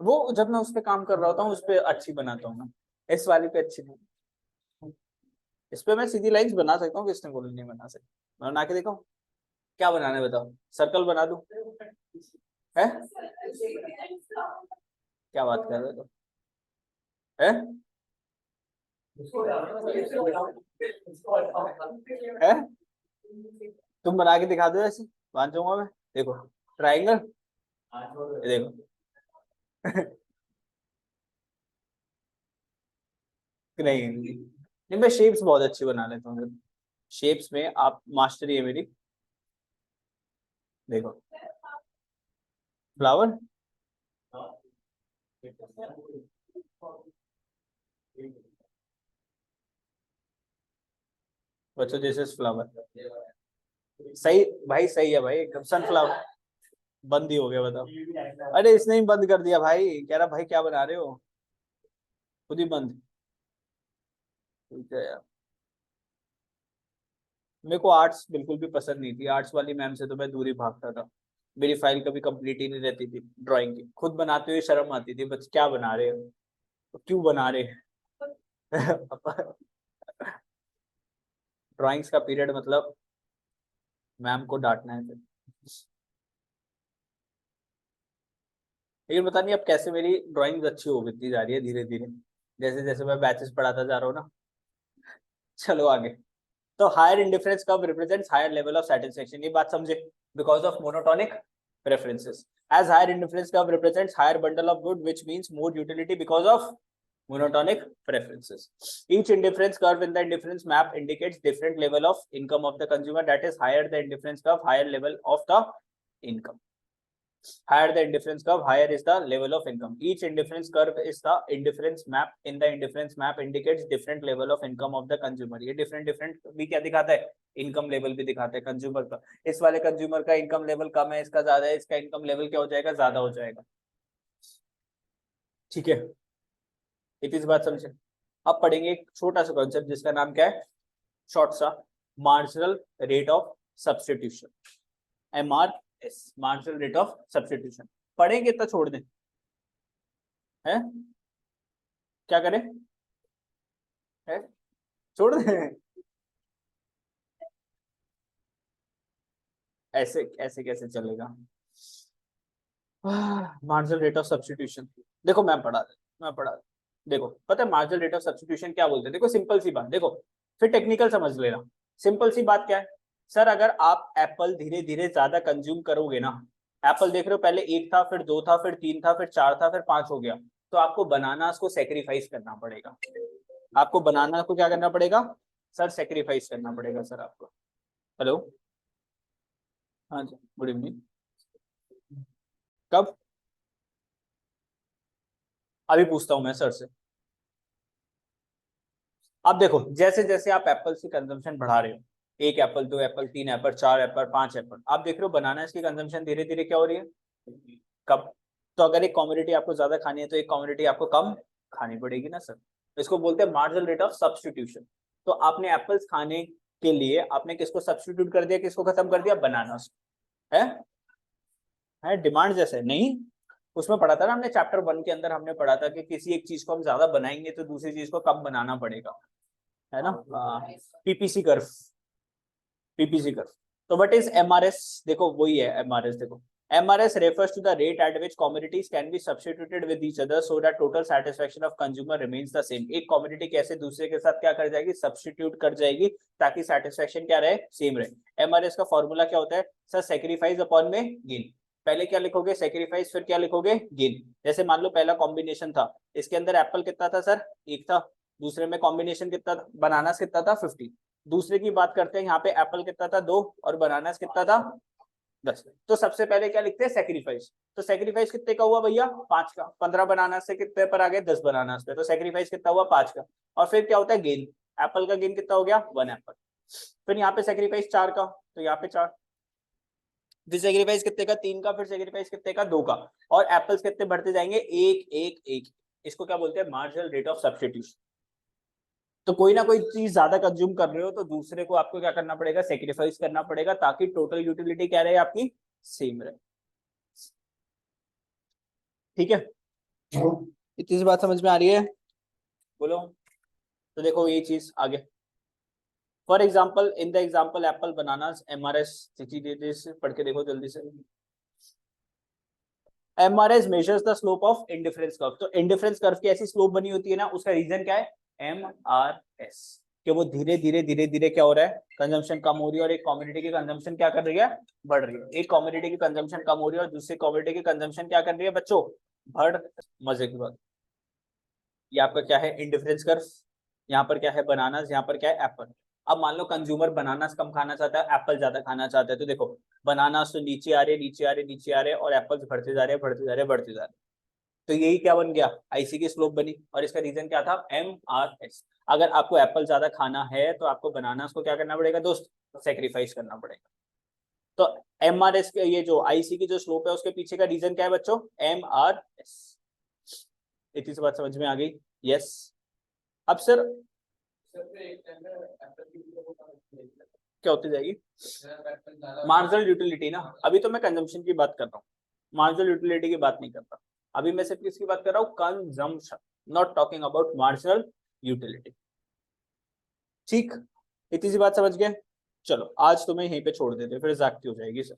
वो जब मैं उस पर काम कर रहा होता हूँ उस पर अच्छी बनाता हूँ ना, इस वाली पे अच्छी नहीं। इस पे मैं सीधी लाइंस बना सकता हूँ, किसने बोला नहीं बना सकता? मैं बना के देखा। क्या बनाना है बताओ? सर्कल बना दूं? है क्या बात कर रहे हो? है है तुम बना के दिखा दो ऐसे, मान जाऊंगा मैं। देखो ट्राइंगल, देखो। नहीं नहीं, मैं शेप्स बहुत अच्छी बना लेता हूँ। शेप्स में आप मास्टरी है मेरी। देखो फ्लावर, बच्चों दिस इज फ्लावर। सही भाई, सही है भाई एकदम। सनफ्लावर बंद ही हो गया बताओ। अरे इसने ही बंद कर दिया भाई, कह रहा भाई क्या बना रहे हो, खुद ही बंद। ठीक है यार, मेरे को आर्ट्स बिल्कुल भी पसंद नहीं थी। आर्ट्स वाली मैम से तो मैं दूर ही भागता था। मेरी फाइल कभी कंप्लीट ही नहीं रहती थी ड्राइंग की। खुद बनाते हुए शर्म आती थी, बस क्या बना रहे हो, क्यों बना रहे हैं? ड्राइंग्स का पीरियड मतलब मैम को डांटना है फिर। लेकिन पता नहीं अब कैसे मेरी ड्राइंग अच्छी हो गई जा रही है धीरे धीरे, जैसे जैसे मैं बैचेस पढ़ाता जा रहा हूँ ना। चलो आगे। तो higher indifference curve represents higher level of satisfaction, ये बात समझे? Because of monotonic preferences. As higher indifference curve represents higher bundle of good, which means more utility because of monotonic preferences. Each indifference curve in the indifference map indicates different level of income of the consumer. That is, higher the indifference curve, higher level of the income. Higher the indifference curve, higher is the level of income. Each indifference curve is the indifference map. In the indifference map indicates different level of income of the consumer. ये different भी क्या दिखाता है? इनकम लेवल भी दिखाता है कंज्यूमर का। इस वाले कंज्यूमर का इनकम लेवल कम है, इसका ज्यादा है, इसका इनकम लेवल क्या हो जाएगा? ज्यादा हो जाएगा। ठीक है, इतनी सी बात समझे। अब पढ़ेंगे एक छोटा सा कॉन्सेप्ट जिसका नाम क्या है? शॉर्ट सा, marginal rate of substitution, MRS, marginal rate of substitution. पढ़ेंगे तो छोड़ दें? है क्या करें? है छोड़ दें? ऐसे ऐसे कैसे चलेगा? मार्जिनल रेट ऑफ सब्सटीट्यूशन, देखो मैं पढ़ा देखो पता है मार्जिनल रेट ऑफ सब्सटीट्यूशन क्या बोलते हैं? देखो सिंपल सी बात, देखो फिर टेक्निकल समझ लेना। सिंपल सी बात क्या है सर? अगर आप एप्पल धीरे धीरे ज्यादा कंज्यूम करोगे ना, एप्पल देख रहे हो पहले 1 था, फिर 2 था, फिर 3 था, फिर 4 था, फिर 5 हो गया, तो आपको बनानास को सेक्रीफाइस करना पड़ेगा। आपको बनाना को क्या करना पड़ेगा? सर सेक्रीफाइस करना पड़ेगा सर आपको। हेलो, हाँ जी, गुड इवनिंग। कब? अभी पूछता हूँ मैं सर से। अब देखो, जैसे जैसे आप एप्पल की कंजम्पशन बढ़ा रहे हो, 1 Apple, 2 Apple, 3 Apple, 4 Apple, 5 Apple, आप देख रहे हो बनाना की कंजम्पशन धीरे धीरे क्या हो रही है, कब? तो अगर एक कम्युनिटी आपको ज्यादा खानी है तो एक कम्युनिटी आपको कम खानी पड़ेगी ना सर। इसको बोलते हैं मार्जिनल रेट ऑफ सब्स्टिट्यूशन। तो आपने एप्पल्स खाने के लिए आपने किसको सब्स्टिट्यूट कर दिया, किसको खत्म कर दिया, बनाना है। है डिमांड जैसे नहीं, उसमें पढ़ा था ना हमने, चैप्टर 1 के अंदर हमने पढ़ा था कि किसी एक चीज को हम ज्यादा बनाएंगे तो दूसरी चीज को कम बनाना पड़ेगा, है ना। PPC curve, PPC curve. तो व्हाट इज एमआरएस? देखो वही है एमआरएस। देखो, MRS refers to the rate at which commodities can be substituted with each other so that total satisfaction of consumer remains the same। एक कमोडिटी कैसे दूसरे के साथ क्या कर जाएगी, सब्स्टिट्यूट कर जाएगी, ताकि सेटिस्फेक्शन क्या रहे, सेम रहे। एमआरएस का फॉर्मूला क्या होता है सर? सेक्रीफाइस अपॉन में गेन। पहले क्या लिखोगे, सेक्रीफाइस, फिर क्या लिखोगे, गेन। जैसे मान लो पहला कॉम्बिनेशन था, इसके अंदर एप्पल कितना था सर, 1 था। दूसरे में कॉम्बिनेशन कितना, बनाना कितना था, 50। दूसरे की बात करते हैं, यहाँ पे एप्पल कितना था, 2, और बनाना कितना था, 10। तो सबसे पहले क्या लिखते हैं, सेक्रीफाइस। तो सेक्रीफाइस कितने का हुआ भैया, 5 का। 15 बनाना से कितने पर आ गए, 10 बनाना पे। तो सेक्रीफाइस कितना हुआ, 5 का। और फिर क्या होता है, गेन। एप्पल का गेन कितना हो गया, 1 एप्पल। फिर यहाँ पे सेक्रीफाइस 4 का, तो यहाँ पे 4। फिर सेक्रीफाइस कितने का, 3 का। फिर सेक्रीफाइस कितने का, 2 का। और एप्पल्स कितने बढ़ते जाएंगे, 1 1 1। इसको क्या बोलते हैं, मार्जिनल रेट ऑफ सब्स्टिट्यूशन। तो कोई ना कोई चीज ज्यादा कंज्यूम कर रहे हो तो दूसरे को आपको क्या करना पड़ेगा, सेक्रीफाइस करना पड़ेगा, ताकि टोटल यूटिलिटी क्या रहे आपकी, सेम रहे। ठीक है, इतनी सी बात समझ में आ रही है, बोलो। तो देखो ये चीज आगे, for example in the example Apple bananas MRS, पढ़ के देखो जल्दी से। MRS measures the slope of indifference curve. तो इंडिफरेंस कर्व की ऐसी स्लोप बनी होती है ना, उसका रीजन क्या है, एमआरएस, कि वो धीरे धीरे धीरे धीरे क्या हो रहा है, कंजम्पशन कम हो रही है, और एक कम्युनिटी की कंजम्पशन क्या कर रही है, बढ़ रही है। एक कम्युनिटी की कंजम्पशन कम हो रही है और दूसरी कम्युनिटी की कंजम्पशन क्या कर रही है बच्चों, बढ़। मजे की बात, ये आपका क्या है, इंडिफरेंस कर्व। यहाँ पर क्या है, बनानास, यहाँ पर क्या है, एप्पल। अब मान लो कंज्यूमर बनानास कम खाना चाहता है, एप्पल ज्यादा खाना चाहता है, तो देखो बनानास तो नीचे आ रहे, नीचे आ रहे, नीचे आ रहे, और एप्पल्स बढ़ते जा रहे, बढ़ते जा रहे, बढ़ते जा रहे। तो यही क्या बन गया, आईसी की स्लोप बनी। और इसका रीजन क्या था, एमआरएस। अगर आपको एप्पल ज्यादा खाना है तो आपको बनानास को क्या करना पड़ेगा दोस्त, सेक्रीफाइस करना पड़ेगा। तो एमआरएस के, ये जो आईसी की जो स्लोप है उसके पीछे का रीजन क्या है बच्चों, एमआरएस। इतनी सी बात समझ में आ गई, यस। अब सर क्या होती जाएगी, मार्जिनल यूटिलिटी ना। अभी तो मैं कंजम्पशन की बात कर रहा हूँ, मार्जिनल यूटिलिटी की बात नहीं कर रहा। अभी मैं सिर्फ किसकी बात कर रहा हूँ, consumption, not talking about marginal utility. ठीक, इतनी सी बात समझ गए। चलो आज तुम्हें यहीं पे छोड़ देते, फिर जागती हो जाएगी सर।